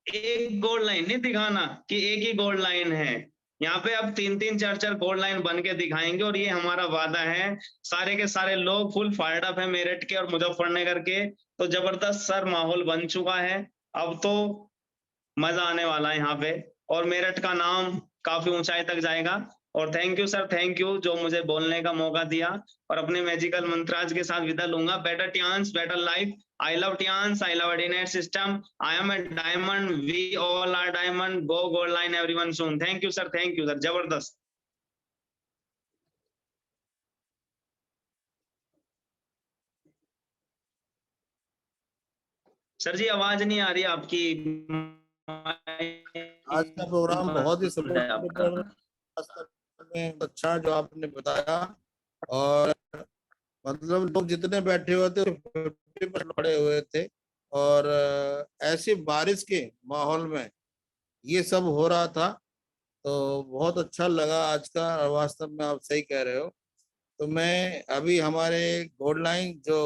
एक गोल्ड लाइन नहीं दिखाना कि एक ही गोल्ड लाइन है, यहाँ पे अब 3-3 4-4 गोल्ड लाइन बन के दिखाएंगे। और ये हमारा वादा है। सारे के सारे लोग फुल फायर्ड अप है मेरठ के और मुजफ्फरनगर के, तो जबरदस्त सर माहौल बन चुका है। अब तो मजा आने वाला है यहाँ पे, और मेरठ का नाम काफी ऊंचाई तक जाएगा। और thank you sir, thank you जो मुझे बोलने का मौका दिया। और अपने मैजिकल मंत्राज के साथ विदा लूंगा। Better Tiens, better life. I love Tians, I love ADNet system. I am a diamond. We all are diamond. Go gold line everyone soon. Thank you sir, thank you sir. जबरदस्त। Sir जी आवाज नहीं आ रही आपकी। आज का programme बहुत ही आपका में अच्छा जो आपने बताया। और मतलब लोग जितने बैठे हुए थे 50% खड़े हुए थे, और ऐसी बारिश के माहौल में ये सब हो रहा था, तो बहुत अच्छा लगा आज का। और वास्तव में आप सही कह रहे हो। तो मैं अभी हमारे गोल्ड लाइन जो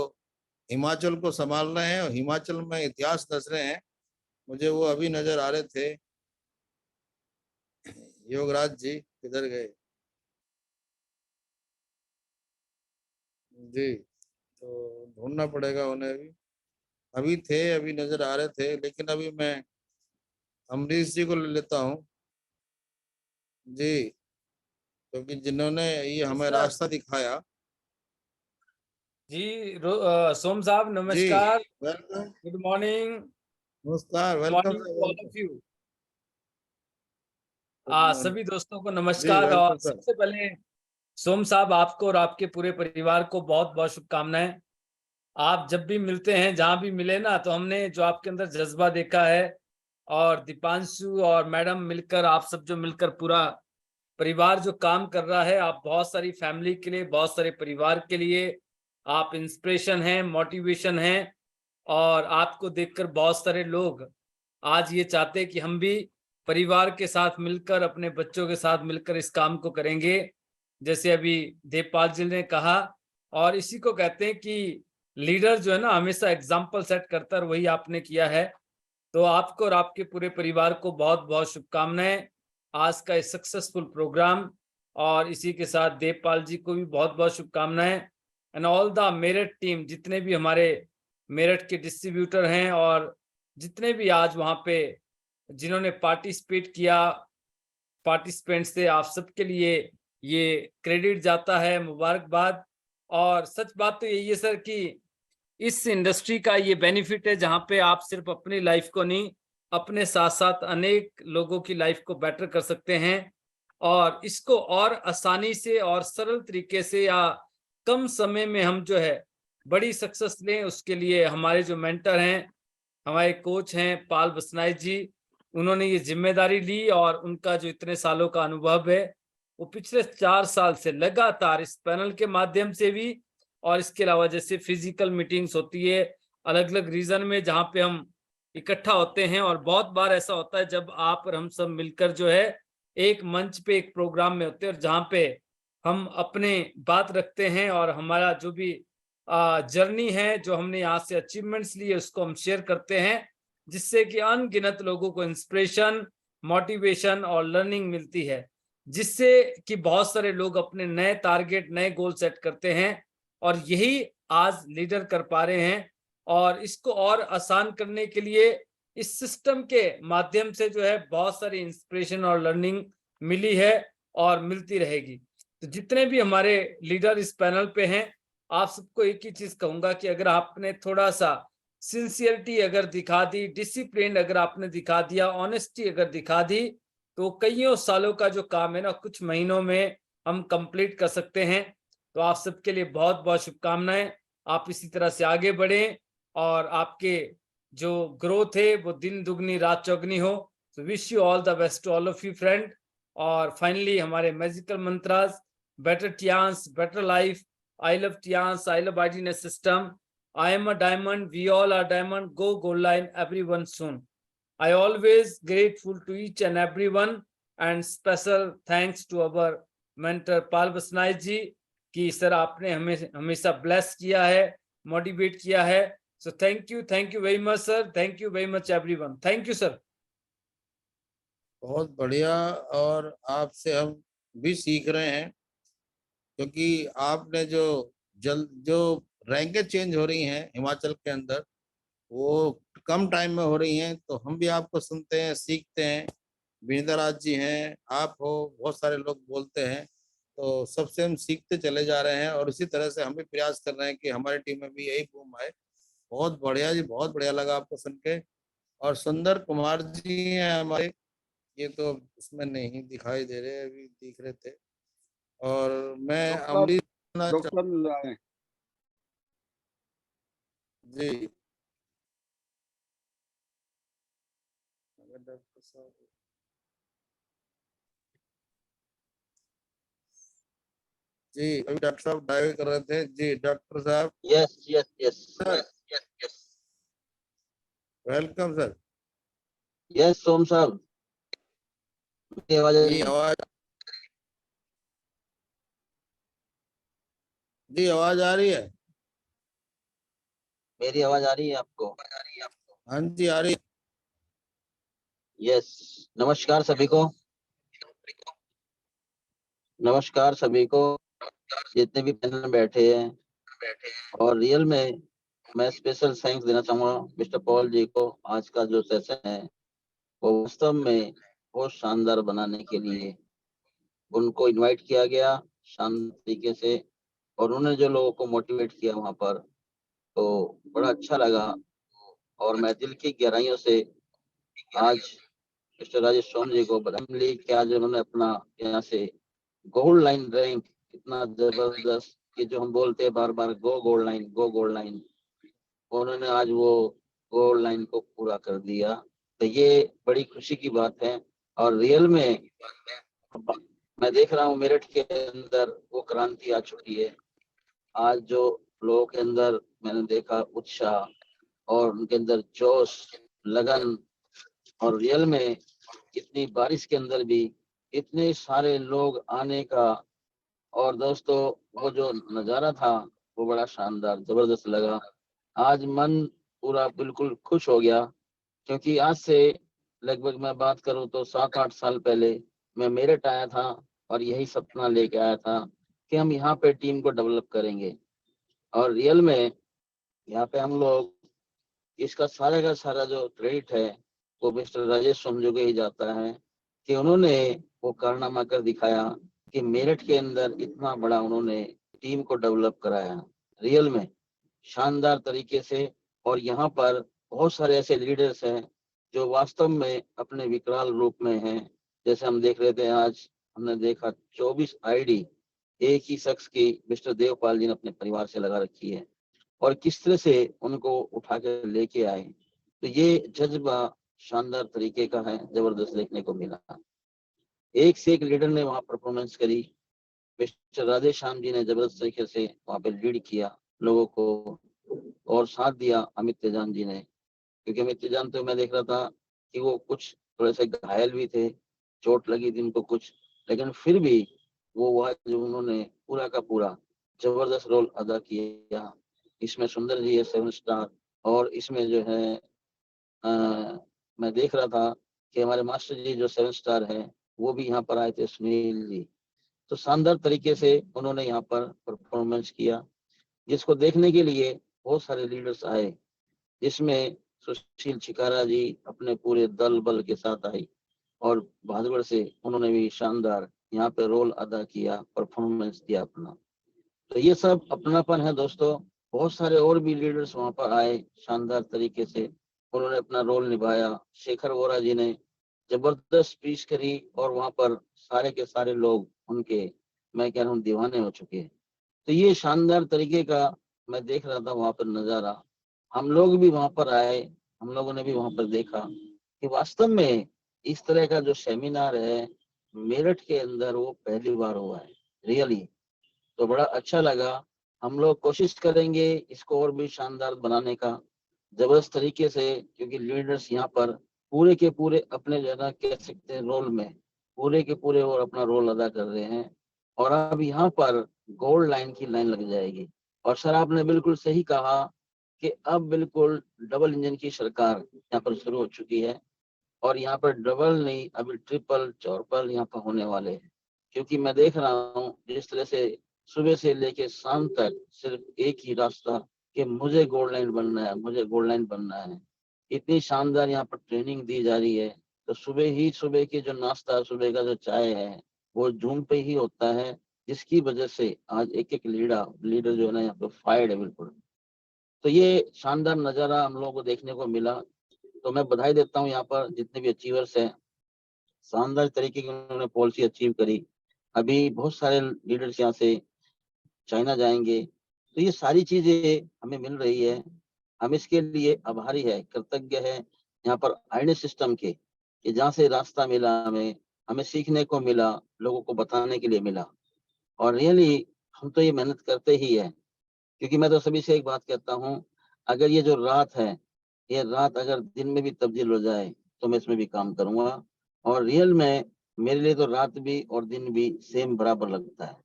हिमाचल को संभाल रहे हैं और हिमाचल में इतिहास रच रहे हैं, मुझे वो अभी नजर आ रहे थे। योगराज जी किधर गए जी? तो ढूंढना पड़ेगा उन्हें। अभी थे, अभी नजर आ रहे थे, लेकिन अभी मैं अमरीश जी को ले लेता हूँ जी, क्योंकि जिन्होंने ये हमें रास्ता दिखाया। जी सोम साहब जी नमस्कार, वेलकम। गुड मॉर्निंग, नमस्कार, good welcome morning to all of sir. You. Welcome सभी दोस्तों को जी, नमस्कार। और वेलकम सर। सबसे पहले सोम साहब आपको और आपके पूरे परिवार को बहुत बहुत शुभकामनाएं। आप जब भी मिलते हैं, जहां भी मिले ना, तो हमने जो आपके अंदर जज्बा देखा है, और दीपांशु और मैडम मिलकर, आप सब जो मिलकर पूरा परिवार जो काम कर रहा है, आप बहुत सारी फैमिली के लिए, बहुत सारे परिवार के लिए आप इंस्पिरेशन हैं, मोटिवेशन हैं। और आपको देखकर बहुत सारे लोग आज ये चाहते हैं कि हम भी परिवार के साथ मिलकर, अपने बच्चों के साथ मिलकर इस काम को करेंगे, जैसे अभी देवपाल जी ने कहा। और इसी को कहते हैं कि लीडर जो है ना हमेशा एग्जाम्पल सेट करता है, और वही आपने किया है। तो आपको और आपके पूरे परिवार को बहुत बहुत शुभकामनाएं आज का इस सक्सेसफुल प्रोग्राम। और इसी के साथ देवपाल जी को भी बहुत बहुत शुभकामनाएं, and all the Meerut team, जितने भी हमारे मेरठ के डिस्ट्रीब्यूटर हैं और जितने भी आज वहां पे जिन्होंने पार्टिसिपेट किया, पार्टिसिपेंट्स थे, आप सबके लिए ये क्रेडिट जाता है, मुबारकबाद। और सच बात तो यही है सर कि इस इंडस्ट्री का ये बेनिफिट है, जहां पे आप सिर्फ अपनी लाइफ को नहीं, अपने साथ साथ अनेक लोगों की लाइफ को बेटर कर सकते हैं। और इसको और आसानी से और सरल तरीके से या कम समय में हम जो है बड़ी सक्सेस लें, उसके लिए हमारे जो मेंटर हैं, हमारे कोच हैं पाल बसनाई जी, उन्होंने ये जिम्मेदारी ली और उनका जो इतने सालों का अनुभव है वो पिछले 4 साल से लगातार इस पैनल के माध्यम से भी, और इसके अलावा जैसे फिजिकल मीटिंग्स होती है अलग अलग रीजन में जहाँ पे हम इकट्ठा होते हैं, और बहुत बार ऐसा होता है जब आप और हम सब मिलकर जो है एक मंच पे एक प्रोग्राम में होते हैं और जहाँ पे हम अपने बात रखते हैं और हमारा जो भी जर्नी है, जो हमने यहाँ से अचीवमेंट्स लिए उसको हम शेयर करते हैं, जिससे कि अनगिनत लोगों को इंस्पिरेशन, मोटिवेशन और लर्निंग मिलती है, जिससे कि बहुत सारे लोग अपने नए टारगेट, नए गोल सेट करते हैं और यही आज लीडर कर पा रहे हैं। और इसको और आसान करने के लिए इस सिस्टम के माध्यम से जो है बहुत सारी इंस्पिरेशन और लर्निंग मिली है और मिलती रहेगी। तो जितने भी हमारे लीडर इस पैनल पे हैं, आप सबको एक ही चीज कहूंगा कि अगर आपने थोड़ा सा सिंसियरिटी अगर दिखा दी, डिसिप्लिन अगर आपने दिखा दिया, ऑनेस्टी अगर दिखा दी, तो कईयों सालों का जो काम है ना कुछ महीनों में हम कंप्लीट कर सकते हैं। तो आप सबके लिए बहुत बहुत शुभकामनाएं। आप इसी तरह से आगे बढ़ें और आपके जो ग्रोथ है वो दिन दुगनी रात चौगनी हो। तो wish you all the best to all of you friend. और फाइनली हमारे magical mantras, better Tiens, better life, I love Tiens, I love identity system, I am a diamond, we all are diamond, go gold line, everyone soon. I always grateful to each and everyone and special thanks to our mentor पाल बसनाइक जी कि sir आपने हमें हमेशा bless किया है, motivate किया है। So thank you very much sir, thank you very much everyone, thank you sir। बहुत बढ़िया। और आपसे हम भी सीख रहे हैं, क्योंकि आपने जो रैंकें चेंज हो रही हैं हिमाचल के अंदर, वो कम टाइम में हो रही हैं, तो हम भी आपको सुनते हैं, सीखते हैं। विनीता जी हैं, आप हो, बहुत सारे लोग बोलते हैं, तो सबसे हम सीखते चले जा रहे हैं और इसी तरह से हम भी प्रयास कर रहे हैं कि हमारी टीम में भी यही बूम आए। बहुत बढ़िया जी, बहुत बढ़िया लगा आपको सुन के। और सुंदर कुमार जी हैं हमारे, ये तो उसमें नहीं दिखाई दे रहे, अभी दिख रहे थे। और मैं अमरीश डॉक्टर जी, डॉक्टर साहब जी, अभी डॉक्टर साहब डायल कर रहे थे जी। डॉक्टर साहब yes yes yes yes, welcome sir. Yes Som साहब, मेरी आवाज आ रही जी है? आवाज आ रही है। मेरी आवाज आ रही है आपको? हाँ जी आ रही है। यस, नमस्कार सभी को, नमस्कार सभी को जितने भी पैनल में बैठे हैं। और रियल में मैं स्पेशल थैंक्स देना चाहूंगा मिस्टर पॉल जी को। आज का जो सेशन है वो वास्तव में बहुत शानदार बनाने के लिए उनको इनवाइट किया गया शानदार तरीके से, और उन्होंने जो लोगों को मोटिवेट किया वहां पर, तो बड़ा अच्छा लगा। और मैं दिल की गहराइयों से आज मिस्टर राजेश सोम जी को बधाई कि आज उन्होंने अपना यहाँ से गोल्ड लाइन रैंक, इतना जबरदस्त कि जो हम बोलते हैं बार बार गो गोल्ड लाइन, गो गोल्ड लाइन, उन्होंने आज वो गोल्ड लाइन को पूरा कर दिया। तो ये बड़ी खुशी की बात है। और रियल में मैं देख रहा हूँ मेरठ के अंदर वो क्रांति आ चुकी है। आज जो लोगों के अंदर मैंने देखा उत्साह और उनके अंदर जोश, लगन, और रियल में इतनी बारिश के अंदर भी इतने सारे लोग आने का, और दोस्तों वो जो नजारा था वो बड़ा शानदार जबरदस्त लगा। आज मन पूरा बिल्कुल खुश हो गया, क्योंकि आज से लगभग मैं बात करूं तो 7-8 साल पहले मैं मेरठ आया था और यही सपना लेके आया था कि हम यहाँ पे टीम को डेवलप करेंगे। और रियल में यहाँ पे हम लोग, इसका सारे का सारा जो क्रेडिट है वो मिस्टर राजेश सोमजो को ही जाता है कि उन्होंने वो कारनामा कर दिखाया कि मेरठ के अंदर इतना बड़ा उन्होंने टीम को डेवलप कराया रियल में शानदार तरीके से। और यहाँ पर बहुत सारे ऐसे लीडर्स हैं जो वास्तव में अपने विकराल रूप में हैं। जैसे हम देख रहे थे, आज हमने देखा 24 आईडी एक ही शख्स की मिस्टर देवपाल जी ने अपने परिवार से लगा रखी है, और किस तरह से उनको उठा कर लेके आए। तो ये जज्बा शानदार तरीके का है, जबरदस्त देखने को मिला। एक से एक लीडर ने वहां परफॉर्मेंस करी। मिस्टर राधेश्याम जी ने जबरदस्त तरीके से वहां पे लीड किया लोगों को, और साथ दिया अमित तेजान जी ने, क्योंकि अमित तेजान तो मैं देख रहा था कि वो कुछ थोड़े से घायल भी थे, चोट लगी थी उनको कुछ, लेकिन फिर भी वो वह जो उन्होंने पूरा का पूरा जबरदस्त रोल अदा किया। इसमें सुंदर जी है 7 स्टार, और इसमें जो है मैं देख रहा था कि हमारे मास्टर जी जो 7 स्टार है वो भी यहाँ पर आए थे, सुनील जी। तो शानदार तरीके से उन्होंने यहाँ पर परफॉर्मेंस किया, जिसको देखने के लिए बहुत सारे लीडर्स आए, जिसमें सुशील छिकारा जी अपने पूरे दल बल के साथ आई, और बहादुरगढ़ से उन्होंने भी शानदार यहाँ पे रोल अदा किया, परफॉर्मेंस दिया अपना। तो ये सब अपनापन है दोस्तों। बहुत सारे और भी लीडर्स वहां पर आए, शानदार तरीके से उन्होंने अपना रोल निभाया। शेखर वोरा जी ने जबरदस्त स्पीच करी, और वहां पर सारे के सारे लोग उनके, मैं कह रहा हूँ, दीवाने हो चुके हैं। तो ये शानदार तरीके का मैं देख रहा था वहां पर नजारा। हम लोग भी वहां पर आए, हम लोगों ने भी वहां पर देखा कि वास्तव में इस तरह का जो सेमिनार है मेरठ के अंदर वो पहली बार हुआ है रियली। तो बड़ा अच्छा लगा। हम लोग कोशिश करेंगे इसको और भी शानदार बनाने का, जबरदस्त तरीके से, क्योंकि लीडर्स यहाँ पर पूरे के पूरे अपने जगह कह सकते हैं रोल में पूरे के पूरे और अपना रोल अदा कर रहे हैं। और अब यहाँ पर गोल्ड लाइन की लाइन लग जाएगी। और सर आपने बिल्कुल सही कहा कि अब बिल्कुल डबल इंजन की सरकार यहाँ पर शुरू हो चुकी है, और यहाँ पर डबल नहीं अभी ट्रिपल चौपल यहाँ पर होने वाले हैं। क्योंकि मैं देख रहा हूँ जिस तरह से सुबह से लेके शाम तक सिर्फ एक ही रास्ता कि मुझे गोल्ड लाइन बनना है, मुझे गोल्ड लाइन बनना है। इतनी शानदार यहाँ पर ट्रेनिंग दी जा रही है। तो सुबह की जो नाश्ता, सुबह का जो चाय है वो जूम पे ही होता है, जिसकी वजह से आज एक एक लीडर जो है ना यहाँ पे फायर्ड है बिल्कुल। तो ये शानदार नजारा हम लोगों को देखने को मिला। तो मैं बधाई देता हूँ यहाँ पर जितने भी अचीवर्स हैं, शानदार तरीके की उन्होंने पॉलिसी अचीव करी। अभी बहुत सारे लीडर्स यहाँ से चाइना जाएंगे। तो ये सारी चीजें हमें मिल रही है, हम इसके लिए आभारी है, कृतज्ञ है यहाँ पर आईने सिस्टम के, कि जहाँ से रास्ता मिला हमें सीखने को मिला, लोगों को बताने के लिए मिला। और रियली हम तो ये मेहनत करते ही है, क्योंकि मैं तो सभी से एक बात कहता हूँ, अगर ये जो रात है, ये रात अगर दिन में भी तब्दील हो जाए तो मैं इसमें भी काम करूंगा। और रियल में मेरे लिए तो रात भी और दिन भी सेम बराबर लगता है,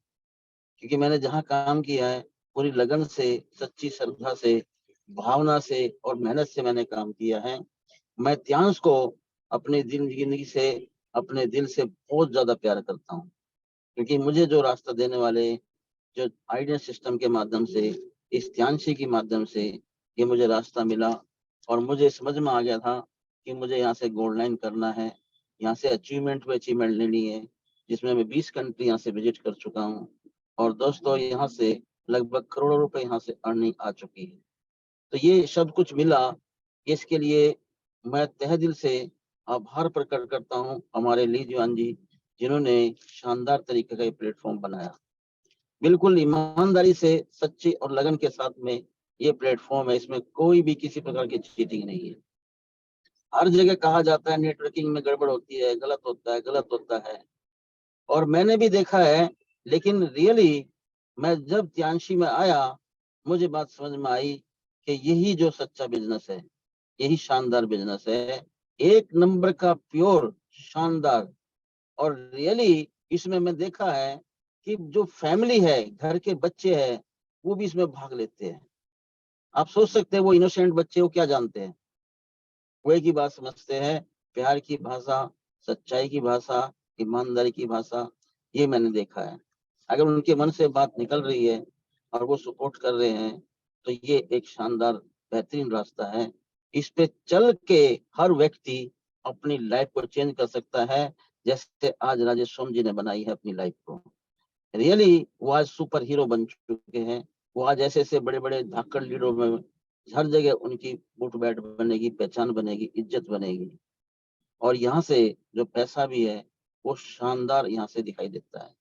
क्योंकि मैंने जहाँ काम किया है पूरी लगन से, सच्ची श्रद्धा से, भावना से और मेहनत से मैंने काम किया है। मैं त्यांश को अपनी जिंदगी से, अपने दिल से बहुत ज्यादा प्यार करता हूँ, क्योंकि मुझे जो रास्ता देने वाले, जो आइडिया सिस्टम के माध्यम से, इस त्यांशी के माध्यम से ये मुझे रास्ता मिला, और मुझे समझ में आ गया था कि मुझे यहाँ से गोल्ड लाइन करना है, यहाँ से अचीवमेंट पे अचीवमेंट लेनी है, जिसमें मैं 20 कंट्री यहाँ से विजिट कर चुका हूँ। और दोस्तों यहाँ से लगभग करोड़ों रुपए यहाँ से अर्निंग आ चुकी है। तो ये सब कुछ मिला, इसके लिए मैं तहे दिल से आभार प्रकट करता हूँ हमारे ली जवान जी, जिन्होंने शानदार तरीके का ये प्लेटफॉर्म बनाया। बिल्कुल ईमानदारी से, सच्ची और लगन के साथ में ये प्लेटफॉर्म है, इसमें कोई भी किसी प्रकार की चीटिंग नहीं है। हर जगह कहा जाता है नेटवर्किंग में गड़बड़ होती है, गलत होता है, गलत होता है, और मैंने भी देखा है। लेकिन रियली मैं जब त्यांशी में आया, मुझे बात समझ में आई कि यही जो सच्चा बिजनेस है, यही शानदार बिजनेस है, एक नंबर का प्योर शानदार। और रियली इसमें मैं देखा है कि जो फैमिली है, घर के बच्चे हैं, वो भी इसमें भाग लेते हैं। आप सोच सकते हैं वो इनोसेंट बच्चे वो क्या जानते हैं, वो एक ही बात समझते हैं, प्यार की भाषा, सच्चाई की भाषा, ईमानदारी की भाषा। ये मैंने देखा है। अगर उनके मन से बात निकल रही है और वो सपोर्ट कर रहे हैं, तो ये एक शानदार बेहतरीन रास्ता है। इस पे चल के हर व्यक्ति अपनी लाइफ को चेंज कर सकता है, जैसे आज राजेश सोम जी ने बनाई है अपनी लाइफ को। रियली वो आज सुपर हीरो बन चुके हैं। वो आज ऐसे ऐसे बड़े बड़े धाकड़ लीडरों में हर जगह उनकी उठ बैठ बनेगी, पहचान बनेगी, इज्जत बनेगी। और यहाँ से जो पैसा भी है वो शानदार यहाँ से दिखाई देता है।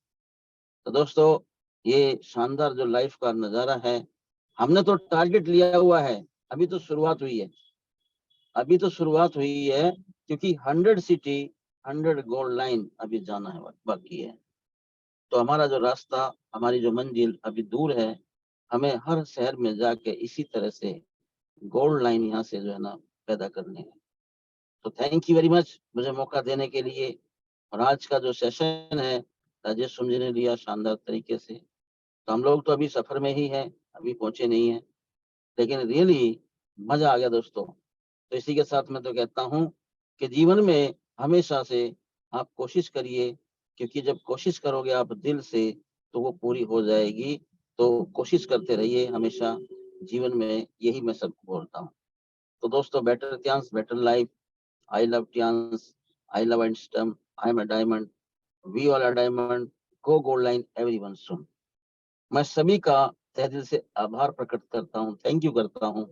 तो दोस्तों ये शानदार जो लाइफ का नजारा है, हमने तो टारगेट लिया हुआ है, अभी तो शुरुआत हुई है। अभी तो शुरुआत हुई है, क्योंकि 100 सिटी 100 गोल्ड लाइन अभी जाना है, बाकी है। तो हमारा जो रास्ता, हमारी जो मंजिल अभी दूर है, हमें हर शहर में जाके इसी तरह से गोल्ड लाइन यहाँ से जो है ना पैदा करने है। तो थैंक यू वेरी मच मुझे मौका देने के लिए। और आज का जो सेशन है राजेश जी ने लिया शानदार तरीके से। तो हम लोग तो अभी सफर में ही हैं, अभी पहुंचे नहीं हैं, लेकिन रियली मजा आ गया दोस्तों। तो इसी के साथ मैं तो कहता हूँ कि जीवन में हमेशा से आप कोशिश करिए, क्योंकि जब कोशिश करोगे आप दिल से तो वो पूरी हो जाएगी। तो कोशिश करते रहिए हमेशा जीवन में, यही मैं सबको बोलता हूँ। तो दोस्तों, better chance better life, I love chance, I love and stem, I am a diamond, we all are diamond, go gold line everyone soon. मैं सभी का तहे दिल से आभार प्रकट करता हूँ, थैंक यू करता हूँ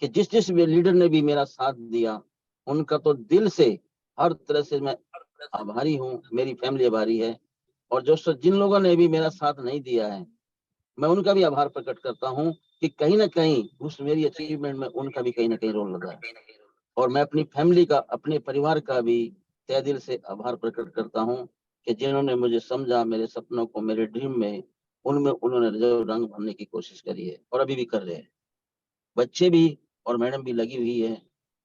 कि जिस लीडर ने भी मेरा साथ दिया, उनका तो दिल से हर तरह से मैं आभारी हूँ, मेरी फैमिली आभारी है। और जो जिन लोगों ने भी मेरा साथ नहीं दिया है, मैं उनका भी आभार प्रकट करता हूँ कि कहीं ना कहीं उस मेरी अचीवमेंट में उनका भी कहीं ना कहीं रोल लगा है। और मैं अपनी फैमिली का, अपने परिवार का भी तहे दिल से आभार प्रकट करता हूँ कि जिन्होंने मुझे समझा, मेरे सपनों को, मेरे ड्रीम में, उनमें उन्होंने जो रंग भरने की कोशिश करी है और अभी भी कर रहे हैं। बच्चे भी और मैडम भी लगी हुई है,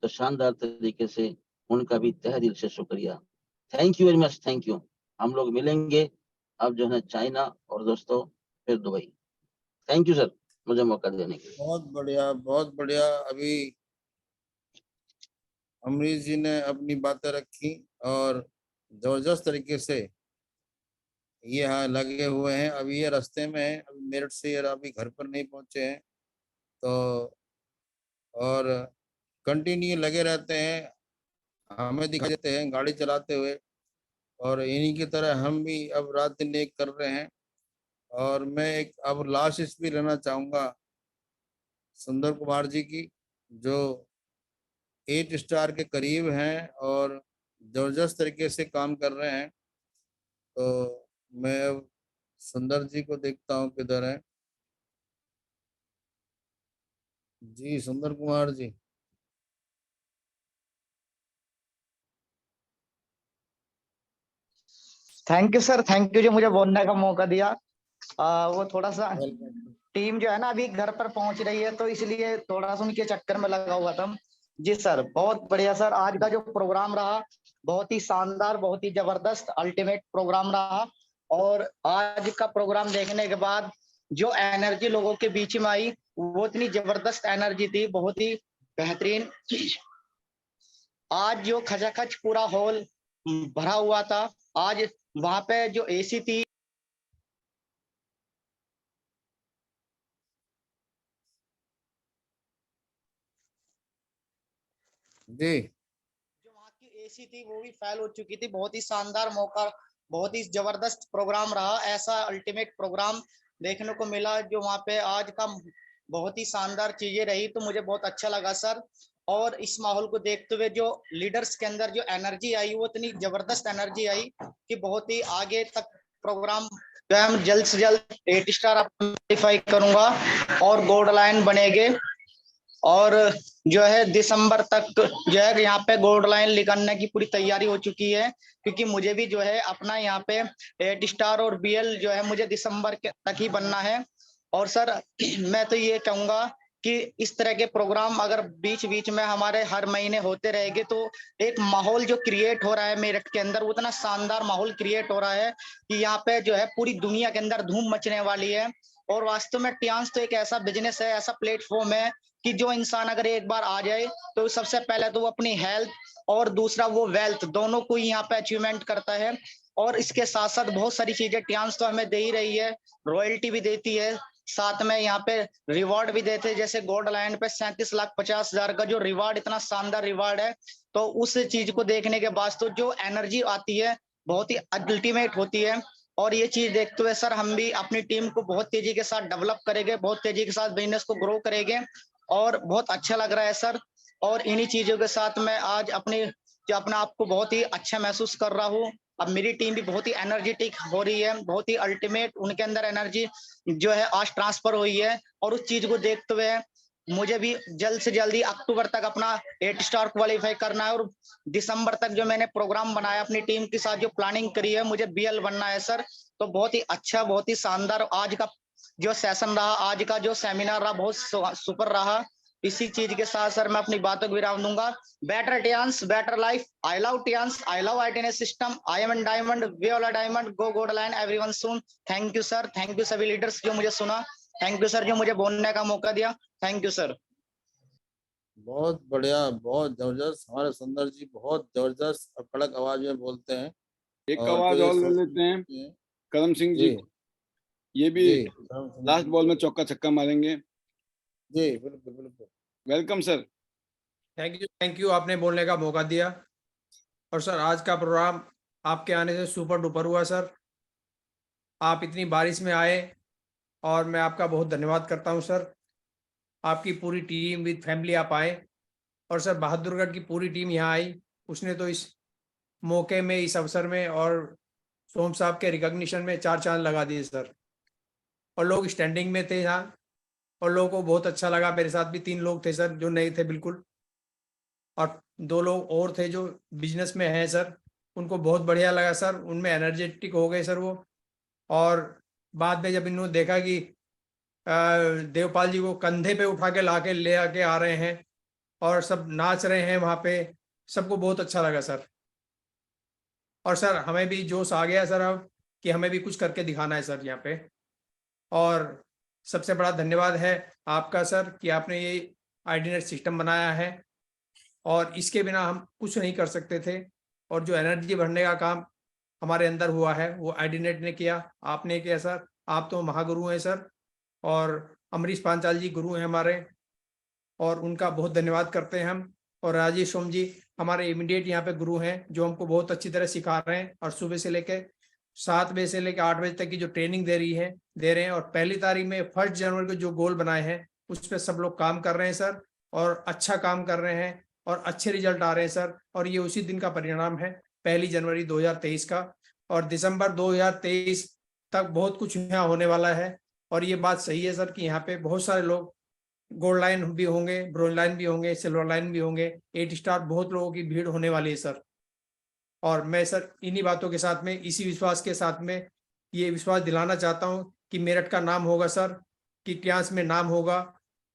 तो शानदार तरीके से उनका भी तहे दिल से शुक्रिया। Thank you very much, thank you. हम लोग मिलेंगे अब जो है चाइना और दोस्तों फिर दुबई। थैंक यू सर मुझे मौका देने के लिए। बहुत बढ़िया, बहुत बढ़िया। अभी अमरीश जी ने अपनी बातें रखी और जबरदस्त तरीके से ये हाँ लगे हुए हैं। अभी ये रास्ते में है, अभी मेरठ से ये अभी घर पर नहीं पहुंचे हैं। तो और कंटिन्यू लगे रहते हैं, हमें दिखाई देते हैं गाड़ी चलाते हुए। और इन्हीं की तरह हम भी अब रात दिन एक कर रहे हैं। और मैं एक अब लास्ट स्पीच लेना चाहूंगा सुंदर कुमार जी की, जो 8 स्टार के करीब हैं और जबरदस्त तरीके से काम कर रहे हैं। तो मैं अब सुंदर जी को देखता हूँ किधर है। जी Sundar Kumar ji. Thank you sir, thank you जो मुझे बोलने का मौका दिया। वो थोड़ा सा वेलकम। टीम जो है ना अभी घर पर पहुंच रही है, तो इसलिए थोड़ा सा उनके चक्कर में लगा हुआ था। जी सर, बहुत बढ़िया सर। आज का जो प्रोग्राम रहा बहुत ही शानदार, बहुत ही जबरदस्त अल्टीमेट प्रोग्राम रहा। और आज का प्रोग्राम देखने के बाद जो एनर्जी लोगों के बीच में आई, वो इतनी जबरदस्त एनर्जी थी, बहुत ही बेहतरीन। आज जो खचाखच पूरा हॉल भरा हुआ था, आज वहां पे जो एसी थी, जी जो वहाँ की एसी थी वो भी फेल हो चुकी थी। बहुत ही शानदार मौका, बहुत ही जबरदस्त प्रोग्राम रहा। ऐसा अल्टीमेट प्रोग्राम देखने को मिला जो वहाँ पे आज का बहुत ही शानदार चीजें रही, तो मुझे बहुत अच्छा लगा सर। और इस माहौल को देखते हुए जो लीडर्स के अंदर जो एनर्जी आई, वो इतनी जबरदस्त एनर्जी आई कि बहुत ही आगे तक प्रोग्राम जो है हम जल्द से जल्द 8 स्टार क्वालिफाई करूंगा और गोल्ड लाइन बनेंगे। और जो है दिसंबर तक जो है यहाँ पे गोल्ड लाइन निकालने की पूरी तैयारी हो चुकी है, क्योंकि मुझे भी जो है अपना यहाँ पे 8 स्टार और बीएल जो है मुझे दिसंबर तक ही बनना है। और सर मैं तो ये कहूंगा कि इस तरह के प्रोग्राम अगर बीच बीच में हमारे हर महीने होते रहेंगे, तो एक माहौल जो क्रिएट हो रहा है मेरठ के अंदर, उतना शानदार माहौल क्रिएट हो रहा है कि यहाँ पे जो है पूरी दुनिया के अंदर धूम मचने वाली है। और वास्तव में टियांस तो एक ऐसा बिजनेस है, ऐसा प्लेटफॉर्म है कि जो इंसान अगर एक बार आ जाए तो सबसे पहले तो वो अपनी हेल्थ और दूसरा वो वेल्थ दोनों को ही यहाँ पे अचीवमेंट करता है। और इसके साथ साथ बहुत सारी चीजें टियांस तो हमें दे ही रही है, रॉयल्टी भी देती है, साथ में यहाँ पे रिवॉर्ड भी देते हैं। जैसे गोल्ड लाइन पे 37,50,000 का जो रिवॉर्ड, इतना शानदार रिवॉर्ड है। तो उस चीज को देखने के बाद तो जो एनर्जी आती है बहुत ही अल्टीमेट होती है। और ये चीज देखते हुए सर हम भी अपनी टीम को बहुत तेजी के साथ डेवलप करेंगे, बहुत तेजी के साथ बिजनेस को ग्रो करेंगे और बहुत अच्छा लग रहा है सर। और इन्हीं चीजों के साथ मैं आज अपने आप को बहुत ही अच्छा महसूस कर रहा हूँ। अब मेरी टीम भी बहुत ही एनर्जेटिक हो रही है, बहुत ही अल्टीमेट उनके अंदर एनर्जी जो है आज ट्रांसफर हुई है। और उस चीज को देखते हुए मुझे भी जल्द से जल्दी अक्टूबर तक अपना 8 स्टार क्वालिफाई करना है और दिसंबर तक जो मैंने प्रोग्राम बनाया अपनी टीम के साथ जो प्लानिंग करी है मुझे BL बनना है सर। तो बहुत ही अच्छा, बहुत ही शानदार आज का जो सेशन रहा, आज का जो सेमिनार रहा, बहुत सुपर रहा। इसी चीज के साथ सर मैं अपनी बातों को विराम दूंगा। Better Tiens, better life. I love Tiens, I love ITNS system, I am an diamond, we all are diamond, go gold line, everyone soon. Thank you sir, thank you सभी लीडर्स जो मुझे सुना, थैंक यू सर जो मुझे बोलने का मौका दिया, थैंक यू सर। बहुत बढ़िया, बहुत जबरदस्त। हमारे सुंदर जी बहुत जबरदस्त और कड़क आवाज में बोलते हैं। एक और आवाज जो ये और ले सोशल लेते हैं मीडिया- करम सिंह जी जी को। ये भी जी लास्ट बॉल में चौका छक्का मारेंगे। जी, बिल्कुल बिल्कुल। Welcome sir. थैंक यू, आपने बोलने का मौका दिया। और सर आज का प्रोग्राम आपके आने से सुपर डुपर हुआ सर। आप इतनी बारिश में आए और मैं आपका बहुत धन्यवाद करता हूं सर। आपकी पूरी टीम विद फैमिली आप आए और सर बहादुरगढ़ की पूरी टीम यहाँ आई। उसने तो इस मौके में, इस अवसर में और सोम साहब के रिकॉग्निशन में 4 चांद लगा दिए सर। और लोग स्टैंडिंग में थे यहाँ और लोगों को बहुत अच्छा लगा। मेरे साथ भी 3 लोग थे सर जो नए थे बिल्कुल, और 2 लोग और थे जो बिजनेस में हैं सर। उनको बहुत बढ़िया लगा सर, उनमें एनर्जेटिक हो गए सर वो। और बाद में जब इन्होंने देखा कि देवपाल जी को कंधे पे उठा के ला के ले आके आ रहे हैं और सब नाच रहे हैं वहाँ पे, सबको बहुत अच्छा लगा सर। और सर हमें भी जोश आ गया सर अब कि हमें भी कुछ करके दिखाना है सर यहाँ पे। और सबसे बड़ा धन्यवाद है आपका सर कि आपने ये आईडीनेट सिस्टम बनाया है और इसके बिना हम कुछ नहीं कर सकते थे। और जो एनर्जी भरने का काम हमारे अंदर हुआ है वो आईडीनेट ने किया, आपने किया सर। आप तो महागुरु हैं सर और अमरीश पांचाल जी गुरु हैं हमारे, और उनका बहुत धन्यवाद करते हैं हम। और राजेश सोम जी हमारे इमीडिएट यहाँ पे गुरु हैं जो हमको बहुत अच्छी तरह सिखा रहे हैं और सुबह से लेकर 7 बजे से लेकर 8 बजे तक की जो ट्रेनिंग दे रहे हैं। और 1 तारीख में 1 जनवरी को जो गोल बनाए हैं उस पर सब लोग काम कर रहे हैं सर, और अच्छा काम कर रहे हैं और अच्छे रिजल्ट आ रहे हैं सर। और ये उसी दिन का परिणाम है 1 जनवरी 2023 का। और दिसंबर 2023 तक बहुत कुछ यहाँ होने वाला है। और ये बात सही है सर कि यहाँ पे बहुत सारे लोग गोल्ड लाइन भी होंगे, ब्रोंज लाइन भी होंगे, सिल्वर लाइन भी होंगे, 8 स्टार बहुत लोगों की भीड़ होने वाली है सर। और मैं सर इन्हीं बातों के साथ में, इसी विश्वास के साथ में ये विश्वास दिलाना चाहता हूँ कि मेरठ का नाम होगा सर, कि इतिहास में नाम होगा।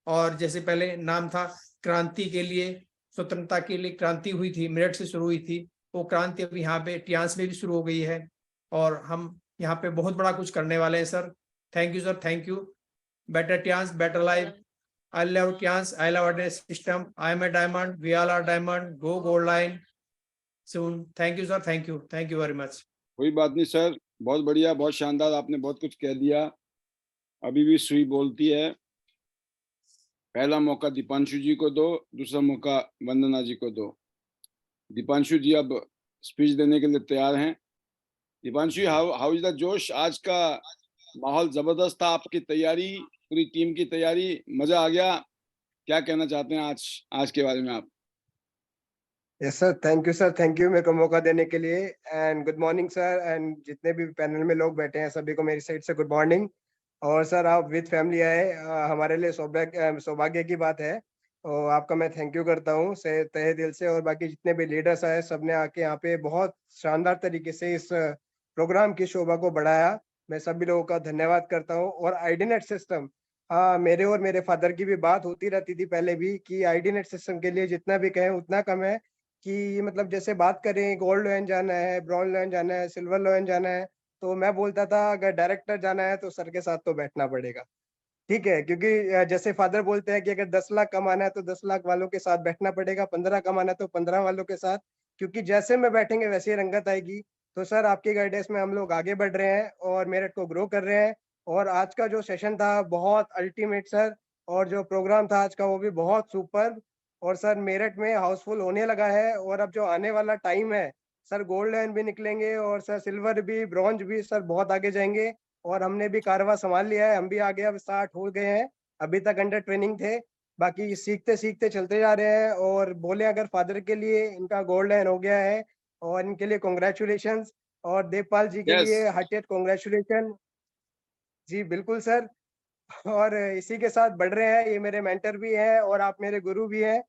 और जैसे पहले नाम था क्रांति के लिए, स्वतंत्रता के लिए क्रांति हुई थी, मेरठ से शुरू हुई थी, वो क्रांति अब यहाँ पे इतिहास में भी शुरू हो गई है। और हम यहाँ पे बहुत बड़ा कुछ करने वाले हैं सर। Thank you sir, thank you. Better Tiens, better life. I love Tians, I love our system. I am a diamond, we all are diamond. Go gold line soon. Thank you sir, thank you very much. कोई बात नहीं sir, बहुत बढ़िया, बहुत शानदार, आपने बहुत कुछ कह दिया। अभी भी सुई बोलती है। पहला मौका दीपांशु जी को दो, दूसरा मौका वंदना जी को दो। दीपांशु जी अब स्पीच देने के लिए तैयार हैं। दीपांशु, हाउ इज द जोश? आज का माहौल जबरदस्त था, आपकी तैयारी, पूरी टीम की तैयारी, मजा आ गया। क्या कहना चाहते हैं आज के बारे में आप? यस सर, थैंक यू मेरे को मौका देने के लिए। And good morning sir, and जितने भी पैनल में लोग बैठे हैं सभी को मेरी साइड से गुड मॉर्निंग। और सर आप विद फैमिली आए, हमारे लिए सौभाग्य की बात है। और आपका मैं थैंक यू करता हूँ से तहे दिल से। और बाकी जितने भी लीडर्स आए सबने आके यहाँ पे बहुत शानदार तरीके से इस प्रोग्राम की शोभा को बढ़ाया। मैं सभी लोगों का धन्यवाद करता हूँ। और आईडीनेट सिस्टम, हाँ, मेरे और मेरे फादर की भी बात होती रहती थी पहले भी कि आईडीनेट सिस्टम के लिए जितना भी कहें उतना कम है। कि मतलब जैसे बात करें गोल्ड लोन जाना है, ब्रॉन्ज लोन जाना है, सिल्वर लोन जाना है, तो मैं बोलता था अगर डायरेक्टर जाना है तो सर के साथ तो बैठना पड़ेगा, ठीक है। क्योंकि जैसे फादर बोलते हैं कि अगर 10 लाख कमाना है तो 10 लाख वालों के साथ बैठना पड़ेगा, 15 कमाना है तो 15 वालों के साथ, क्योंकि जैसे में बैठेंगे वैसे ही रंगत आएगी। तो सर आपकी गाइडेंस में हम लोग आगे बढ़ रहे हैं और मेरठ को ग्रो कर रहे हैं। और आज का जो सेशन था बहुत अल्टीमेट सर, और जो प्रोग्राम था आज का वो भी बहुत सुपर। और सर मेरठ में हाउसफुल होने लगा है। और अब जो आने वाला टाइम है सर, गोल्ड लाइन भी निकलेंगे और सर सिल्वर भी, ब्रॉन्ज भी सर बहुत आगे जाएंगे। और हमने भी कारवा संभाल लिया है, हम भी आगे अब स्टार्ट हो गए हैं, अभी तक अंडर ट्रेनिंग थे, बाकी सीखते सीखते चलते जा रहे हैं। और बोले अगर फादर के लिए इनका गोल्ड लाइन हो गया है और इनके लिए कॉन्ग्रेचुलेशन, और देवपाल जी के लिए हार्टेड कॉन्ग्रेचुलेशन। जी बिल्कुल सर। और इसी के साथ बढ़ रहे हैं। ये मेरे मेंटर भी हैं और आप मेरे गुरु भी हैं।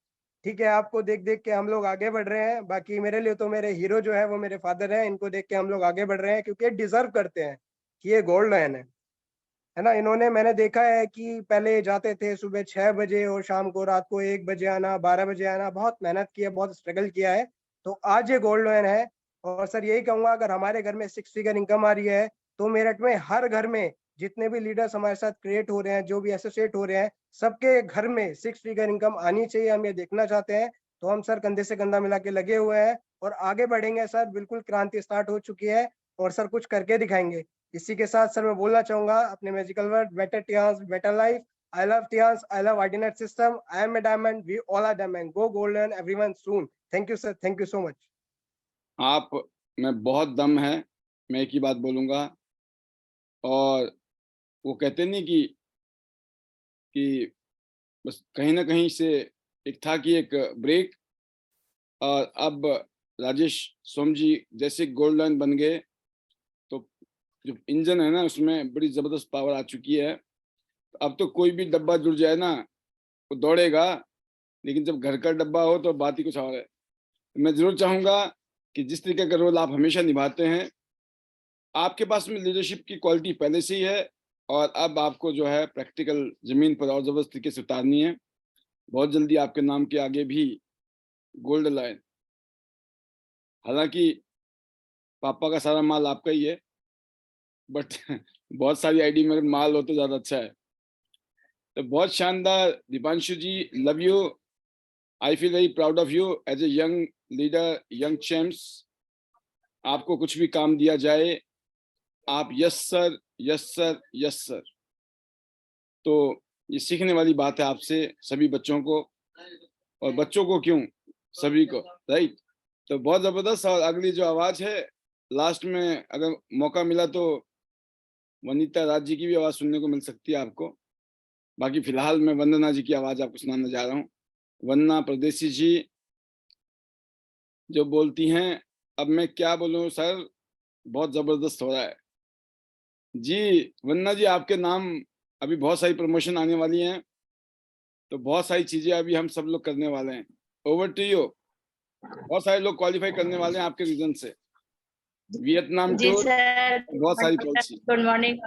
ठीक है, आपको देख देख के हम लोग आगे बढ़ रहे हैं। बाकी मेरे लिए तो मेरे हीरो जो है वो मेरे फादर हैं। इनको देख के हम लोग आगे बढ़ रहे हैं क्योंकि डिजर्व करते हैं कि ये गोल्ड लाइन है ना। इन्होंने, मैंने देखा है कि पहले जाते थे सुबह 6 बजे और शाम को रात को 1 बजे आना, 12 बजे आना। बहुत मेहनत की है, बहुत स्ट्रगल किया है, तो आज ये गोल्ड लाइन है। और सर यही कहूंगा, अगर हमारे घर में 6 फिगर इनकम आ रही है तो मेरठ में हर घर में जितने भी लीडर्स हमारे साथ क्रिएट हो रहे हैं, जो भी एसोसिएट हो रहे हैं, सबके घर में 6 फिगर इनकम आनी चाहिए। हम ये देखना चाहते हैं। तो हम सर कंधे से कंधा मिला के लगे हुए हैं और आगे बढ़ेंगे सर। बिल्कुल क्रांति स्टार्ट हो चुकी है और सर कुछ करके दिखाएंगे। इसी के साथ सर मैं बोलना चाहूंगा अपने magical word, better Tiens, better life. I love Tiens, I love identity system, I am a diamond, we all are diamond, go golden everyone soon. Thank you sir, thank you so much. आप में बहुत दम है, मैं एक ही बात बोलूंगा। और वो कहते नहीं कि बस कहीं ना कहीं से एक था कि एक ब्रेक, और अब राजेश सोम जी जैसे गोल्ड लाइन बन गए तो जो इंजन है ना उसमें बड़ी जबरदस्त पावर आ चुकी है। अब तो कोई भी डब्बा जुड़ जाए ना वो दौड़ेगा, लेकिन जब घर का डब्बा हो तो बात ही कुछ और है। मैं जरूर चाहूंगा कि जिस तरीके का रोल आप हमेशा निभाते हैं, आपके पास में लीडरशिप की क्वालिटी पहले से ही है, और अब आपको जो है प्रैक्टिकल जमीन पर और जबरदस्त तरीके से उतारनी है। बहुत जल्दी आपके नाम के आगे भी गोल्ड लाइन। हालांकि पापा का सारा माल आपका ही है, बट बहुत सारी आईडी में माल हो तो ज्यादा अच्छा है। तो बहुत शानदार Deepanshu ji, love you. I feel very proud of you as a young leader, young champs. आपको कुछ भी काम दिया जाए आप yes sir, yes sir, yes sir. तो ये सीखने वाली बात है आपसे सभी बच्चों को, और बच्चों को क्यों, सभी को, राइट। तो बहुत जबरदस्त। और अगली जो आवाज है लास्ट में, अगर मौका मिला तो वनीता राज जी की भी आवाज सुनने को मिल सकती है आपको। बाकी फिलहाल मैं वंदना जी की आवाज आपको सुनाने जा रहा हूँ। वंदना परदेसी जी जो बोलती हैं, अब मैं क्या बोलूं सर, बहुत जबरदस्त हो रहा है जी। वंदना जी आपके नाम अभी बहुत सारी प्रमोशन आने वाली हैं, तो बहुत सारी चीजें अभी हम सब लोग करने वाले हैं। Over to you. बहुत सारे लोग क्वालिफाई करने वाले हैं आपके रीजन से। वियतनाम जी टूर, सर, बहुत सारी पॉलिसी। Good morning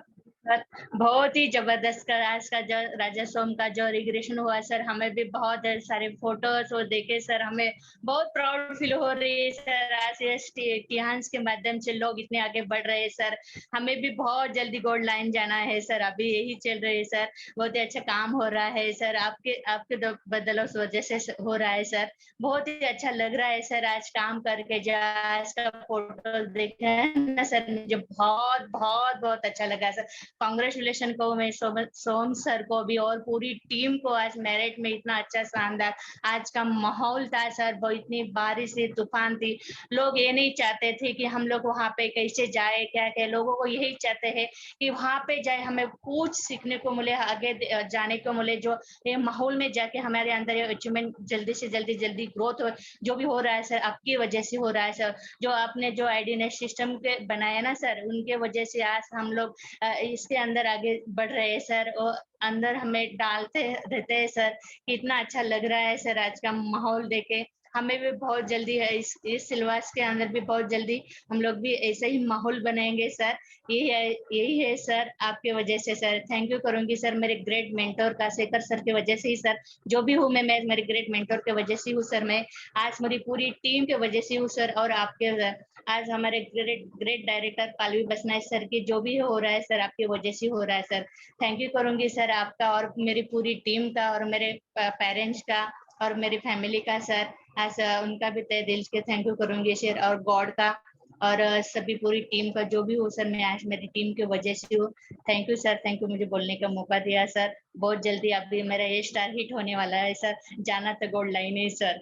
sir. बहुत ही जबरदस्त का आज का जो राजा सोम का जो रिग्रेशन हुआ सर, हमें भी बहुत सारे फोटोज वो देखे सर, हमें बहुत प्राउड फील हो रही है सर। आज टिहांस के माध्यम से लोग इतने आगे बढ़ रहे हैं सर। हमें भी बहुत जल्दी गोल्ड लाइन जाना है सर, अभी यही चल रही है सर। बहुत ही अच्छा काम हो रहा है सर, आपके बदलाव वजह से हो रहा है सर। बहुत ही अच्छा लग रहा है सर आज काम करके। जो आज का फोटो देखा है ना सर, मुझे बहुत बहुत बहुत अच्छा लगा सर। कांग्रेचुलेशन को मैं सोम सर को भी और पूरी टीम को। आज मेरिट में इतना अच्छा शानदार आज का माहौल था सर। वो इतनी बारिश थी, तूफान थी, लोग ये नहीं चाहते थे कि हम लोग वहां पे कैसे जाए, क्या क्या। लोगों को यही चाहते हैं कि वहां पे जाए, हमें कुछ सीखने को मिले, आगे जाने को मिले। जो ये माहौल में जाके हमारे अंदर ये अचीवमेंट जल्दी से जल्दी ग्रोथ हो, जो भी हो रहा है सर आपकी वजह से हो रहा है सर। जो आपने जो आईडीनेट सिस्टम के बनाया ना सर, उनके वजह से आज हम लोग इसके अंदर आगे बढ़ रहे हैं सर, और अंदर हमें डालते रहते हैं सर। कितना अच्छा लग रहा है सर आज का माहौल देखे। हमें भी बहुत जल्दी है इस सिलवास के अंदर भी बहुत जल्दी हम लोग भी ऐसे ही माहौल बनाएंगे सर। यही है सर आपके वजह से सर। थैंक यू करूंगी सर मेरे ग्रेट मेंटर का, शेखर सर की वजह से ही सर। जो भी हूँ मैं मेरे ग्रेट मेंटर के वजह से हूँ सर। मैं आज मेरी पूरी टीम के वजह से हूँ सर, और आपके सर। आज हमारे ग्रेट डायरेक्टर पालवी बसनाई सर की जो भी हो रहा है सर आपकी वजह से हो रहा है सर। थैंक यू करूंगी सर आपका और मेरी पूरी टीम का और मेरे पेरेंट्स का और मेरी फैमिली का सर। आज उनका भी तहे दिल के थैंक यू करूंगी सर, और गॉड का और सभी पूरी टीम का जो भी हो सर। मैं आज मेरी टीम की वजह से हूँ। Thank you sir, thank you मुझे बोलने का मौका दिया सर। बहुत जल्दी अभी मेरा ये स्टार हिट होने वाला है सर, जाना तो गोल्ड लाइन है sir.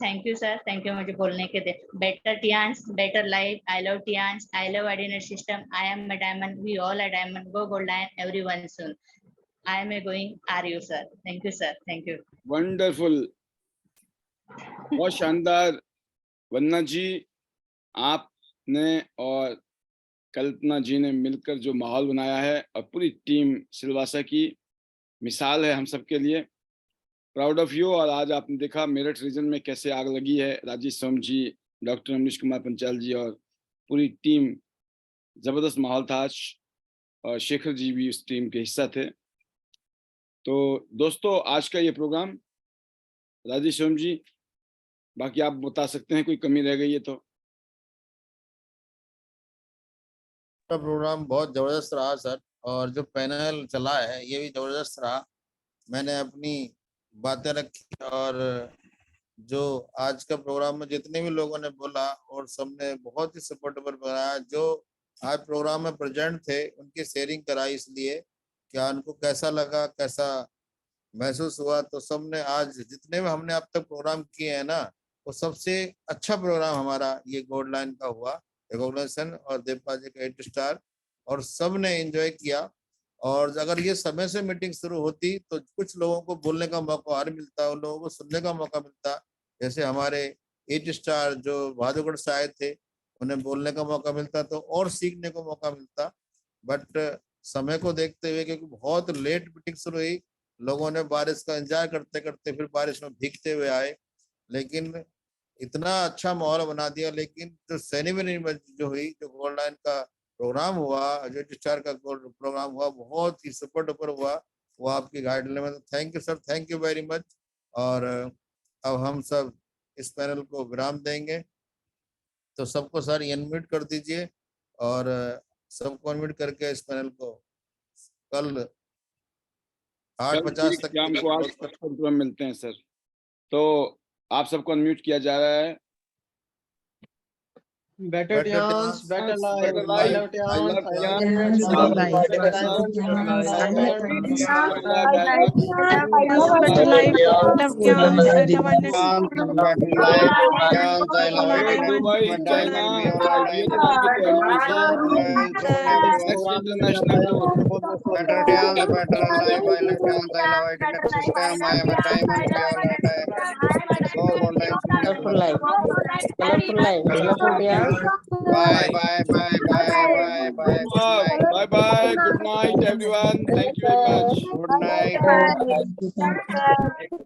Thank you sir, thank you मुझे बोलने के लिए। Better Tiens, better life, I love Tiens, I love identity system, I am a diamond, we all are diamond, go gold line everyone soon. I am going, are you sir. Thank you sir, thank you. Wonderful, बहुत शानदार। वंदना जी आपने और कल्पना जी ने मिलकर जो माहौल बनाया है, और पूरी टीम सिलवासा की मिसाल है हम सबके लिए। Proud of you. और आज आपने देखा मेरठ रीजन में कैसे आग लगी है। राजेश सोम जी, डॉक्टर अमरीश कुमार पंचाल जी और पूरी टीम, जबरदस्त माहौल था आज, और शेखर जी भी उस टीम के हिस्सा थे। तो दोस्तों, आज का ये प्रोग्राम, राजेश सोम जी, बाकी आप बता सकते हैं कोई कमी रह गई है तो। प्रोग्राम बहुत जबरदस्त रहा सर, और जो पैनल चला है ये भी जबरदस्त रहा। मैंने अपनी बातें रखी, और जो आज का प्रोग्राम में जितने भी लोगों ने बोला और सबने बहुत ही सपोर्टेबल बनाया, जो आज प्रोग्राम में प्रेजेंट थे उनकी शेयरिंग कराई, इसलिए क्या उनको कैसा लगा, कैसा महसूस हुआ। तो सबने आज जितने भी हमने अब तक प्रोग्राम किए हैं ना, वो सबसे अच्छा प्रोग्राम हमारा ये गोल्ड लाइन का हुआ, रिकॉग्निशन और देवपाल जी का 8 स्टार, और सब ने एंजॉय किया। और अगर ये समय से मीटिंग शुरू होती तो कुछ लोगों को बोलने का मौका और मिलता, उन लोगों को सुनने का मौका मिलता। जैसे हमारे 8 स्टार जो बहादुरगढ़ से आए थे, उन्हें बोलने का मौका मिलता तो और सीखने को मौका मिलता। बट समय को देखते हुए, क्योंकि बहुत लेट मीटिंग शुरू हुई, लोगों ने बारिश का इंतजार करते करते फिर बारिश में भीगते हुए आए, लेकिन इतना अच्छा माहौल बना दिया। लेकिन जो सेरेमनी जो हुई, जो गोल्ड लाइन का प्रोग्राम हुआ, जो स्टार का प्रोग्राम हुआ, बहुत ही सुपर डुपर हुआ, वो आपकी गाइडलाइन में। तो thank you sir, thank you very much. और अब हम सब इस पैनल को विराम देंगे, तो सबको सर अनम्यूट कर दीजिए, और सबको अनम्यूट करके इस पैनल को कल 8:50 तक शाम को 8:50 में मिलते हैं सर। तो आप सबको अनम्यूट किया जा रहा है। Better Tians, better life, Better I life, love I love Tians, Tians, I love Colorful life. Colorful life. Colorful dance. Bye, bye, bye, bye, bye, bye. Bye bye. Good night, everyone. Thank you very much. Good night.